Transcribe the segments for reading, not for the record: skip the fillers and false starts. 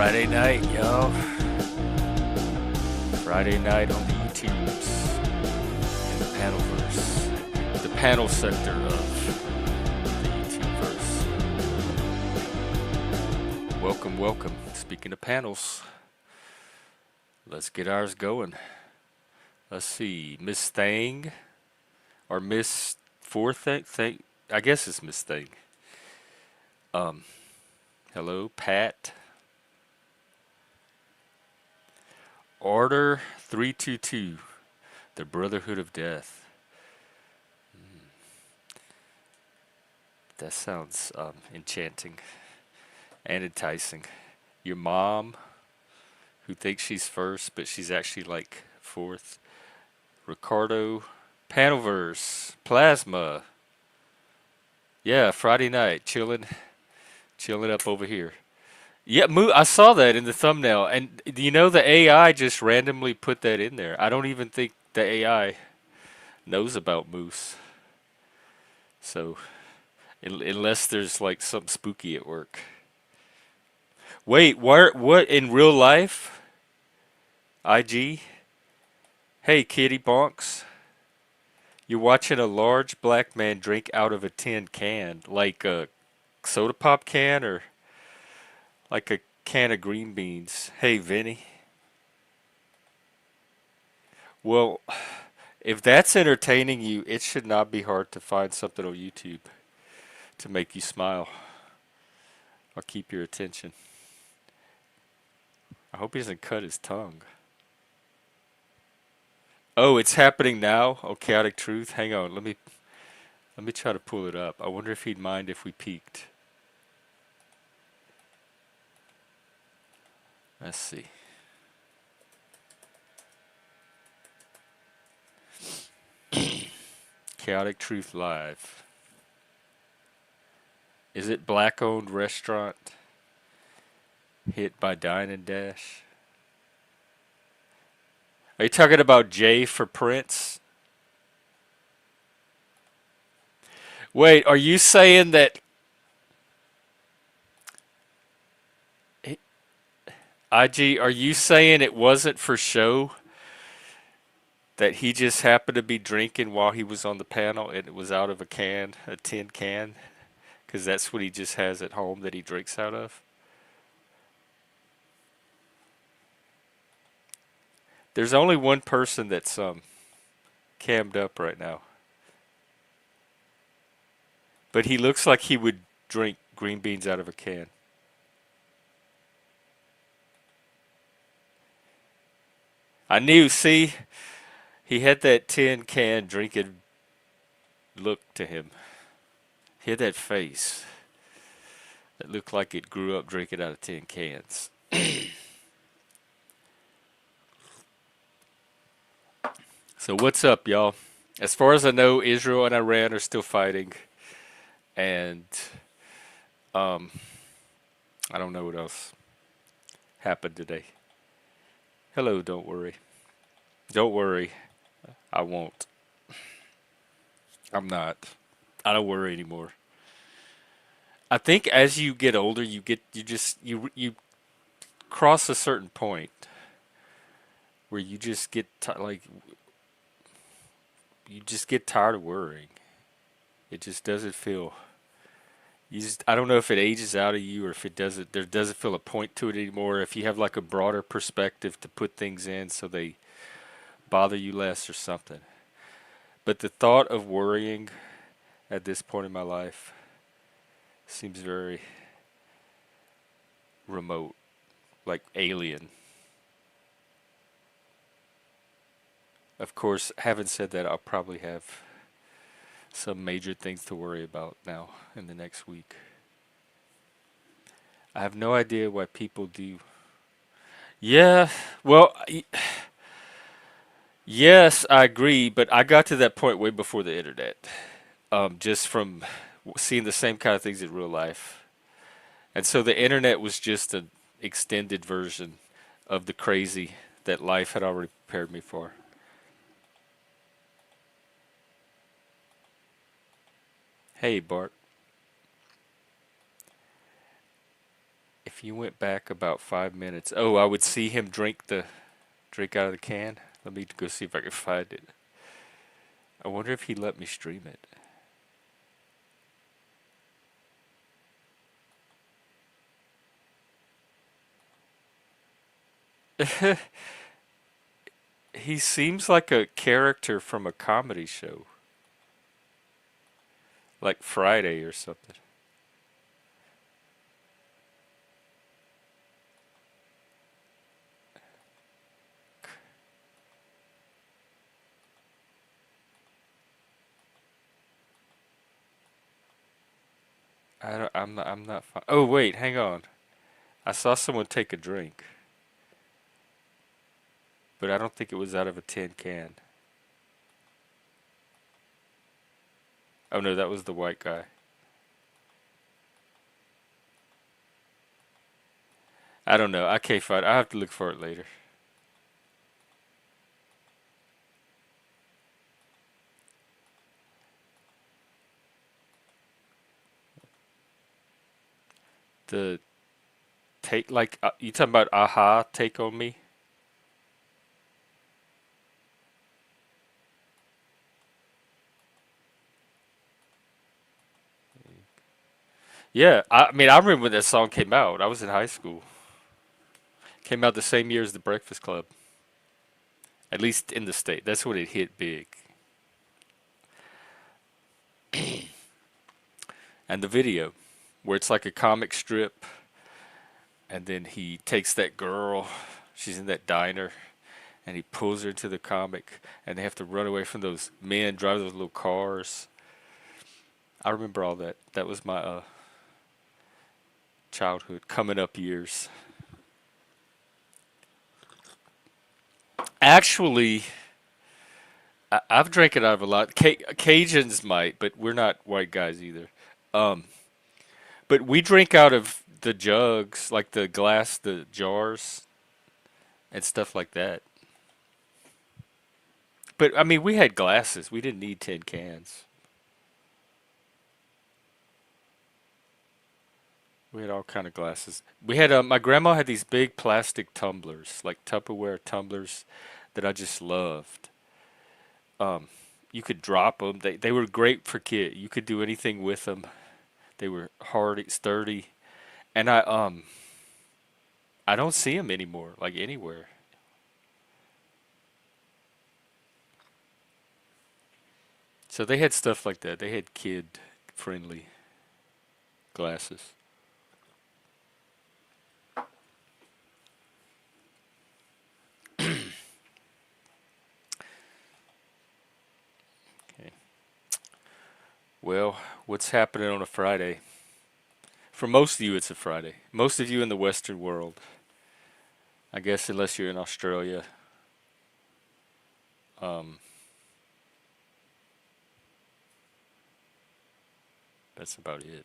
Friday night, yo. Friday night on the YouTubes in the panelverse, the panel sector of the YouTubeverse. Welcome, welcome. Speaking of panels, let's get ours going. Let's see, Miss Thang or Miss Four Thing. I guess it's Miss Thing. Um, hello, Pat. Order 322, the Brotherhood of Death. That sounds enchanting and enticing. Your mom, who thinks she's first, but she's actually like fourth. Ricardo, Panelverse, Plasma. Yeah, Friday night, chilling up over here. Yeah, I saw that in the thumbnail, and you know the AI just randomly put that in there. I don't even think the AI knows about Moose. So, unless there's like something spooky at work. Wait, what in real life? IG? Hey, kitty bonks. You're watching a large black man drink out of a tin can, like a soda pop can or like a can of green beans. Hey, Vinny. Well, if that's entertaining you, it should not be hard to find something on YouTube to make you smile. I'll keep your attention. I hope he doesn't cut his tongue. Oh, it's happening now? Oh, chaotic truth. Hang on, let me try to pull it up. I wonder if he'd mind if we peeked. Let's see. Chaotic Truth Live. Is it black owned restaurant hit by Dine and Dash? Are you talking about J for Prince? Wait, are you saying that IG, are you saying it wasn't for show? That he just happened to be drinking while he was on the panel and it was out of a can, a tin can? Because that's what he just has at home that he drinks out of? There's only one person that's cammed up right now. But he looks like he would drink green beans out of a can. I knew, see, he had that tin can drinking look to him. He had that face that looked like it grew up drinking out of tin cans. So what's up, y'all? As far as I know, Israel and Iran are still fighting, and um, I don't know what else happened today. Hello, don't worry. Don't worry. I won't. I'm not. I don't worry anymore. I think as you get older, you cross a certain point where you just get like you just get tired of worrying. It just doesn't feel. I don't know if it ages out of you or if it doesn't. There doesn't feel a point to it anymore. If you have like a broader perspective to put things in, so they bother you less or something. But the thought of worrying at this point in my life seems very remote, like alien. Of course, having said that, I'll probably have some major things to worry about now in the next week. I have no idea why people do. Yeah, well, yes, I agree, but I got to that point way before the internet. Just from seeing the same kind of things in real life. And so the internet was just an extended version of the crazy that life had already prepared me for. Hey, Bart. If you went back about 5 minutes, oh, I would see him drink out of the can. Let me go see if I can find it. I wonder if he let me stream it. He seems like a character from a comedy show, like Friday or something. I don't, I'm not. Oh wait, hang on. I saw someone take a drink, but I don't think it was out of a tin can. Oh no, that was the white guy. I don't know. I can't find. I have to look for it later. The take, like you talking about Aha? Take on me. Yeah, I mean, I remember when that song came out. I was in high school. Came out the same year as The Breakfast Club. At least in the state. That's when it hit big. And the video, where it's like a comic strip, and then he takes that girl. She's in that diner, and he pulls her into the comic, and they have to run away from those men, drive those little cars. I remember all that. That was my childhood, coming up years. Actually, I've drank it out of a lot. Cajuns might, but we're not white guys either. Um, but we drink out of the jugs, like the glass, the jars, and stuff like that. But I mean, we had glasses. We didn't need tin cans. We had all kind of glasses. We had my grandma had these big plastic tumblers, like Tupperware tumblers, that I just loved. Um, you could drop them. They were great for kids. You could do anything with them. They were hardy, sturdy, and I don't see them anymore, like anywhere. So they had stuff like that. They had kid friendly glasses. Okay. Well, what's happening on a Friday? For most of you, it's a Friday. Most of you in the Western world, I guess, unless you're in Australia. Um, that's about it.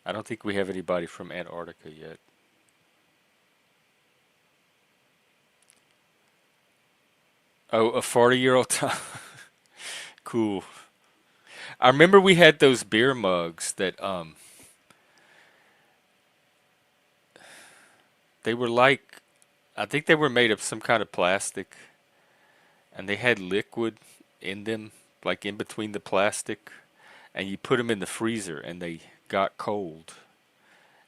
I don't think we have anybody from Antarctica yet. Oh, a 40-year-old Tom. Cool. I remember we had those beer mugs that they were like, I think they were made of some kind of plastic, and they had liquid in them, like in between the plastic, and you put them in the freezer and they got cold.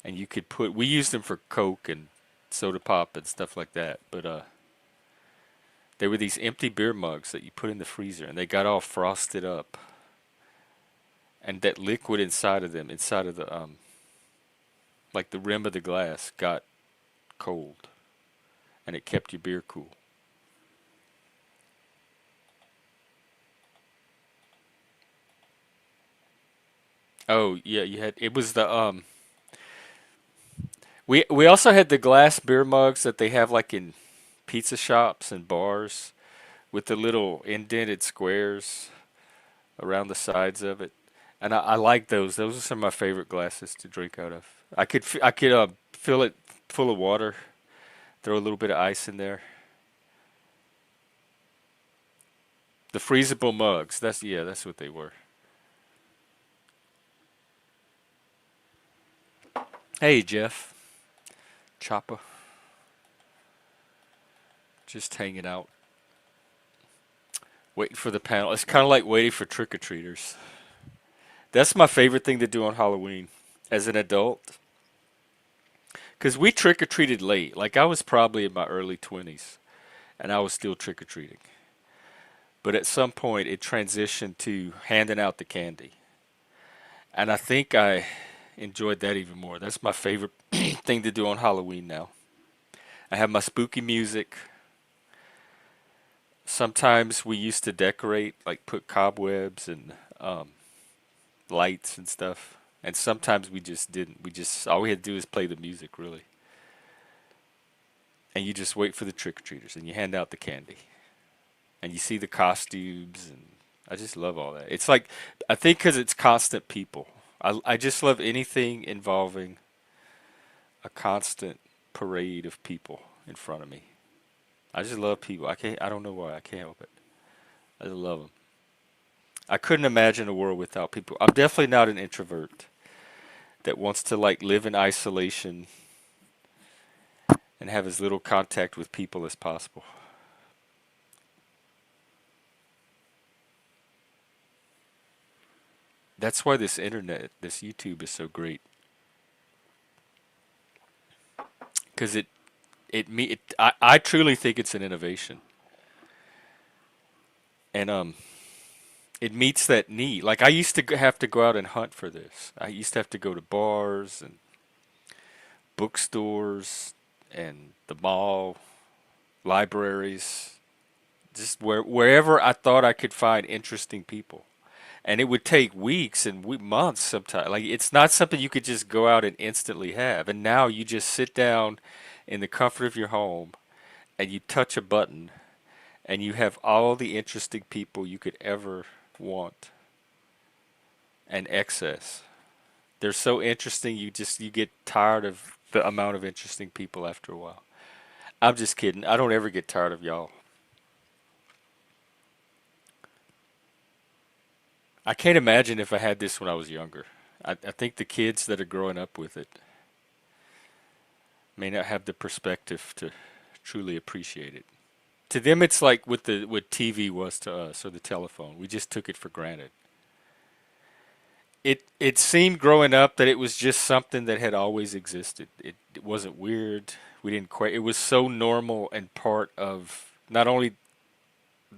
And you could put, we used them for Coke and soda pop and stuff like that, but they were these empty beer mugs that you put in the freezer and they got all frosted up. And that liquid inside of them, inside of the like the rim of the glass, got cold, and it kept your beer cool. Oh yeah, you had, it was the we also had the glass beer mugs that they have like in pizza shops and bars with the little indented squares around the sides of it. And I like those. Those are some of my favorite glasses to drink out of. I could fill it full of water, throw a little bit of ice in there. The freezable mugs. That's, yeah, that's what they were. Hey, Jeff. Choppa. Just hanging out. Waiting for the panel. It's kind of like waiting for trick-or-treaters. That's my favorite thing to do on Halloween as an adult. Because we trick-or-treated late. Like, I was probably in my early 20s, and I was still trick-or-treating. But at some point, it transitioned to handing out the candy. And I think I enjoyed that even more. That's my favorite thing to do on Halloween now. I have my spooky music. Sometimes we used to decorate, like put cobwebs and lights and stuff. And sometimes we just didn't. We just, all we had to do is play the music, really. And you just wait for the trick-or-treaters and you hand out the candy. And you see the costumes, and I just love all that. It's like, I think because it's constant people. I just love anything involving a constant parade of people in front of me. I just love people. I don't know why. I can't help it. I just love them. I couldn't imagine a world without people. I'm definitely not an introvert that wants to like live in isolation and have as little contact with people as possible. That's why this internet, this YouTube is so great. Because I truly think it's an innovation. And it meets that need. Like I used to have to go out and hunt for this. I used to have to go to bars and bookstores and the mall, libraries, just wherever I thought I could find interesting people. And it would take weeks and months sometimes. Like it's not something you could just go out and instantly have. And now you just sit down in the comfort of your home and you touch a button and you have all the interesting people you could ever want and excess. They're so interesting you get tired of the amount of interesting people after a while. I'm just kidding. I don't ever get tired of y'all. I can't imagine if I had this when I was younger. I think the kids that are growing up with it may not have the perspective to truly appreciate it. To them, it's like what TV was to us or the telephone. We just took it for granted. It seemed growing up that it was just something that had always existed. It wasn't weird. We didn't quite. It was so normal and part of not only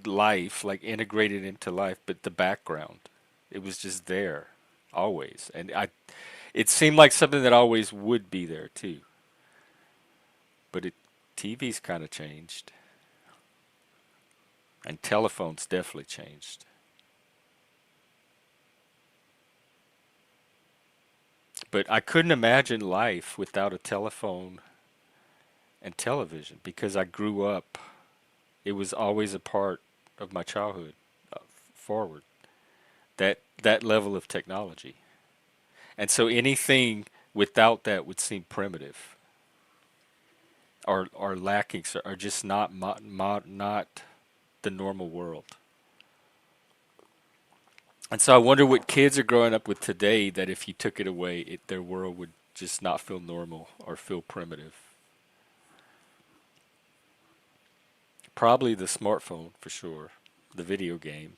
life, like integrated into life, but the background. It was just there, always, and I. It seemed like something that always would be there too. But TV's kind of changed, and telephones definitely changed. But I couldn't imagine life without a telephone and television because I grew up. It was always a part of my childhood forward. That level of technology. And so anything without that would seem primitive or lacking or just not the normal world. And so I wonder what kids are growing up with today that if you took it away, their world would just not feel normal or feel primitive. Probably the smartphone for sure, the video game.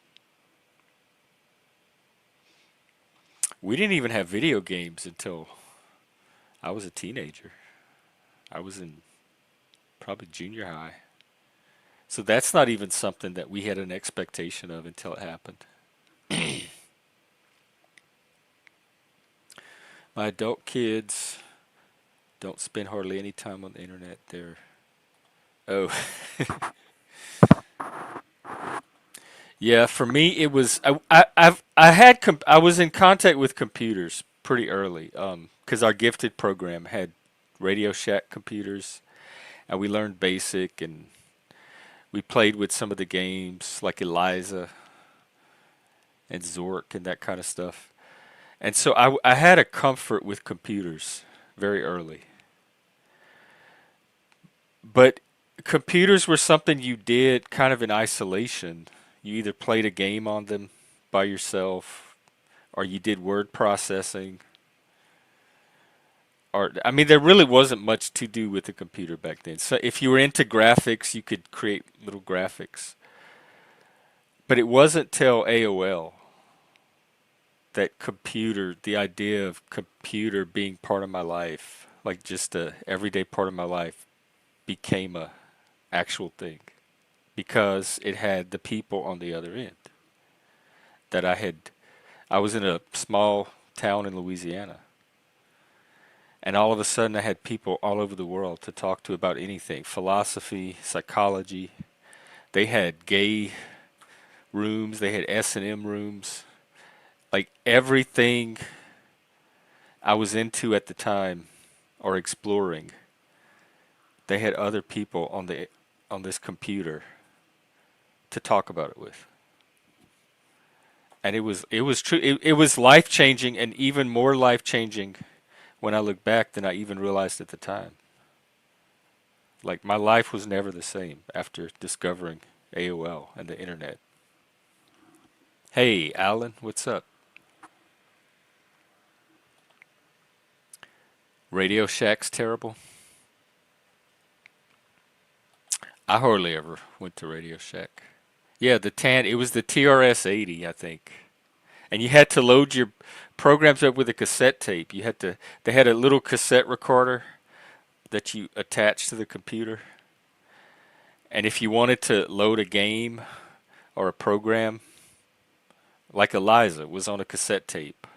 We didn't even have video games until I was a teenager. I was in probably junior high. So that's not even something that we had an expectation of until it happened. My adult kids don't spend hardly any time on the internet. Oh, yeah. For me, it was I was in contact with computers pretty early. Because our gifted program had Radio Shack computers, and we learned basic, and we played with some of the games like Eliza and Zork and that kind of stuff. And so I had a comfort with computers very early. But computers were something you did kind of in isolation. You either played a game on them by yourself, or you did word processing, art. I mean, there really wasn't much to do with the computer back then. So if you were into graphics, you could create little graphics. But it wasn't till AOL that the idea of computer being part of my life, like just a everyday part of my life, became a actual thing because it had the people on the other end that I was in a small town in Louisiana, and all of a sudden I had people all over the world to talk to about anything, philosophy, psychology. They had gay rooms, they had S&M rooms, like everything I was into at the time or exploring. They had other people on this computer to talk about it with. And it was true. It was life changing, and even more life changing when I look back than I even realized at the time. Like my life was never the same after discovering AOL and the internet. Hey, Alan, what's up? Radio Shack's terrible. I hardly ever went to Radio Shack. Yeah, it was the TRS-80, I think. And you had to load your programs up with a cassette tape. They had a little cassette recorder that you attached to the computer. And if you wanted to load a game or a program, like Eliza was on a cassette tape.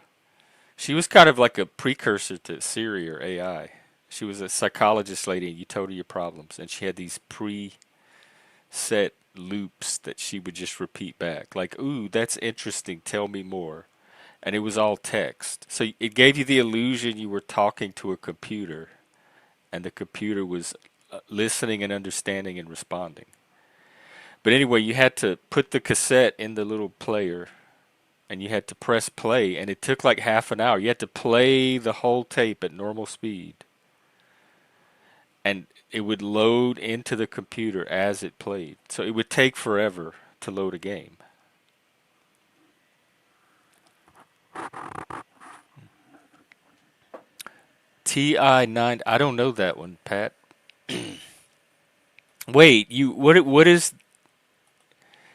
She was kind of like a precursor to Siri or AI. She was a psychologist lady, and you told her your problems, and she had these set loops that she would just repeat back. Like, ooh, that's interesting, tell me more. And it was all text. So it gave you the illusion you were talking to a computer, and the computer was listening and understanding and responding. But anyway, you had to put the cassette in the little player, and you had to press play, and it took like half an hour. You had to play the whole tape at normal speed, and it would load into the computer as it played. So it would take forever to load a game. TI-9, I don't know that one, Pat. Wait, what is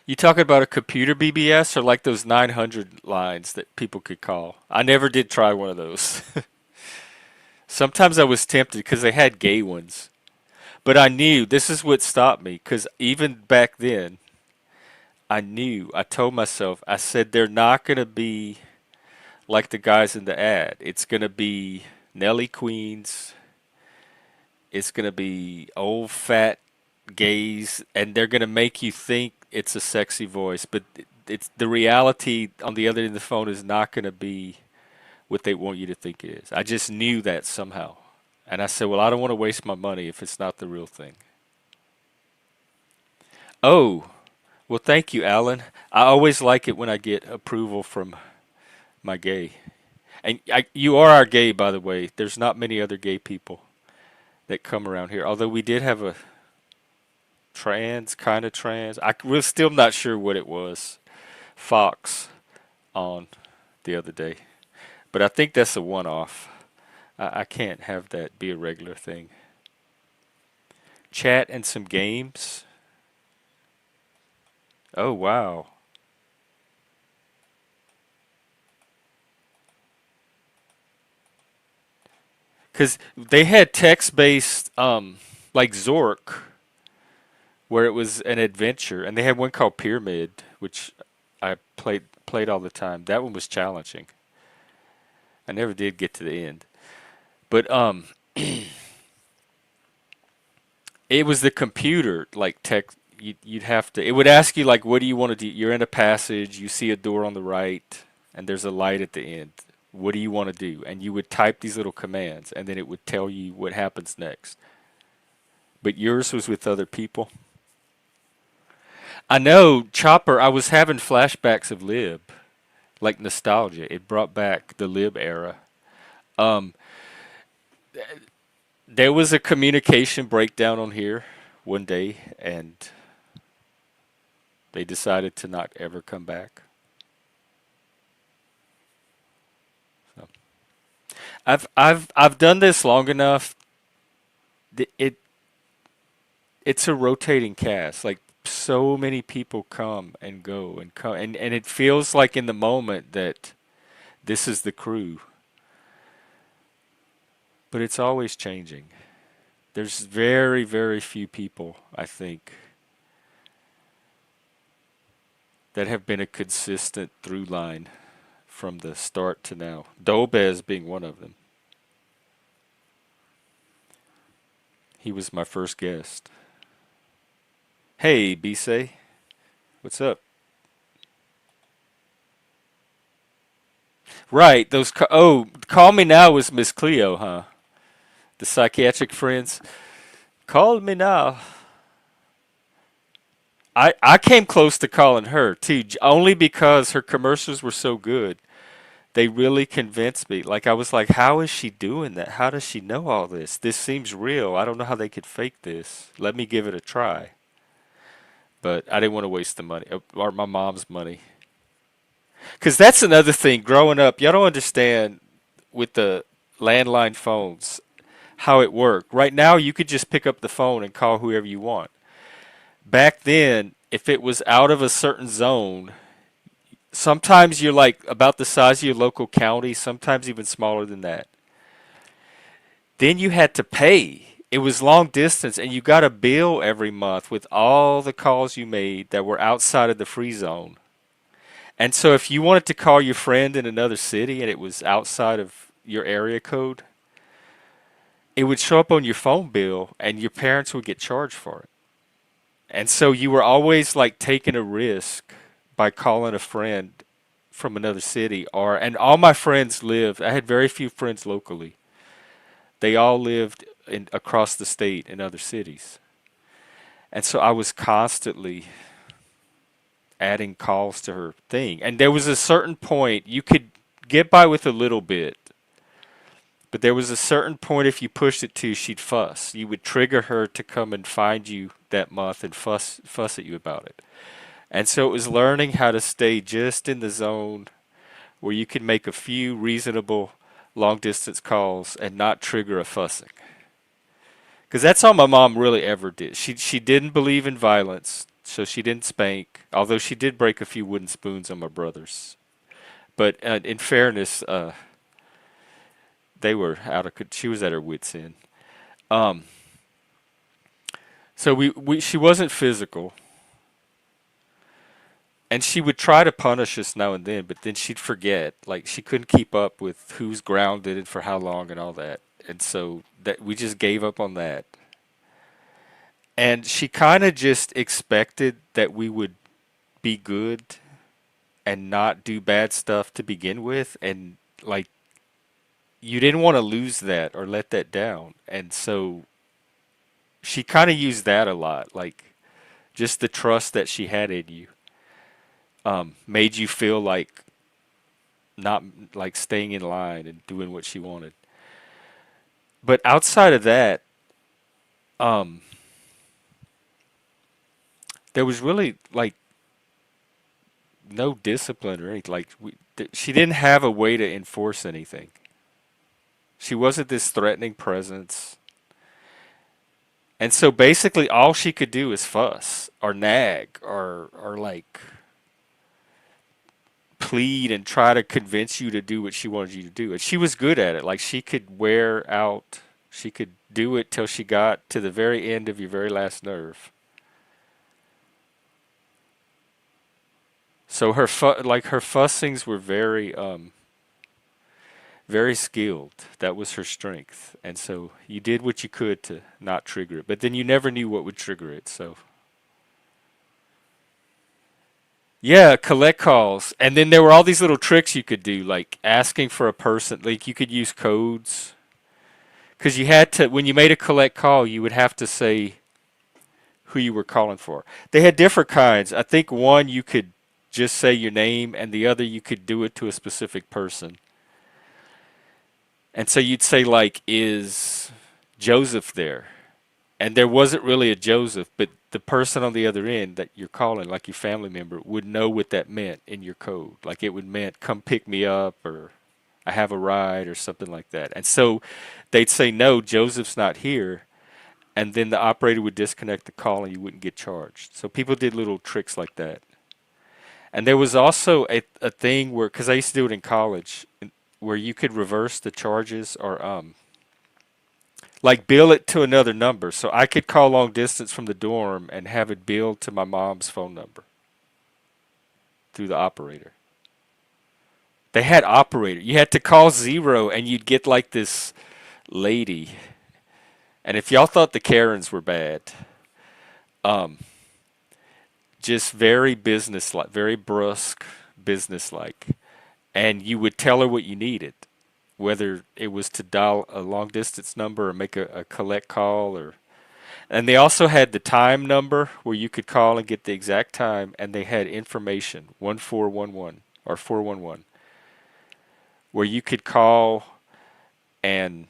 you talking about a computer BBS or like those 900 lines that people could call? I never did try one of those. Sometimes I was tempted because they had gay ones. But I knew this is what stopped me because even back then, I told myself, I said, they're not going to be like the guys in the ad. It's going to be Nelly Queens. It's going to be old fat gays, and they're going to make you think it's a sexy voice. But it's the reality on the other end of the phone is not going to be what they want you to think it is. I just knew that somehow. And I said, well, I don't want to waste my money if it's not the real thing. Oh, well, thank you, Alan. I always like it when I get approval from my gay. And you are our gay, by the way. There's not many other gay people that come around here. Although we did have a kind of trans. We're still not sure what it was. Fox on the other day. But I think that's a one-off. I can't have that be a regular thing. Chat and some games. Oh, wow. Because they had text-based, like Zork, where it was an adventure, and they had one called Pyramid, which I played all the time. That one was challenging. I never did get to the end, but it was the computer like tech. You'd have to. It would ask you like, what do you want to do? You're in a passage. You see a door on the right, and there's a light at the end. What do you want to do? And you would type these little commands, and then it would tell you what happens next. But yours was with other people. I know, Chopper, I was having flashbacks of Lib, like nostalgia. It brought back the Lib era. Um, there was a communication breakdown on here one day, and they decided to not ever come back. So, I've done this long enough. It it's a rotating cast. Like so many people come and go and come, and it feels like in the moment that this is the crew, but it's always changing. There's very, very few people, I think, that have been a consistent through line from the start to now. Dobez being one of them. He was my first guest. Hey, Bisay, what's up? Right, Call Me Now was Miss Cleo, huh? The psychiatric friends. Call Me Now. I came close to calling her too, only because her commercials were so good. They really convinced me. Like I was like, how is she doing that? How does she know all this? This seems real. I don't know how they could fake this. Let me give it a try. But I didn't want to waste the money or my mom's money. Cuz that's another thing growing up, y'all don't understand with the landline phones how it worked. Right now you could just pick up the phone and call whoever you want. Back then, if it was out of a certain zone, sometimes you're like about the size of your local county, sometimes even smaller than that. Then you had to pay. It was long distance, and you got a bill every month with all the calls you made that were outside of the free zone. And so, if you wanted to call your friend in another city and it was outside of your area code, it would show up on your phone bill, and your parents would get charged for it. And so, you were always like taking a risk by calling a friend from another city. And all my friends lived. I had very few friends locally. They all lived across the state in other cities. And so I was constantly adding calls to her thing. And there was a certain point you could get by with a little bit, but there was a certain point if you pushed it too, she'd fuss. You would trigger her to come and find you that month and fuss at you about it. And so it was learning how to stay just in the zone where you can make a few reasonable long distance calls and not trigger a fussing. Because that's all my mom really ever did. She didn't believe in violence, so she didn't spank. Although she did break a few wooden spoons on my brothers. But in fairness, they were out of. She was at her wits' end. Um, so she wasn't physical, and she would try to punish us now and then, but then she'd forget. Like she couldn't keep up with who's grounded and for how long and all that. And so that we just gave up on that. And she kind of just expected that we would be good and not do bad stuff to begin with. And like, you didn't want to lose that or let that down. And so she kind of used that a lot. Like, just the trust that she had in you made you feel like not like staying in line and doing what she wanted. But outside of that, um, there was really like no discipline or anything. Like she didn't have a way to enforce anything. She wasn't this threatening presence. And so basically all she could do is fuss or nag or like plead and try to convince you to do what she wanted you to do. And she was good at it. Like she could wear out, she could do it till she got to the very end of your very last nerve. So her fussings were very skilled. That was her strength. And so you did what you could to not trigger it. But then you never knew what would trigger it. So yeah, collect calls. And then there were all these little tricks you could do, like asking for a person. Like you could use codes. Because you had to, when you made a collect call, you would have to say who you were calling for. They had different kinds. I think one you could just say your name, and the other you could do it to a specific person. And so you'd say, like, is Joseph there? And there wasn't really a Joseph, but the person on the other end that you're calling, like your family member, would know what that meant in your code. Like it would meant come pick me up or I have a ride or something like that. And so they'd say, no, Joseph's not here. And then the operator would disconnect the call and you wouldn't get charged. So people did little tricks like that. And there was also a thing where, because I used to do it in college, where you could reverse the charges or like bill it to another number. So I could call long distance from the dorm and have it billed to my mom's phone number through the operator. They had operator. You had to call zero and you'd get like this lady. And if y'all thought the Karens were bad, um, just very business-like, very brusque, business-like. And you would tell her what you needed, whether it was to dial a long distance number or make a collect call or. And they also had the time number where you could call and get the exact time, and they had information 1411 or 411 where you could call and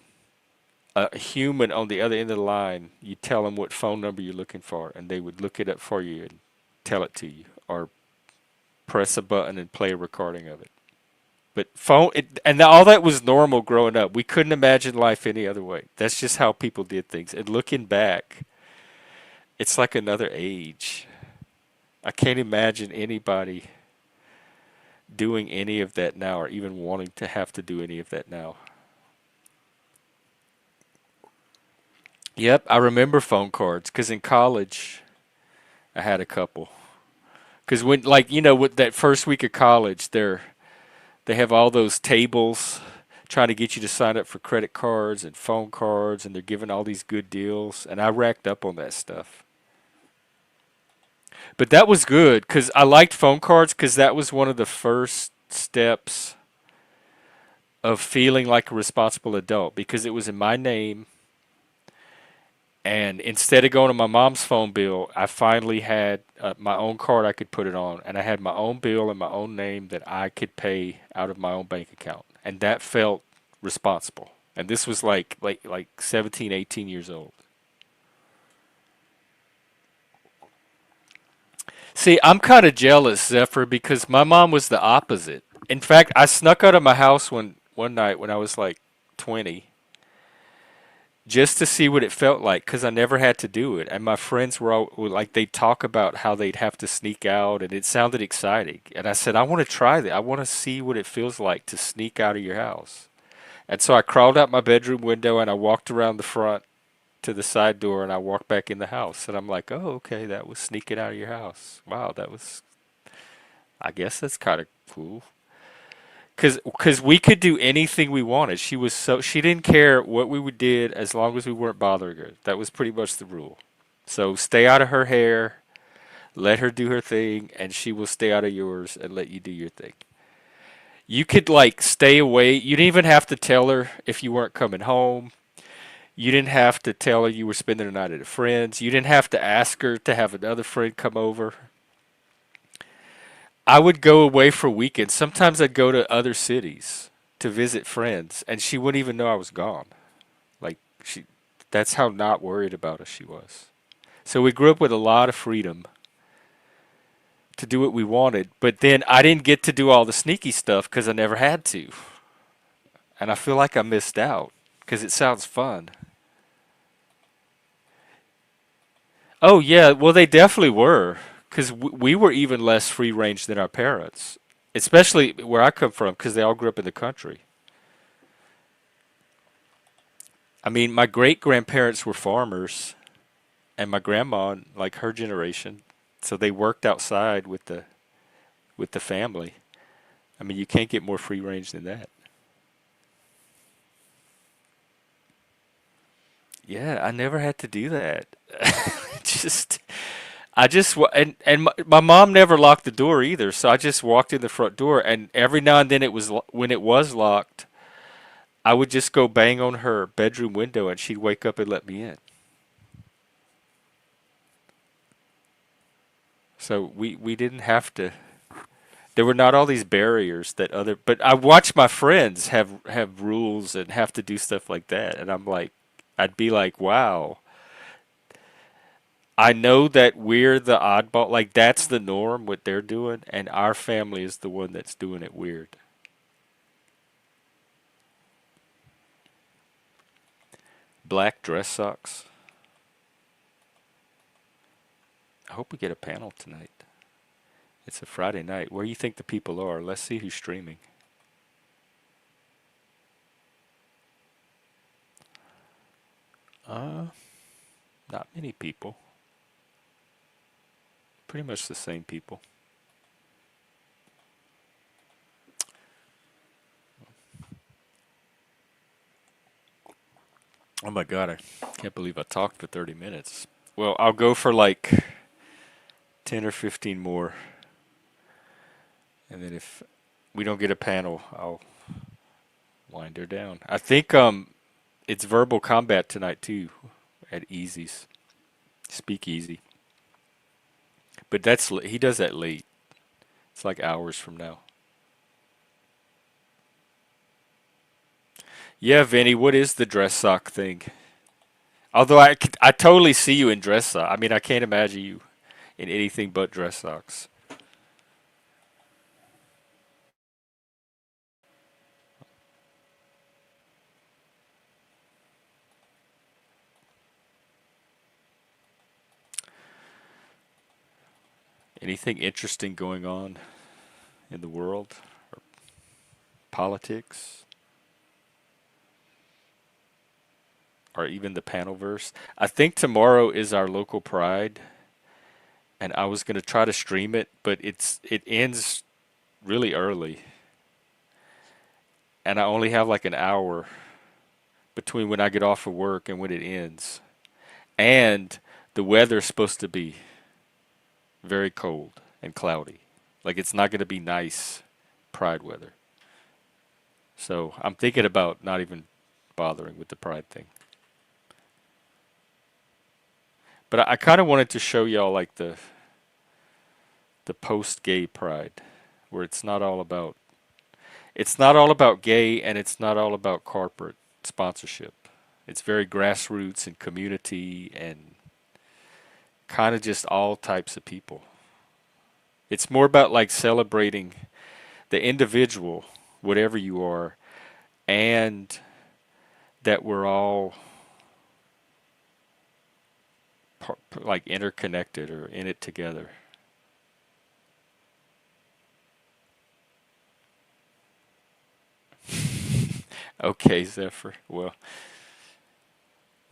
a human on the other end of the line, you tell them what phone number you're looking for, and they would look it up for you and tell it to you, or press a button and play a recording of it. But and all that was normal growing up. We couldn't imagine life any other way. That's just how people did things. And looking back, it's like another age. I can't imagine anybody doing any of that now, or even wanting to have to do any of that now. Yep, I remember phone cards because in college I had a couple. Because when, like, with that first week of college, they have all those tables trying to get you to sign up for credit cards and phone cards, and they're giving all these good deals, and I racked up on that stuff. But that was good because I liked phone cards because that was one of the first steps of feeling like a responsible adult because it was in my name. And instead of going to my mom's phone bill, I finally had my own card I could put it on. And I had my own bill in my own name that I could pay out of my own bank account. And that felt responsible. And this was like 17, 18 years old. See, I'm kind of jealous, Zephyr, because my mom was the opposite. In fact, I snuck out of my house one night when I was like 20 just to see what it felt like because I never had to do it. And my friends were like, they'd talk about how they'd have to sneak out, and it sounded exciting. And I said, I want to try that. I want to see what it feels like to sneak out of your house. And so I crawled out my bedroom window and I walked around the front to the side door and I walked back in the house. And I'm like, oh, okay, that was sneaking out of your house. Wow, I guess that's kind of cool. Cause we could do anything we wanted. She didn't care what we did as long as we weren't bothering her. That was pretty much the rule. So stay out of her hair, let her do her thing, and she will stay out of yours and let you do your thing. You could like stay away. You didn't even have to tell her if you weren't coming home. You didn't have to tell her you were spending the night at a friend's. You didn't have to ask her to have another friend come over. I would go away for weekends. Sometimes I'd go to other cities to visit friends, and she wouldn't even know I was gone. Like that's how not worried about us she was. So we grew up with a lot of freedom to do what we wanted, but then I didn't get to do all the sneaky stuff because I never had to, and I feel like I missed out because it sounds fun. Oh yeah, well they definitely were, because we were even less free range than our parents, especially where I come from, because they all grew up in the country. I mean, my great grandparents were farmers, and my grandma, like her generation, so they worked outside with the family. I mean, you can't get more free range than that. Yeah, I never had to do that. just and my mom never locked the door either, so I just walked in the front door, and every now and then when it was locked, I would just go bang on her bedroom window, and she'd wake up and let me in. So we didn't have to. There were not all these barriers that other. But I watch my friends have rules and have to do stuff like that, and I'd be like, wow. I know that we're the oddball. Like that's the norm what they're doing, and our family is the one that's doing it weird. Black dress socks. I hope we get a panel tonight. It's a Friday night. Where do you think the people are? Let's see who's streaming. Uh, Not many people. Pretty much the same people. Oh my god, I can't believe I talked for 30 minutes. Well, I'll go for like 10 or 15 more. And then if we don't get a panel, I'll wind her down. I think it's verbal combat tonight too at Easy's. Speak Easy. But he does that late. It's like hours from now. Yeah, Vinny, what is the dress sock thing? Although I totally see you in dress socks. I mean, I can't imagine you in anything but dress socks. Anything interesting going on in the world or politics or even the panelverse? I think tomorrow is our local pride, and I was going to try to stream it, but it ends really early, and I only have like an hour between when I get off of work and when it ends. And the weather's supposed to be very cold and cloudy. Like it's not going to be nice pride weather. So I'm thinking about not even bothering with the pride thing. But I kind of wanted to show y'all like the post-gay pride, where it's not all about gay and it's not all about corporate sponsorship. It's very grassroots and community and kind of just all types of people. It's more about like celebrating the individual, whatever you are, and that we're all like interconnected or in it together. Okay, Zephyr. Well,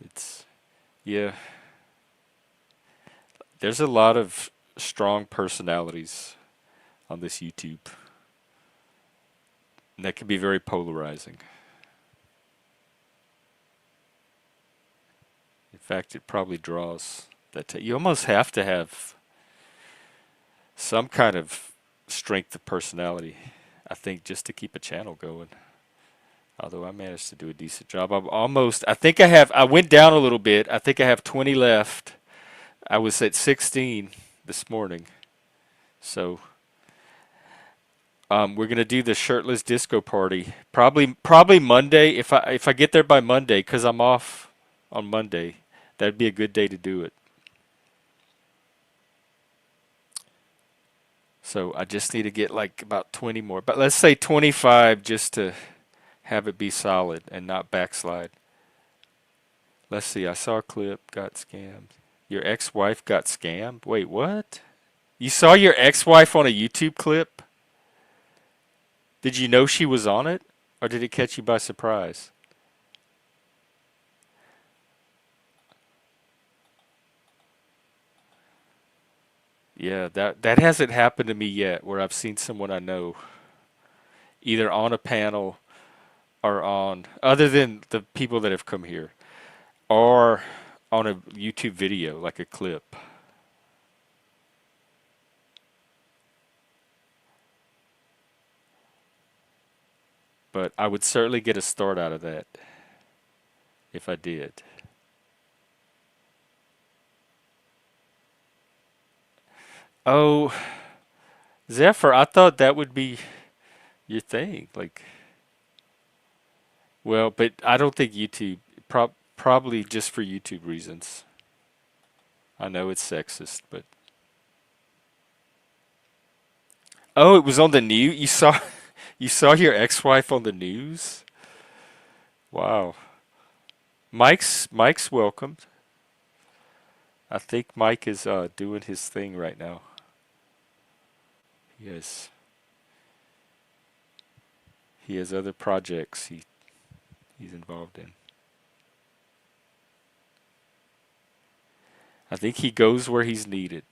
it's yeah. There's a lot of strong personalities on this YouTube, and that can be very polarizing. In fact, it probably draws you almost have to have some kind of strength of personality, I think, just to keep a channel going. Although I managed to do a decent job. I went down a little bit. I think I have 20 left. I was at 16 this morning. So we're gonna do the shirtless disco party. Probably Monday if I get there by Monday, because I'm off on Monday. That'd be a good day to do it. So I just need to get like about 20 more. But let's say 25 just to have it be solid and not backslide. Let's see. I saw a clip. Got scammed. Your ex-wife got scammed? Wait, what? You saw your ex-wife on a YouTube clip? Did you know she was on it? Or did it catch you by surprise? Yeah, that hasn't happened to me yet, where I've seen someone I know either on a panel or on, other than the people that have come here, or on a YouTube video, like a clip. But I would certainly get a start out of that if I did. Oh, Zephyr, I thought that would be your thing. Like, well, but I don't think YouTube, probably just for YouTube reasons. I know it's sexist, but oh, it was on the news. You saw your ex-wife on the news? Wow. Mike's welcomed. I think Mike is doing his thing right now. He has he has other projects he's involved in. I think he goes where he's needed.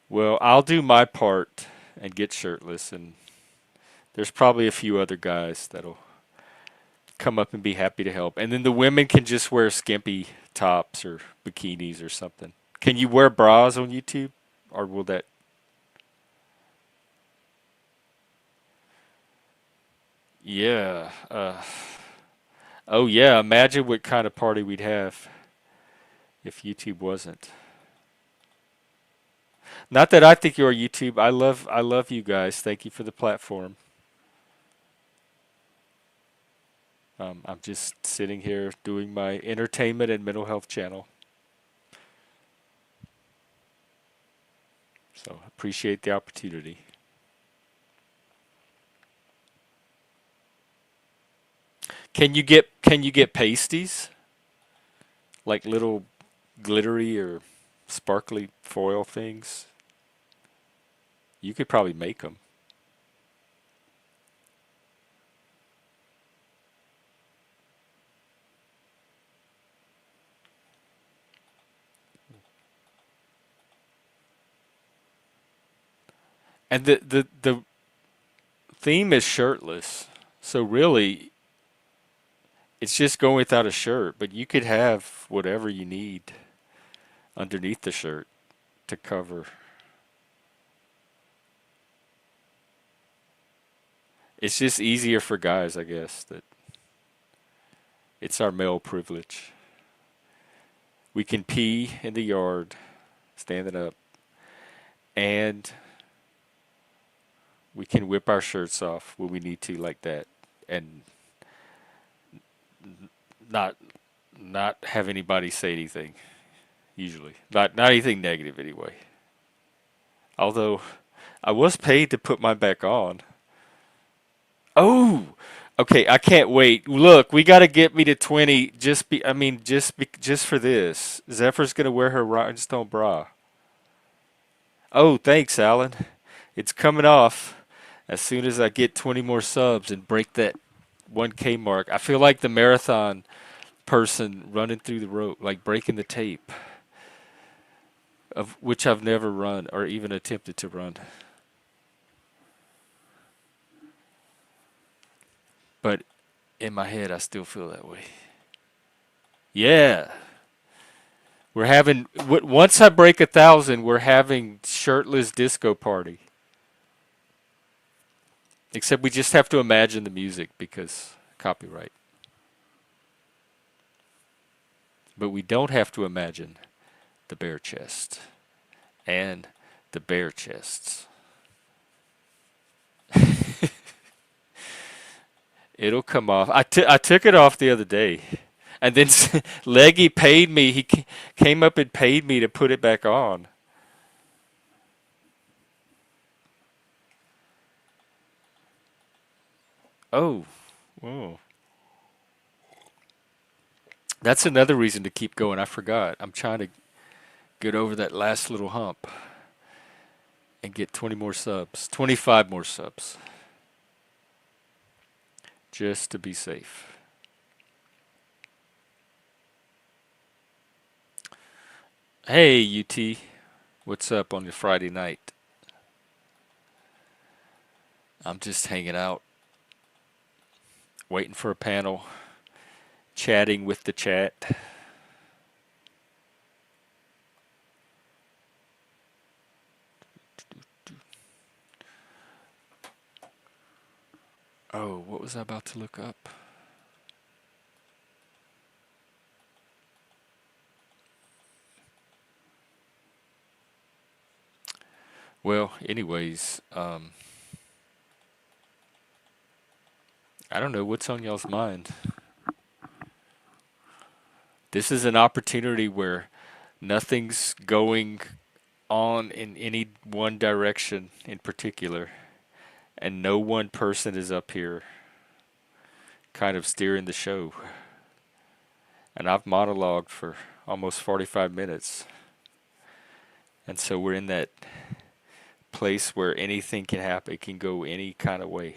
Well, I'll do my part and get shirtless, and there's probably a few other guys that'll come up and be happy to help. And then the women can just wear skimpy tops or bikinis or something. Can you wear bras on YouTube? Or will that? Yeah. Oh, yeah. Imagine what kind of party we'd have if YouTube wasn't. Not that I think you're YouTube. I love you guys. Thank you for the platform. I'm just sitting here doing my entertainment and mental health channel. So appreciate the opportunity. Can you get pasties? Like little glittery or sparkly foil things? You could probably make them. And the theme is shirtless. So really it's just going without a shirt, but you could have whatever you need underneath the shirt to cover. It's just easier for guys, I guess, that it's our male privilege. We can pee in the yard standing up, and we can whip our shirts off when we need to like that, and not not have anybody say anything. Usually, not anything negative anyway. Although I was paid to put mine back on. Oh, okay. I can't wait. Look, we got to get me to 20. Just for this. Zephyr's gonna wear her rhinestone bra. Oh, thanks, Alan. It's coming off as soon as I get 20 more subs and break that 1K mark. I feel like the marathon person running through the rope, like breaking the tape, of which I've never run or even attempted to run. But in my head, I still feel that way. Yeah, once I break 1,000, we're having shirtless disco party. Except we just have to imagine the music because copyright. But we don't have to imagine the bare chest and the bare chests. It'll come off. I took it off the other day. And then Leggy paid me. He came up and paid me to put it back on. Oh, whoa. That's another reason to keep going. I forgot. I'm trying to get over that last little hump and get 20 more subs, 25 more subs, just to be safe. Hey, UT, what's up on your Friday night? I'm just hanging out, waiting for a panel, chatting with the chat. Oh, what was I about to look up? Well, anyways, I don't know what's on y'all's mind. This is an opportunity where nothing's going on in any one direction in particular. and no one person is up here kind of steering the show. And I've monologued for almost 45 minutes. And so we're in that place where anything can happen. It can go any kind of way.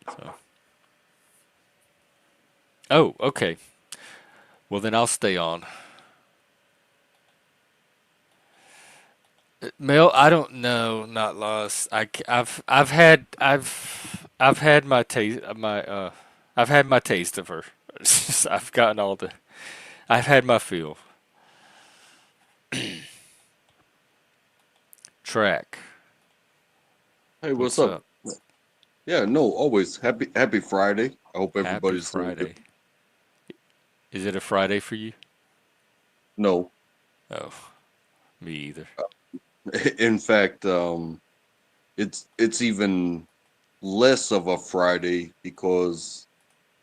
So, oh, okay. Well, then I'll stay on. Mel, I don't know. Not lost. I've had my taste. I've had my taste of her. I've gotten all the. I've had my fill. Track. Hey, what's What's up? up? Yeah, no, always happy Friday. I hope Happy everybody's doing good. Friday. Is it a Friday for you? No, Oh, me either. in fact, it's even less of a Friday because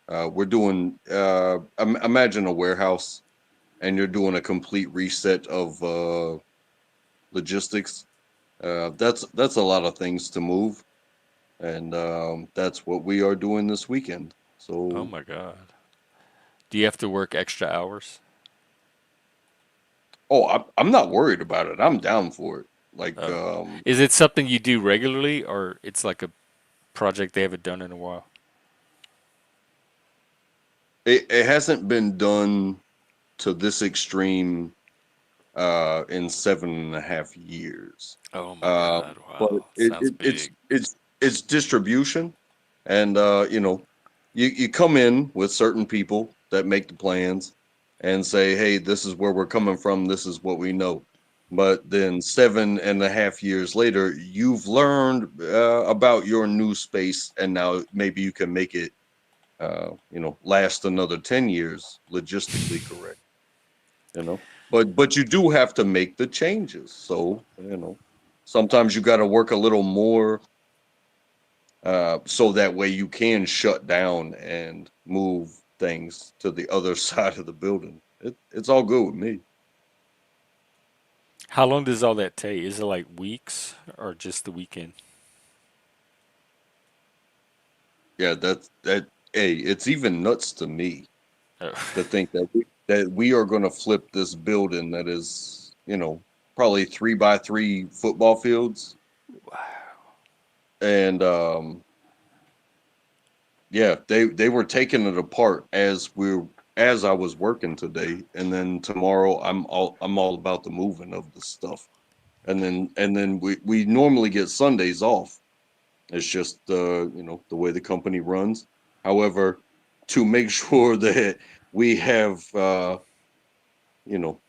we're doing imagine a warehouse and you're doing a complete reset of logistics. That's a lot of things to move, and that's what we are doing this weekend. Oh So, my God. Do you have to work extra hours? oh, I'm not worried about it. I'm down for it. Like, Oh. Is it something you do regularly, or it's like a project they haven't done in a while? it hasn't been done to this extreme in 7.5 years. Oh my Uh, God. but Wow. Sounds big. it's distribution, and you come in with certain people that make the plans and say, hey, this is where we're coming from. This is what we know. But then 7.5 years later, you've learned about your new space, and now maybe you can make it, last another 10 years logistically correct. But you do have to make the changes. So sometimes you got to work a little more, so that way you can shut down and move things to the other side of the building. It's all good with me. How long does all that take? Is it like weeks or just the weekend? Yeah, that. Hey, it's even nuts to me Oh. to think that we are going to flip this building that is, probably 3 by 3 football fields, and yeah, they were taking it apart as I was working today, and then tomorrow I'm all about the moving of the stuff, and then we normally get Sundays off. It's just the way the company runs. However, to make sure that we have you know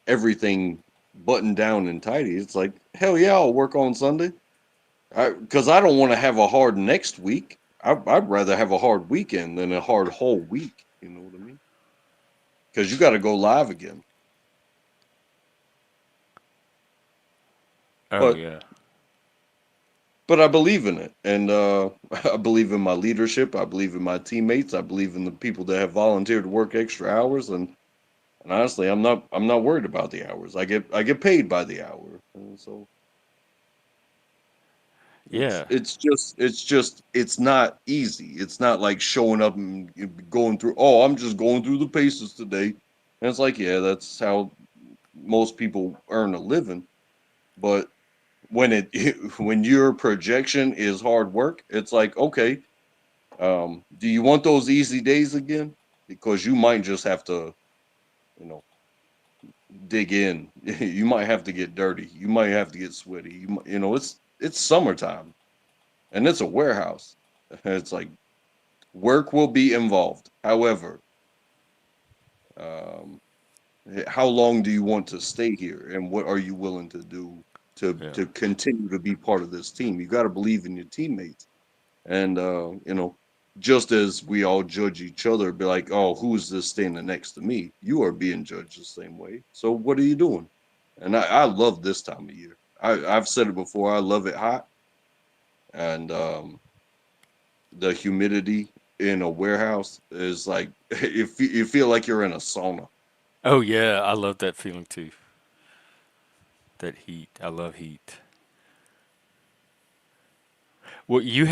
everything buttoned down and tidy, it's like hell yeah, I'll work on Sunday. Because I don't want to have a hard next week. I'd rather have a hard weekend than a hard whole week. You know what I mean? Because you got to go live again. Oh But yeah. but I believe in it, and I believe in my leadership. I believe in my teammates. I believe in the people that have volunteered to work extra hours. And honestly, I'm not worried about the hours. I get paid by the hour, and so it's Yeah. it's just it's just it's not easy. It's not like showing up and going through. Oh, I'm just going through the paces today, and it's like, yeah, that's how most people earn a living. But when it when your projection is hard work, it's like, okay, do you want those easy days again? Because you might just have to, you know, dig in. You might have to get dirty. You might have to get sweaty. It's summertime and it's a warehouse. It's like work will be involved. However, um, how long do you want to stay here, and what are you willing to do to Yeah. to continue to be part of this team? You got to believe in your teammates, and just as we all judge each other, be like, oh, who's this standing next to me? You are being judged the same way. So what are you doing? And I love this time of year. I've said it before. I love it hot, and the humidity in a warehouse is like you feel like you're in a sauna. Oh yeah, I love that feeling too. That heat. I love heat. Well, you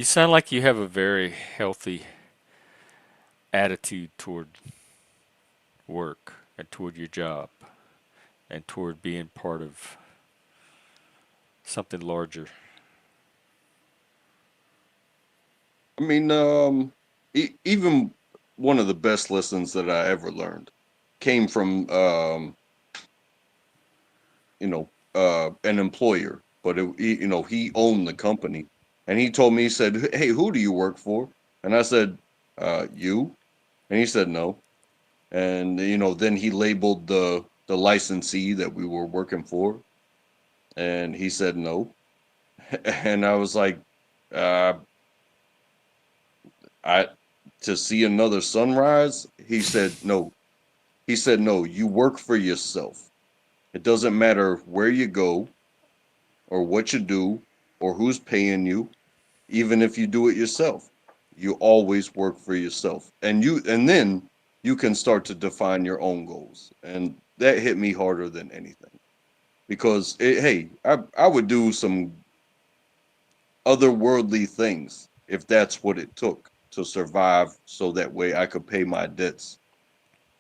sound like you have a very healthy attitude toward work and toward your job and toward being part of something larger. I mean, even one of the best lessons that I ever learned came from, an employer, but he owned the company, and he told me, he said, "Hey, who do you work for?" And I said, "You," and he said, "No." And then he labeled the licensee that we were working for, and he said, "No." And I was like, uh, "I to see another sunrise?" He said, "No." He said, "No, you work for yourself. It doesn't matter where you go or what you do or who's paying you, even if you do it yourself. You always work for yourself. And then you can start to define your own goals." And that hit me harder than anything because hey, I would do some otherworldly things if that's what it took to survive so that way I could pay my debts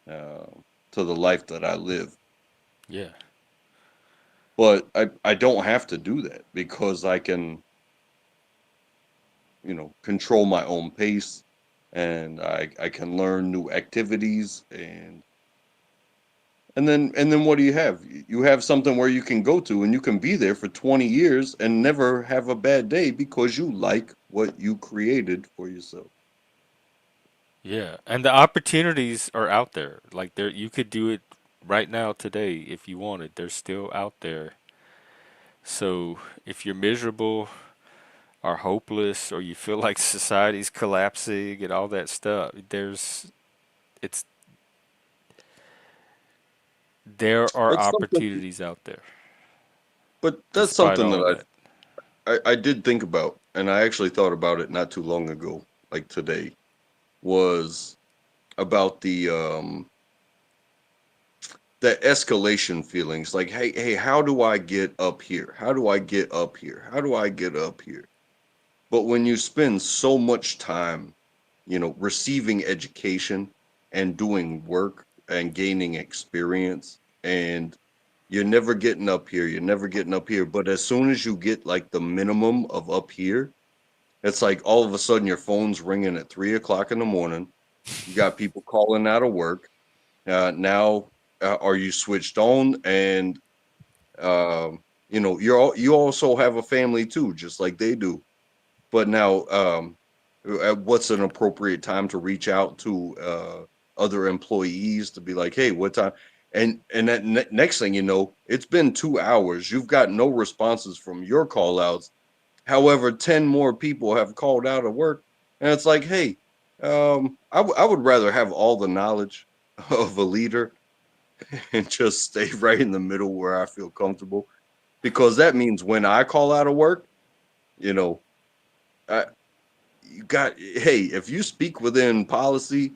uh, to the life that I live. Yeah. But I don't have to do that because I can, control my own pace, and I can learn new activities, and then what do you have? You have something where you can go to and you can be there for 20 years and never have a bad day because you like what you created for yourself. Yeah. And the opportunities are out there. Like there you could do it right now today if you wanted. They're still out there. So if you're miserable or hopeless or you feel like society's collapsing and all that stuff, it's there are That's something, opportunities out there but that's despite something all of that that. I did think about, and I actually thought about it not too long ago, like today, was about the escalation feelings. Like, hey, how do I get up here? How do I get up here? How do I get up here? But when you spend so much time, receiving education and doing work and gaining experience, and you're never getting up here, you're never getting up here. But as soon as you get like the minimum of up here, it's like all of a sudden your phone's ringing at 3 o'clock in the morning. You got people calling out of work. Now, are you switched on? And you also have a family too, just like they do. But now, what's an appropriate time to reach out to other employees to be like, hey, what time? And that next thing you know, it's been 2 hours. You've got no responses from your call outs. However, 10 more people have called out of work. And it's like, hey, I would rather have all the knowledge of a leader and just stay right in the middle where I feel comfortable, because that means when I call out of work, you know, I, you got, hey, if you speak within policy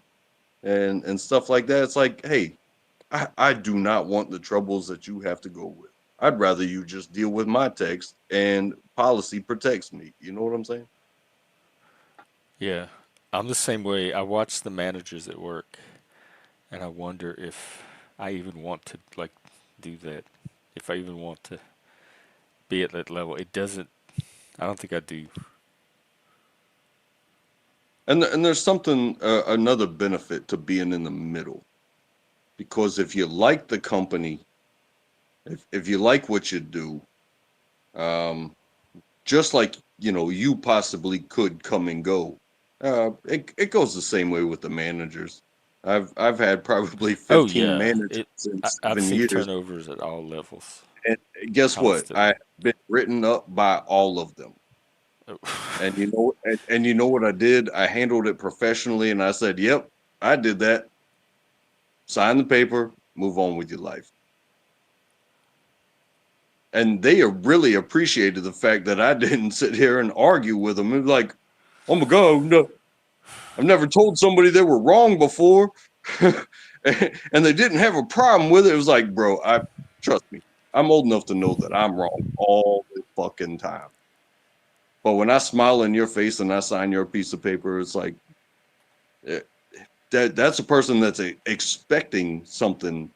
and stuff like that, it's like, hey, I do not want the troubles that you have to go with. I'd rather you just deal with my text and policy protects me. You know what I'm saying? Yeah. I'm the same way. I watch the managers at work and I wonder if I even want to like do that. If I even want to be at that level. It doesn't I don't think I do. And there's something, another benefit to being in the middle, because if you like the company, if you like what you do, um, just like you possibly could come and go. It goes the same way with the managers. I've had probably Oh 15 yeah. managers in I've 7 seen years, turnovers at all levels and guess what? constantly. I've been written up by all of them. Oh. And you know what I did? I handled it professionally, and I said, "Yep, I did that. Sign the paper, move on with your life." And they really appreciated the fact that I didn't sit here and argue with them. It was like, "Oh my God, no, I've never told somebody they were wrong before." And they didn't have a problem with it. It was like, bro, I trust me, I'm old enough to know that I'm wrong all the fucking time. But when I smile in your face and I sign your piece of paper, it's like eh, that's a person that's expecting something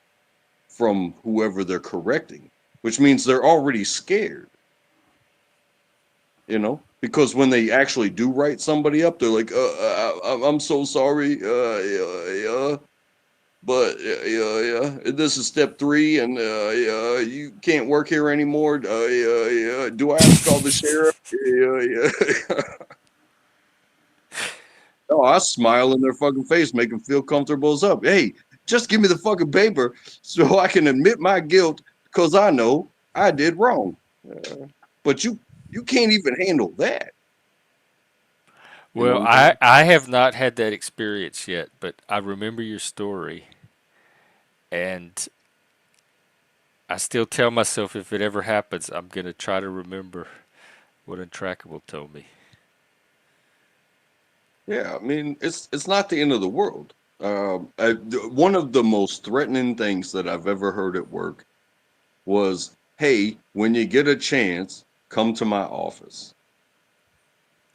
from whoever they're correcting, which means they're already scared, because when they actually do write somebody up, they're like, I'm so sorry, but this is step three, and you can't work here anymore. Do I have to call the sheriff? Yeah. Oh, I smile in their fucking face, make them feel comfortable as up. Hey, just give me the fucking paper so I can admit my guilt because I know I did wrong. But you can't even handle that. You know Well, what I'm I saying? I have not had that experience yet, but I remember your story, and I still tell myself if it ever happens, I'm gonna try to remember what Untrackable told me. Yeah, I mean, it's not the end of the world. One of the most threatening things that I've ever heard at work was, "Hey, when you get a chance, come to my office."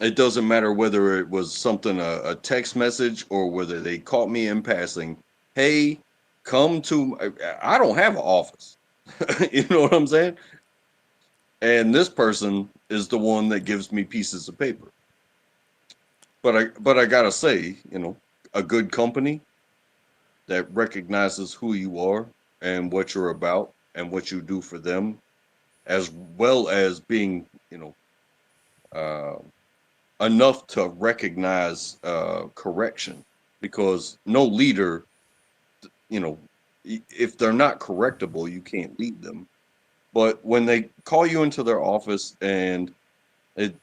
It doesn't matter whether it was something a text message or whether they caught me in passing. Hey, come to. I don't have an office. You know what I'm saying? And this person is the one that gives me pieces of paper. But I gotta say, a good company that recognizes who you are and what you're about and what you do for them, as well as being, uh, enough to recognize correction, because no leader, if they're not correctable, you can't lead them. But when they call you into their office and it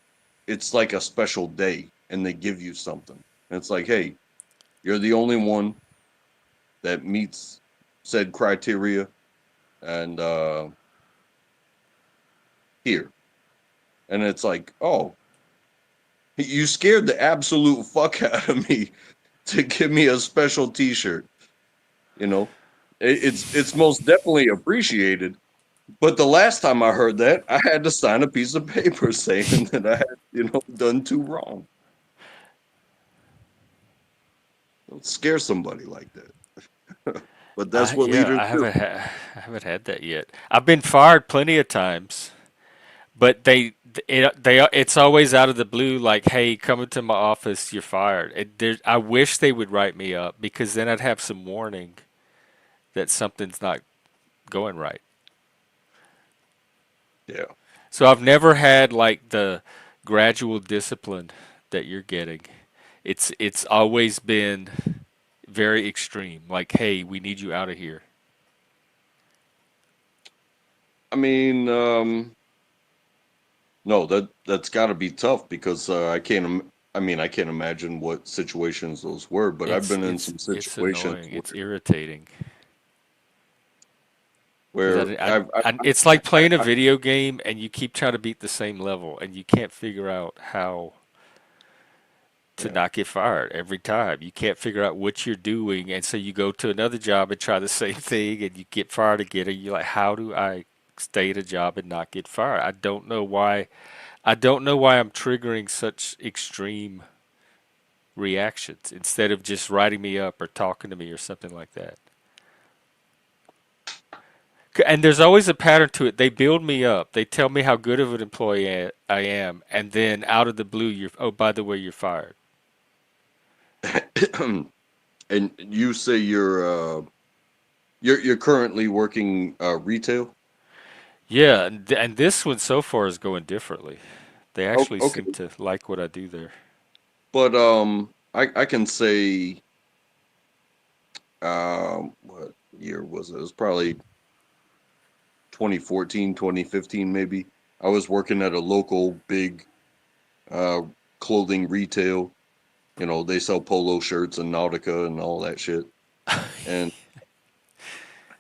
it's like a special day and they give you something, and it's like, hey, you're the only one that meets said criteria, and here. And it's like, oh, you scared the absolute fuck out of me to give me a special T-shirt. You know, it's most definitely appreciated. But the last time I heard that, I had to sign a piece of paper saying that I had, done too wrong. Don't scare somebody like that. But that's what Yeah, leaders do. I haven't had that yet. I've been fired plenty of times, but it's always out of the blue. Like, hey, come into my office, you're fired. I wish they would write me up because then I'd have some warning that something's not going right. Yeah. So I've never had like the gradual discipline that you're getting. It's always been very extreme. Like, hey, we need you out of here. I mean, no, that's got to be tough because I can't imagine what situations those were, but I've been in some It's situations annoying. It's where irritating because where it's like playing a video game and you keep trying to beat the same level and you can't figure out how to yeah. not get fired every time. You can't figure out what you're doing, and so you go to another job and try the same thing, and you get fired again. And you're like, how do I stay at a job and not get fired? I don't know why. I don't know why I'm triggering such extreme reactions instead of just writing me up or talking to me or something like that. And there's always a pattern to it. They build me up. They tell me how good of an employee I am, and then out of the blue, oh, by the way, you're fired. And you say you're currently working retail? Yeah, and this one so far is going differently. They Oh, actually okay. seem to like what I do there. But I can say what year was it? It was probably 2014, 2015, maybe. I was working at a local big uh clothing retail. They sell polo shirts and Nautica and all that shit. And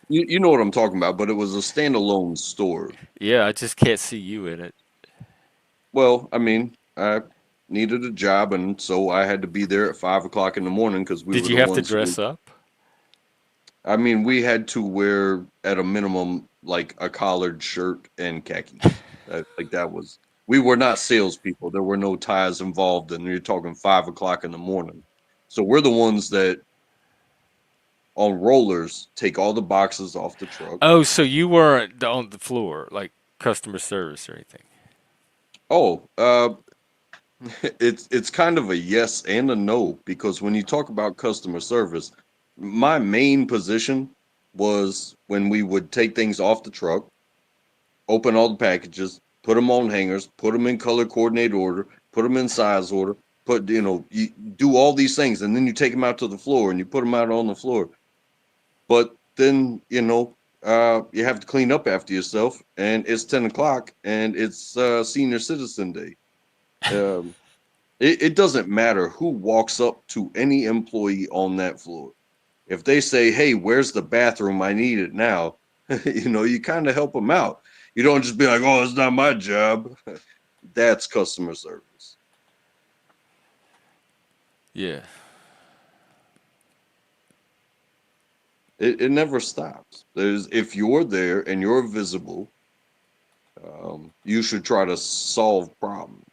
you know what I'm talking about, but it was a standalone store. Yeah, I just can't see you in it. Well, I mean, I needed a job, and so I had to be there at 5 o'clock in the morning because we Did were you the have to ones who. dress up? I mean, we had to wear at a minimum like a collared shirt and khakis. Like that was. We were not salespeople. There were no ties involved, and you're talking 5 o'clock in the morning. So we're the ones that on rollers take all the boxes off the truck. Oh, so you weren't on the floor, like customer service or anything? Oh, it's kind of a yes and a no because when you talk about customer service, my main position was when we would take things off the truck, open all the packages, put them on hangers, put them in color coordinated order, put them in size order, put you do all these things, and then you take them out to the floor and you put them out on the floor. But then you have to clean up after yourself, and it's 10 o'clock, and it's Senior Citizen Day. Um, it doesn't matter who walks up to any employee on that floor. If they say, "Hey, where's the bathroom? I need it now," you kind of help them out. You don't just be like, "Oh, it's not my job." That's customer service. Yeah. It never stops. There's if you're there and you're visible, you should try to solve problems.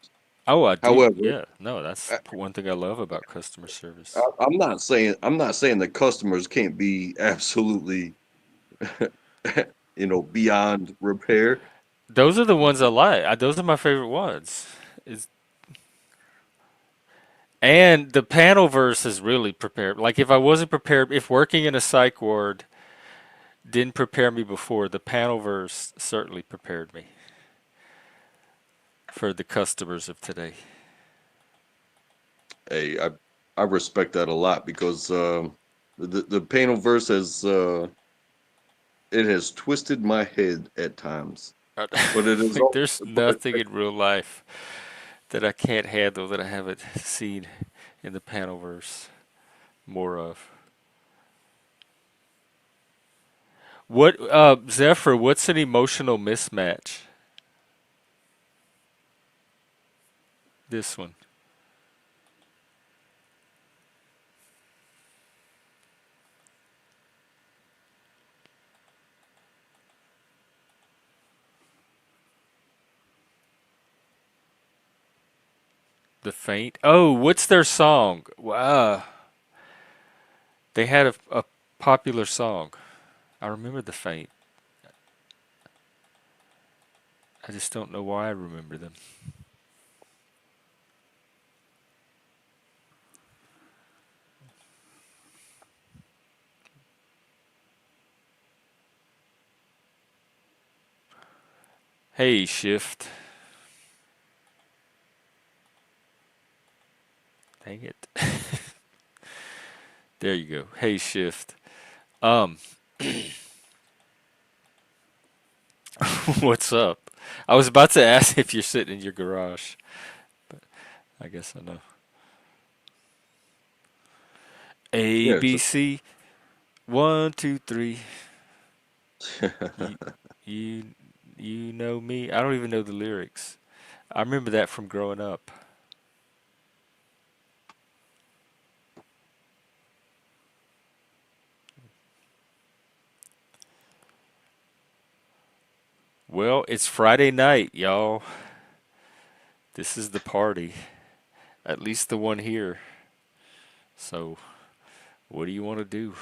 Oh, I do. However, Yeah. No, that's I, one thing I love about customer service. I'm not saying that customers can't be absolutely beyond repair. Those are the ones I like. Those are my favorite ones. Is and the panel verse is really prepared. Like if I wasn't prepared, if working in a psych ward didn't prepare me before, the panel verse certainly prepared me for the customers of today. Hey, I respect that a lot because the panel verse has it has twisted my head at times, but it is Like all there's but nothing in real life that I can't handle that I haven't seen in the panel verse more of. What Zephyr, what's an emotional mismatch? This one. The Faint. Oh, what's their song? Wow. They had a popular song. I remember The Faint. I just don't know why I remember them. Hey, Shift. Dang it. There you go. Hey, Shift. Um, what's up? I was about to ask if you're sitting in your garage. I guess I know. A yeah. B C 1 2 3. You you you know me. I don't even know the lyrics. I remember that from growing up. Well, it's Friday night, y'all. This is the party. At least the one here. So, what do you want to do?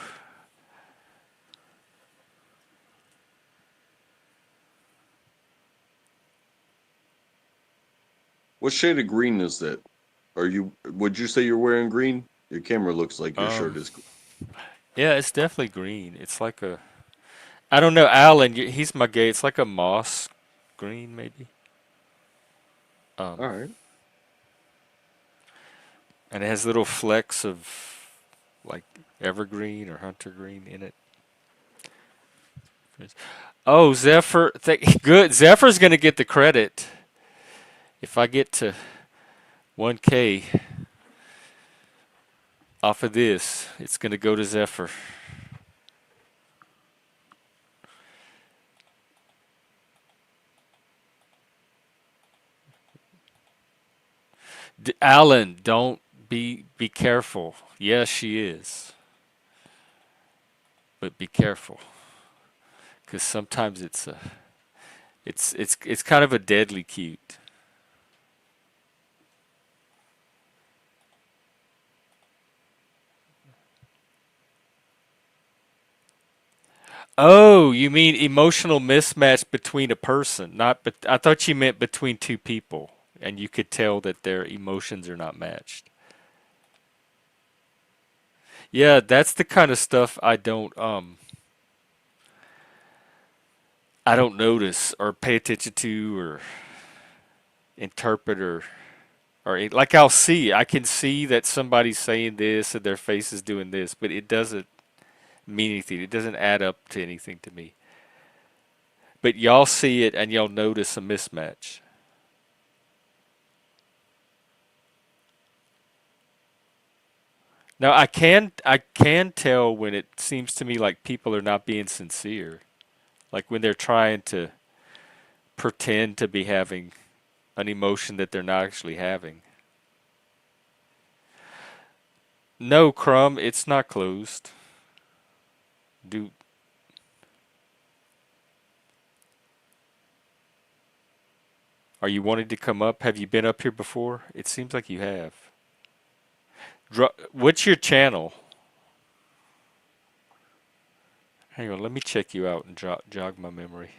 What shade of green is that? Would you say you're wearing green? Your camera looks like your Um, shirt is green. yeah, it's definitely green. It's like a I don't know, Alan, he's my gay. It's like a moss green maybe. Um, All right. and it has little flecks of like evergreen or hunter green in it. Oh, Zephyr, good. Zephyr's gonna get the credit if I get to 1K off of this. It's gonna go to Zephyr. Alan, don't be careful. Yes, she is. but be careful because sometimes it's kind of a deadly cute. Oh, you mean emotional mismatch between a person, not but I thought you meant between two people and you could tell that their emotions are not matched. Yeah, that's the kind of stuff I don't notice or pay attention to or interpret or like I can see that somebody's saying this and their face is doing this, but it doesn't mean anything. It doesn't add up to anything to me. But y'all see it and y'all notice a mismatch. Now I can tell when it seems to me like people are not being sincere. Like when they're trying to pretend to be having an emotion that they're not actually having. No, Crumb, it's not closed. Do Are you wanting to come up? Have you been up here before? It seems like you have. What's your channel? Hang on, let me check you out and jog my memory.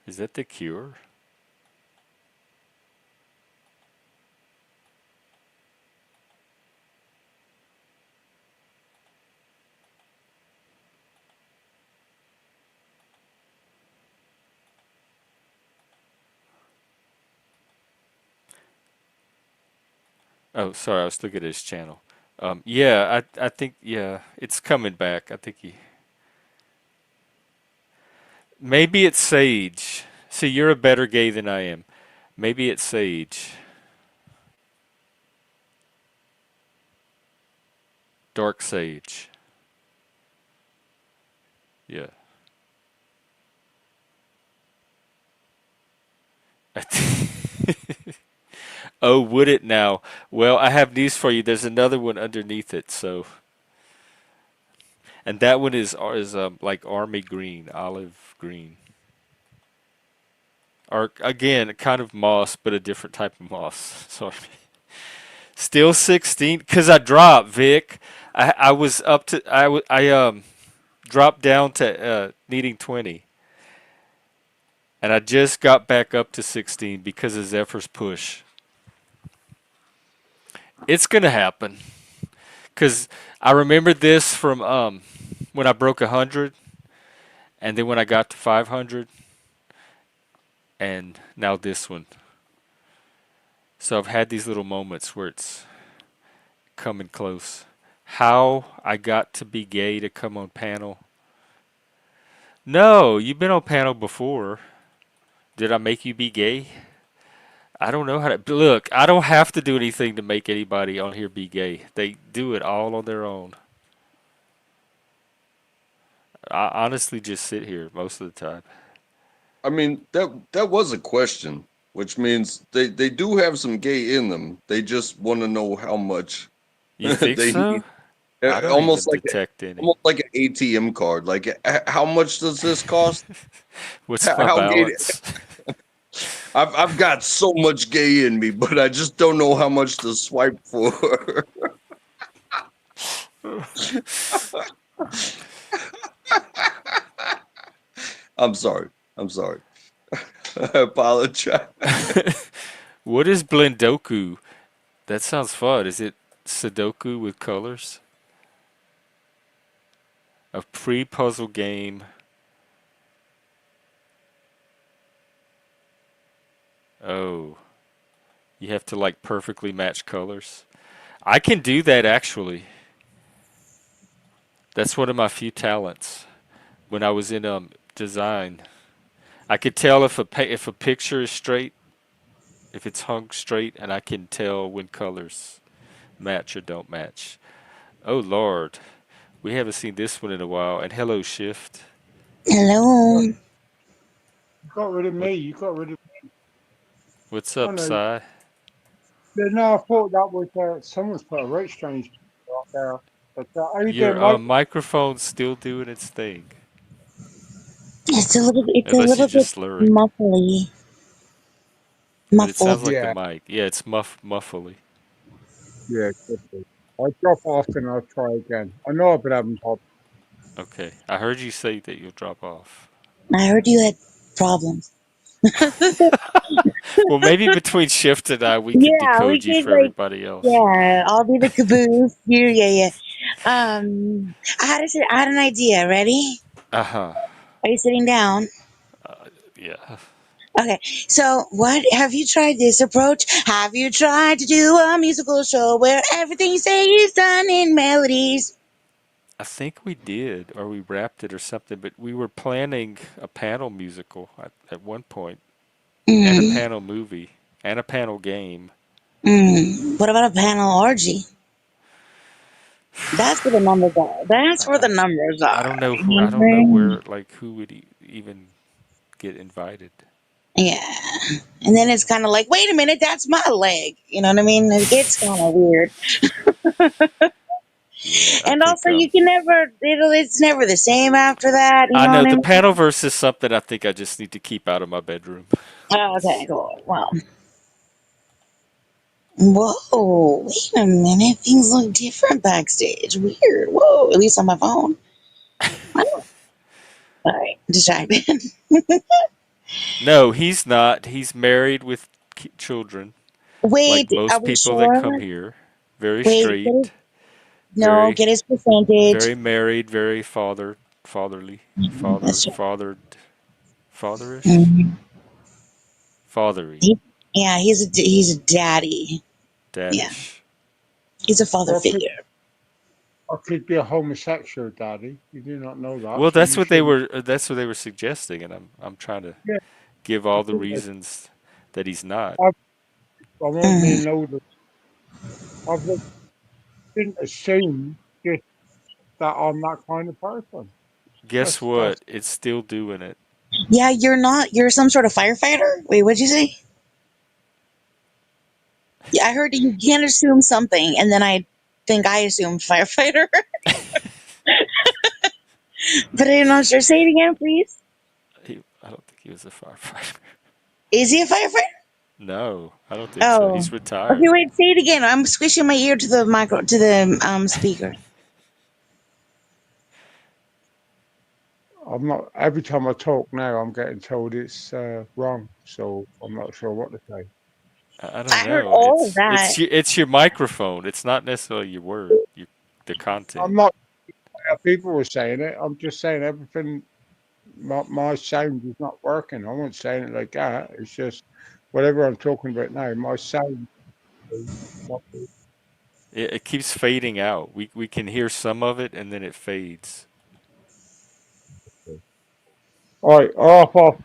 Is that the cure? Oh, sorry, I was looking at his channel. Yeah, I think yeah, it's coming back. I think he maybe it's Sage. See, you're a better gay than I am. Maybe it's Sage. Dark Sage. Yeah. Oh, would it now? Well, I have news for you. There's another one underneath it. So, and that one is like army green, olive green, or again, kind of moss, but a different type of moss. Sorry. Still 16 because I dropped Vic. I was up to I dropped down to needing 20, and I just got back up to 16 because of Zephyr's push. It's gonna happen because I remembered this from when I broke 100, and then when I got to 500, and now this one. So I've had these little moments where it's coming close. How I got to be gay to come on panel? No, you've been on panel before. Did I make you be gay? I don't know how to look. I don't have to do anything to make anybody on here be gay. They do it all on their own. I honestly just sit here most of the time. I mean, that was a question, which means they do have some gay in them. They just want to know how much You think they so? need. I don't even Almost like detect any. almost like an ATM card. Like, how much does this cost? What's my How gay? balance? I've got so much gay in me, but I just don't know how much to swipe for. I'm sorry. I'm sorry. I apologize. What is Blendoku? That sounds fun. Is it Sudoku with colors? A pre-puzzle game. Oh, you have to like perfectly match colors. I can do that actually. That's one of my few talents. When I was in design, I could tell if a picture is straight, if it's hung straight, and I can tell when colors match or don't match. Oh Lord, we haven't seen this one in a while. And hello, Shift. Well, Hello. you got rid of What me. You got rid of. what's Oh up, no. Cy? Yeah, no, I thought that was someone's put a right strange up there. But how you doing, Your Mike? microphone's still doing its thing, It's a unless you're little bit just slurring. muffly, But it sounds muffled. like the Yeah, mic. Yeah, it's muffly. yeah. Could be. I'll drop off and I'll try again. I know I've been having problems. Okay, I heard you say that you'll drop off. I heard you had problems. Well, maybe between Shift and I, we could Yeah, we decode you could for like, everybody else. yeah, I'll be the caboose. You, yeah, yeah. I had an idea. Ready? Uh huh. Are you sitting down? Yeah. Okay. So, what have you tried this approach? Have you tried to do a musical show where everything you say is done in melodies? I think we did, or we wrapped it or something, but we were planning a panel musical at one point, and a Mm, panel movie, and a panel game. What about a panel orgy? That's where the numbers are. That's where I, the numbers I are. don't know You who, know I what I'm don't know saying? where, like, who would even get invited. Yeah. And then it's kind of like, wait a minute, that's my leg. You know what I mean? It gets kind of weird. Yeah, I And think, also, you can never, it's never the same after that. You I know know what I the mean? panel verse is something I think I just need to keep out of my bedroom. Oh, okay, It's, cool. Well, whoa, wait a minute. Things look different backstage. Weird. Whoa, at least on my phone. All right, distracted. no, he's not. He's married with children, like Wait, are most we people that sure? come here. Very Wait, get his, straight, no, very get his percentage. very married, very fatherly, That's right. fathered, fatherish, Mhm. fathery, He, yeah, he's a daddy. Yeah, daddish. he's a father Or figure. I could be a homosexual, Daddy. You do not know that, Well, so you shouldn't. That's what they were suggesting, and I'm trying to Yeah, give I all the think reasons that he's not. I won't Mm. mean no. I didn't assume just that I'm that kind of person. Guess That's what? It's still doing it. Yeah, you're not. You're some sort of firefighter. Wait, what'd you say? Yeah, I heard you can't assume something, and then I think I assumed firefighter, but I'm not sure. Say it again, please. I don't think he was a firefighter. Is he a firefighter? No, I don't think so. Oh, He's okay. retired. Wait, say it again. I'm squishing my ear to the micro to the speaker. I'm not. Every time I talk now, I'm getting told it's wrong. So I'm not sure what to say. I don't I heard know. all of that. It's your microphone. It's not necessarily your word. The I'm content. not. People were saying it. I'm just saying everything. My sound is not working. I wasn't saying it like that. It's just whatever I'm talking about now. My sound is not. It keeps fading out. We can hear some of it and then it fades. All right, off, off.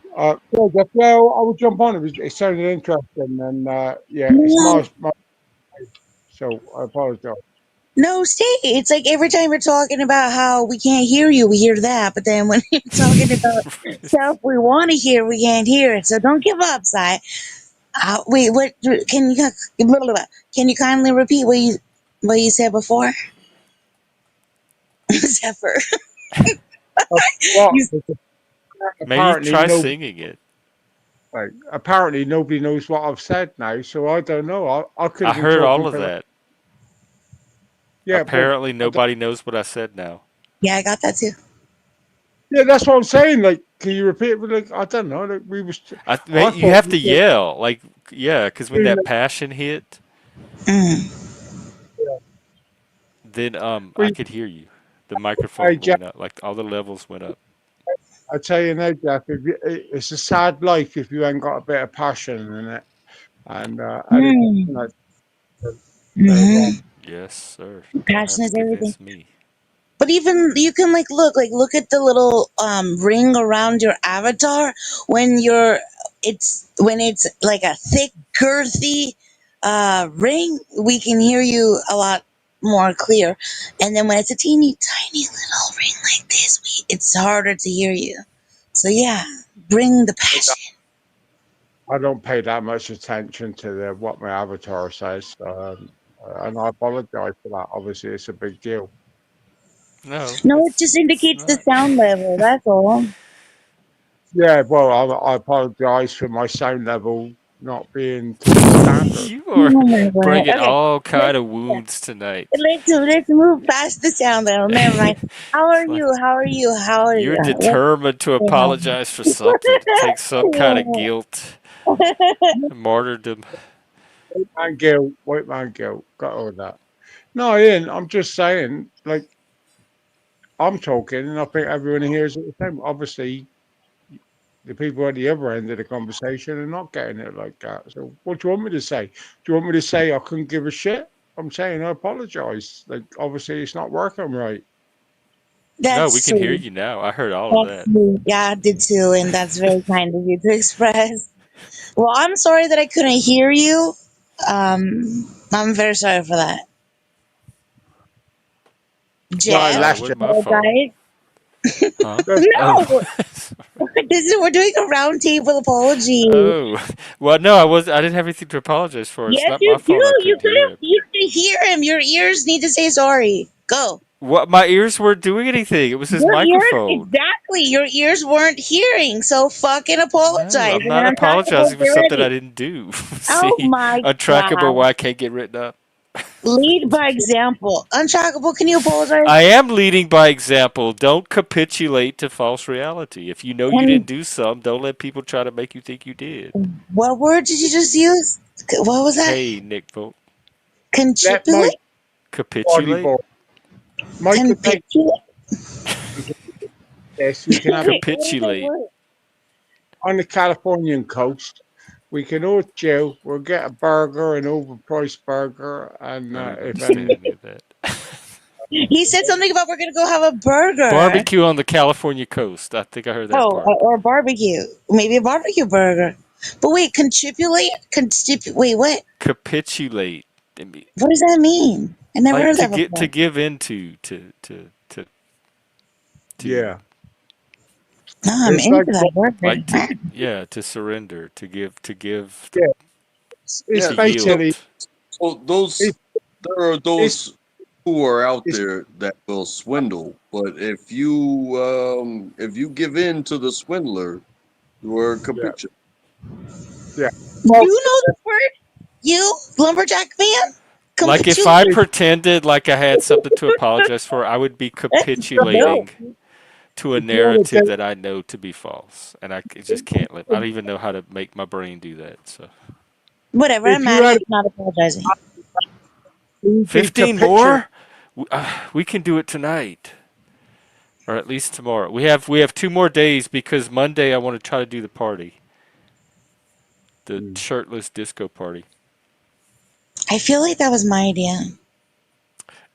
Yeah, well, I will jump on. It sounded interesting, and yeah, it's No, my. So I apologize. no, stay. It's like every time you're talking about how we can't hear you, we hear that. But then when you're talking about stuff we want to hear, we can't hear it. So don't give up, Si. Wait, what? Blah, blah, blah. Can you kindly repeat what you said before, Zephyr? What? You, Because Maybe apparently try nobody. singing it. Like, apparently nobody knows what I've said now, so I don't know. I could I have been heard talking all of for like, that. yeah, but Apparently I don't, nobody knows what I said now. yeah, I got that too. yeah, that's what I'm saying. Like, can you repeat it? But like, I don't know. Like, I You thought have we to were yell like yeah, because when doing that like, passion hit, Mm. yeah. then I We, could hear you. The hey, microphone Jeff, went up, like all the levels went up. I tell you now, Jeff, it's a sad life if you ain't got a bit of passion in it, and anything Mm. that's very wrong. Yes, sir. Don't Passion have to is everything. convince me. but even you can look at the little ring around your avatar when it's like a thick girthy ring, we can hear you a lot more clear. And then when it's a teeny tiny little ring like this, it's harder to hear you. So yeah, bring the passion. I don't pay that much attention to what my avatar says, and I apologize for that. Obviously, it's a big deal. No, No, it just it's indicates the not. sound level, that's all. Yeah, well, I apologize for my sound level not being to the standard. You are Oh my god. bringing Okay, all let's kind of wounds tonight. let's move past the sound level. Never mind. How are It's like you? How are you? How are you're you? What's determined to going on? apologize for something. Take some kind of guilt, martyrdom. White man guilt, got all that. No, Ian, I'm just saying, like, I'm talking, and I think everyone hears it the same. Obviously, the people at the other end of the conversation are not getting it like that. So, what do you want me to say? Do you want me to say I couldn't give a shit? I'm saying I apologize. Like, obviously, it's not working right. No, we That's can hear sweet. you now. I heard all of That's that. sweet. Yeah, I did too, and that's very kind of you to express. Well, I'm sorry that I couldn't hear you. I'm very sorry for that. Not No, Jeff, it unless you you. wasn't my fault. apologize. Huh? That's Oh. No, we're doing a roundtable apology. Oh. Well, no, I was. I didn't have anything to apologize for. It's Yes, not my you do. fault I You couldn't could hear have. him. You could hear him. Your ears need to say sorry. Go. What? My ears weren't doing anything. It was his Your ears, microphone. exactly. Your ears weren't hearing, so fucking No, apologize. I'm And then not I'm talking about apologizing for get something I ready. didn't do. Oh See, my untrackable. god. Why I can't get written up? Lead by example. Untrackable, can you apologize? I am leading by example. Don't capitulate to false reality. If you know you didn't And do some, don't let people try to make you think you did. what word did you just use? What was that? Hey, Nick Vogt, let my Conchipulate? body capitulate? boy. Michael, take Conpitulate? this. You can have Wait, what is that Capitulate. word? on the Californian coast. We can all chill. We'll get a burger, an overpriced burger, and I didn't if understand any, any of that. He said something about we're gonna go have a burger. Barbecue on the California coast. I think I heard that Oh, part. or a barbecue. Maybe a barbecue burger. But wait, conchipulate? Wait, what? Capitulate. I mean, What does that mean? I never like heard that to before. give into to yeah, No, I'm it's like into that word. like to yeah to surrender to give yeah, it's Yeah, to so basically yield. so those it's there are it's those who are out it's there that will swindle, but if you give in to the swindler, you are yeah, capitulating. yeah. You Well, know this word? You, lumberjack man? Like if I Capitulate? it's, pretended like I had something to apologize for, I would be capitulating to a if you want to narrative take, that I know to be false, and just can't let. I don't even know how to make my brain do that. So Whatever, I'm if mad you at had you for not apologizing. you can 15 capitulate. more. We can do it tonight, or at least tomorrow. We have 2 more days because Monday I want to try to do the party, the Mm. shirtless disco party. I feel like that was my idea.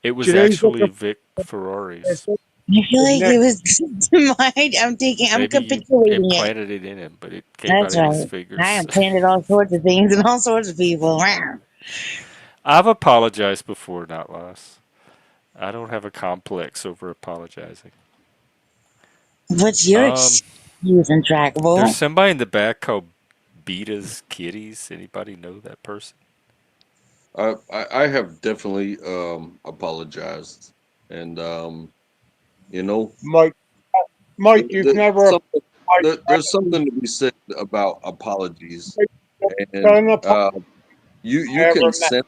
It Do was you know who's actually looking Vic Ferrari's. I feel for like it next? was my. I'm Maybe you capitulating it. implanted it in him, but it came out That's of his right. I fingers. am planted all sorts of things and all sorts of people. I've apologized before, not less. I don't have a complex over apologizing. What's your Um, excuse, there's Untrackable? somebody in the back called Beta's Kitties. Anybody know that person? I have definitely apologized, and you know, Mike, Mike, you've there's never something there's something to be said about apologies, and done a podcast you I can ever met. send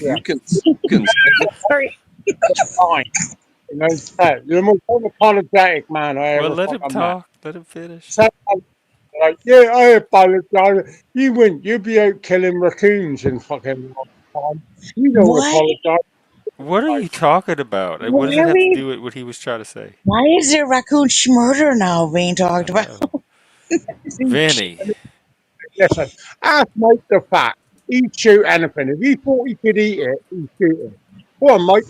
Yeah, you can send it. Sorry. fine. You know, you're the most unapologetic man I Well, ever let him fucking met. talk. Let him finish. So, like, yeah, I apologize. You wouldn't. You'd be out killing raccoons in fucking time. You don't What? apologize. What are you Like, talking about? And what does Why it are have to we? do with what he was trying to say? Why is there raccoon murder now being I talked don't about? know. Vinny. listen, ask Mike the fact. He'd shoot anything. If he thought he could eat it, he'd shoot it. Go on, Mike.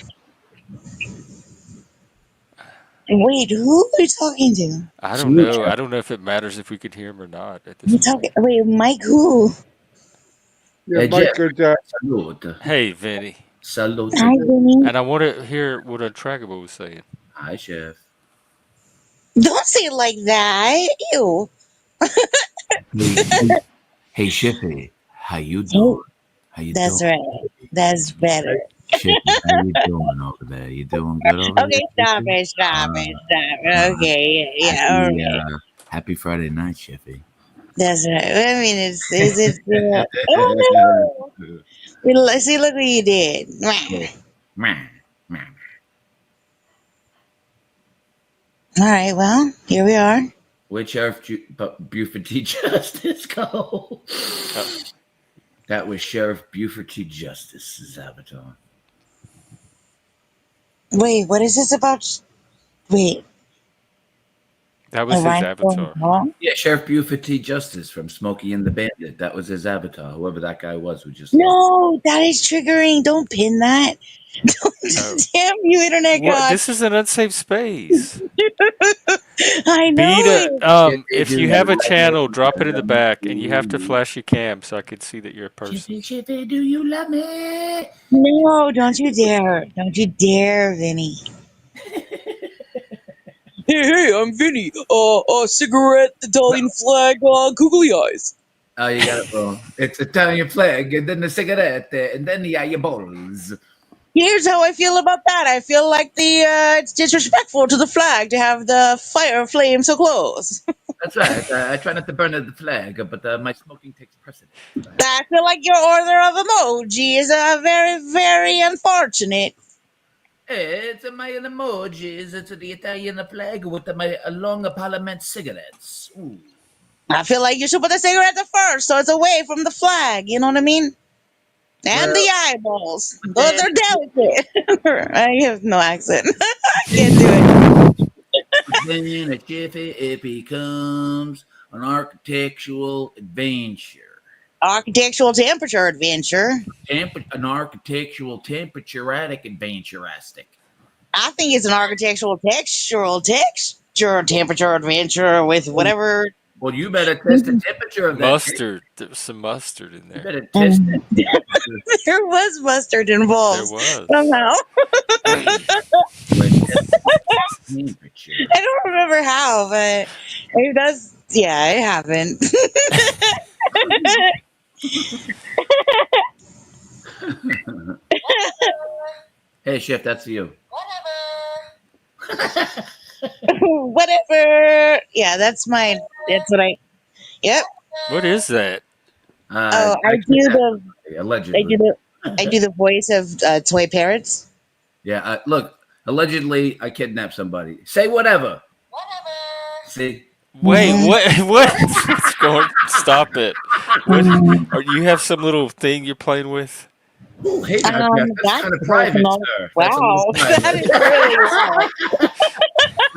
Wait, who are you talking to? I It's don't you, know. Jeff. I don't know if it matters if we could hear him or not at this You point. talking? Wait, Mike who? Yeah, Jeff, Mike could. salute. Hey, Vinny. Salute. Hi, Vinny. And I want to hear what Untrackable was saying. Hi, Chef. Don't say it like that. Ew. Hey, hey, Chefy. How you Hey, doing? How you that's doing? right. That's better. Chefy, how you doing over there? You doing good over there, Okay, stop Chefy? it, stop Uh, it, stop it. uh, Okay, yeah, yeah, all happy, right. happy Friday night, Chefy. That's right. I mean, is it? Oh no! See, look what you did. Yeah. Mwah. Meh, meh. All right, well, here we are. Where'd Sheriff Buford T. Justice go? Uh, That was Sheriff Buford T. Justice's avatar. Wait, what is this about? Wait, that a was his rhinestone avatar. song? Yeah, Sheriff Buford T. Justice from Smokey and the Bandit. That was his avatar, whoever that guy was who just left. No, that is triggering. Don't pin that. Oh. Damn you, internet What? god. This is an unsafe space. I know Beta, it. if you have a channel, drop it in the back, and you have to flash your cam so I can see that you're a person. Chippy, Chippy, do you love me? No, don't you dare. Don't you dare, Vinny. Hey, I'm Vinny. Cigarette, Italian flag, googly eyes. Oh, you got it wrong. It's Italian flag, and then the cigarette, and then the eyeballs. Here's how I feel about that. I feel like it's disrespectful to the flag to have the fire flame so close. That's right. I try not to burn the flag, but my smoking takes precedence. I feel like your order of emoji is very, very unfortunate. Hey, it's my emojis. It's the Italian flag with my long parliament cigarettes. Ooh. I feel like you should put the cigarette at first so it's away from the flag. You know what I mean? And Well, the eyeballs. but Those then, are delicate. I have no accent. I can't do it. a jiffy, it becomes an architectural adventure. Architectural temperature adventure. An architectural temperature-atic adventure-astic. I think it's an architectural texture temperature adventure with whatever. Well, you better test the temperature of that. Mustard. There was some mustard in You there. better test that There was mustard There involved was. somehow. temperature. I don't remember how, but it does. Yeah, it happened. Hey, Chef, that's you. Whatever. Yeah, that's my. That's what I. Yep. What is that? Oh, I Actually, do that's the. I allegedly. do the. I do the voice of toy parrots. Yeah, look, allegedly, I kidnapped somebody. Say whatever. See? Wait, Mhm. what? What's going? Stop it! What? Or you have some little thing you're playing with? Ooh, hey now, Jeff. That's That's kind of private, personal. sir. That's a little Wow, that private. is really wow.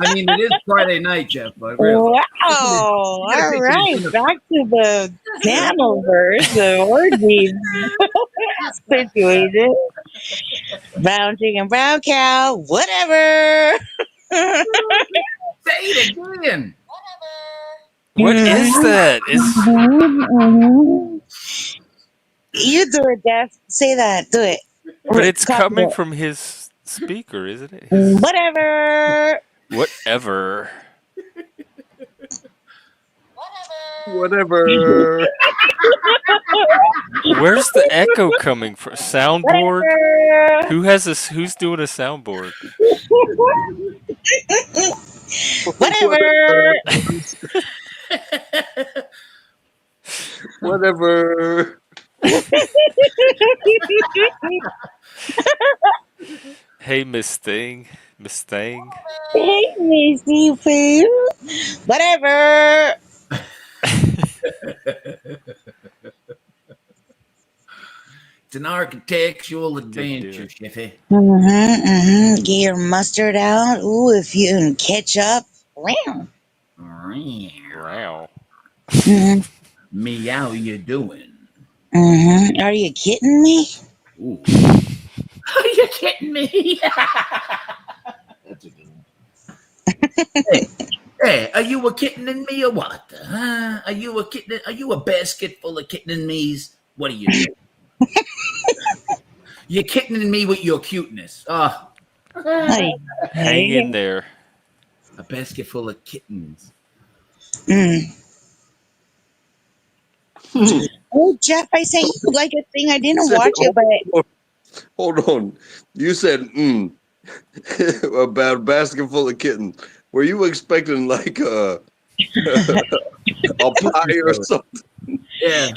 I mean, it is Friday night, Jeff, but really. Wow. You gotta All take things right, in the back to the channel verse, the orgy situation. Brown chicken, brown cow, whatever. Say it again. What is that? Is You do it, Jeff. Say that. Do it. but it's Copy coming it. from his speaker, isn't it? His Whatever. whatever. Whatever. Where's the echo coming from? Soundboard? Whatever. Who has this? Who's doing a soundboard? Whatever. Whatever. Hey, Miss Thing, Miss Thing. Hey, Missy Pooh. Whatever. It's an architectural Didn't do adventure, it. Chefy. Get your mustard out. Ooh, if you can ketchup. Wow. Wow. Mm-hmm. Meow, you doing? Mm-hmm. Are you kidding me? Ooh. Are you kidding me? That's a good one. Hey, are you a kitten in me or what? Huh? Are you a kitten? Are you a basket full of kitten in me's? What are you doing? You're kittening me with your cuteness. Oh, Ay, Hang in ay. there. a basket full of kittens. Mm. Hmm. Oh, Jeff, I sent you like a thing. I You didn't said, watch it, but hold on. You said, about a basket full of kittens. Were you expecting like a pie or something? Yeah.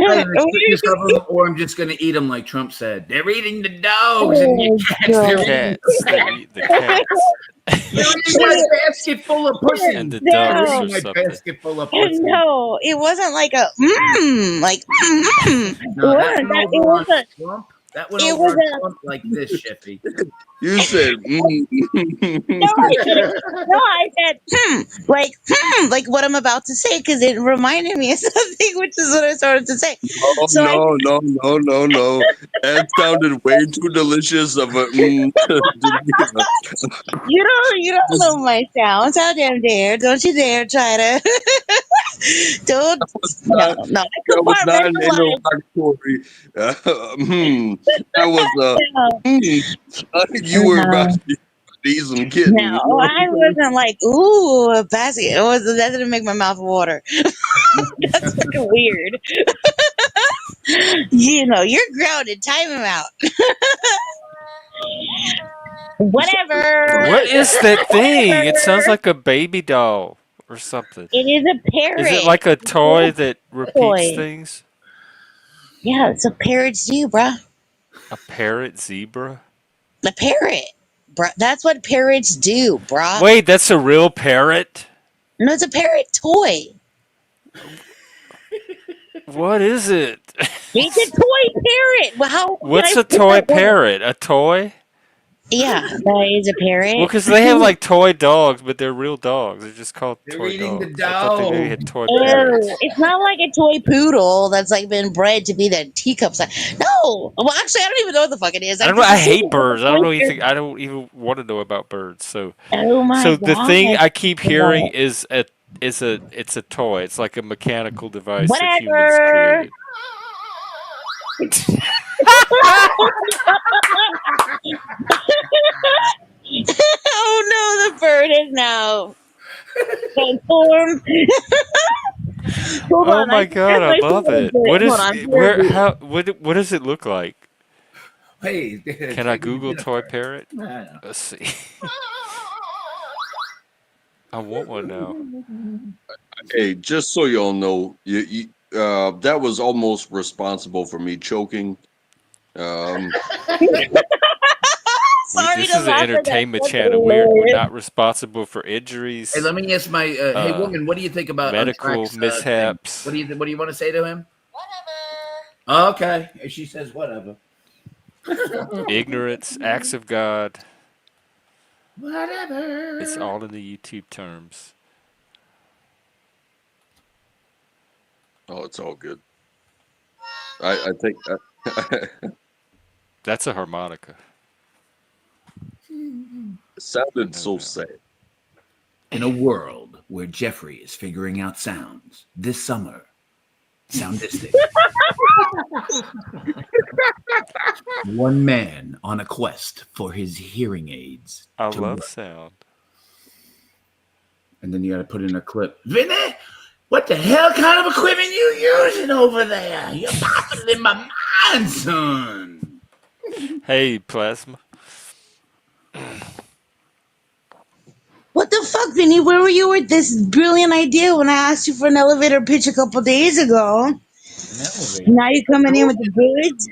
Either the cuteness of them, or I'm just going to eat them like Trump said. They're eating the dogs and your oh, cats. The They're God. eating. cats. They're eating the cats. They're eating my basket full of And pussy. the They're ducks No, or eating my something. basket full of pussy. no, it wasn't like a like It No, that wasn't went that. over on Trump. That went It over was on a. Trump like this, Sheffy. You said, No, I didn't. No, I said like what I'm about to say because it reminded me of something, which is what I started to say. Oh So I, no, no, no, no, no. That sounded way too delicious of a to be you don't just know my sounds. How damn dare! Don't you dare try to. Don't. No, not no. I that was not an compartmentalize. interrogatory. That was No, I think you were about no, to eat some no. kittens. You know what I I'm saying? wasn't like ooh a basket. It was that didn't make my mouth water. That's fucking weird. You're grounded. Time him out. What Whatever. is that thing? It sounds Whatever. like a baby doll or something. It is a Is it parrot. like a It's a toy little that repeats toy. things? Yeah, it's a parrot zoo, bruh. A parrot zebra? A parrot. Bruh. That's what parrots do, bruh. Wait, that's a real parrot? No, it's a parrot toy. What is it? It's a toy parrot. Well, how can I What's a put toy that word? parrot? A toy? Yeah, that is a Well, parrot. because they have like toy dogs, but they're real dogs. They're just called They're toy eating the dogs. I thought they maybe dog. had toy Ew, parrots. it's not like a toy poodle that's like been bred to be the teacup size. No, well, actually, I don't even know what the fuck it is. I I don't know. just I assumed hate it was birds. a I don't toy know anything. parrot. I don't even want to know about birds. Oh my So the thing god! I keep hearing No. is it's a toy. It's like a mechanical device that humans Whatever. created. Oh no, the bird is now transformed. Hold Oh on, I my god, scared I love myself. it. What Hold is on, where how what does it look like? Hey, Can I take me to Google dinner toy first. parrot? Nah. Let's see. I want one now. Hey, just so y'all know, that was almost responsible for me choking. Um, Sorry This to is an laugh at that. entertainment That's channel. We're hilarious. not responsible for Hey, injuries, let me ask my hey uh, woman. What do you think about medical Untrack's thing? mishaps, What do you want to say to him? Whatever. Okay, if she says whatever. ignorance, acts of God. It's Whatever. all in the YouTube terms. oh, it's all good. I think That's a harmonica. it I sounded know so that one. sad. In a world where Jeffrey is figuring out sounds this summer, soundistic. One man on a quest for his hearing aids I to love work. sound. And then you got to put in a clip. Vinny, what the hell kind of equipment you using over there? You're boggling my mind, son. Hey, plasma. What the fuck, Vinny? Where were you with this brilliant idea when I asked you for an elevator pitch a couple days ago? An elevator. Now you're coming in with the goods?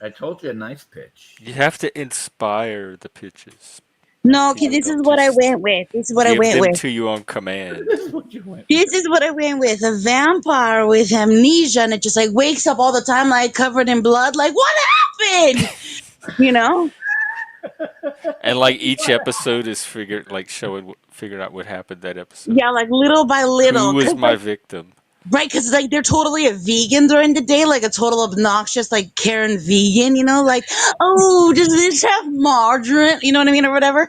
I told you a nice pitch. You have to inspire the pitches. No, okay, People this is don't what I just went with. This is what I give went them with. to you on command. This is what you went with. This is what I went with. A vampire with amnesia and it just like wakes up all the time like covered in blood. Like, what happened? You know? And like each episode is figuring out what happened that episode. Yeah, like little by Who little. was Cause my like, victim? Right, because like they're totally a vegan during the day, like a total obnoxious like Karen vegan, like, oh, does this have margarine? You know what I mean, or whatever.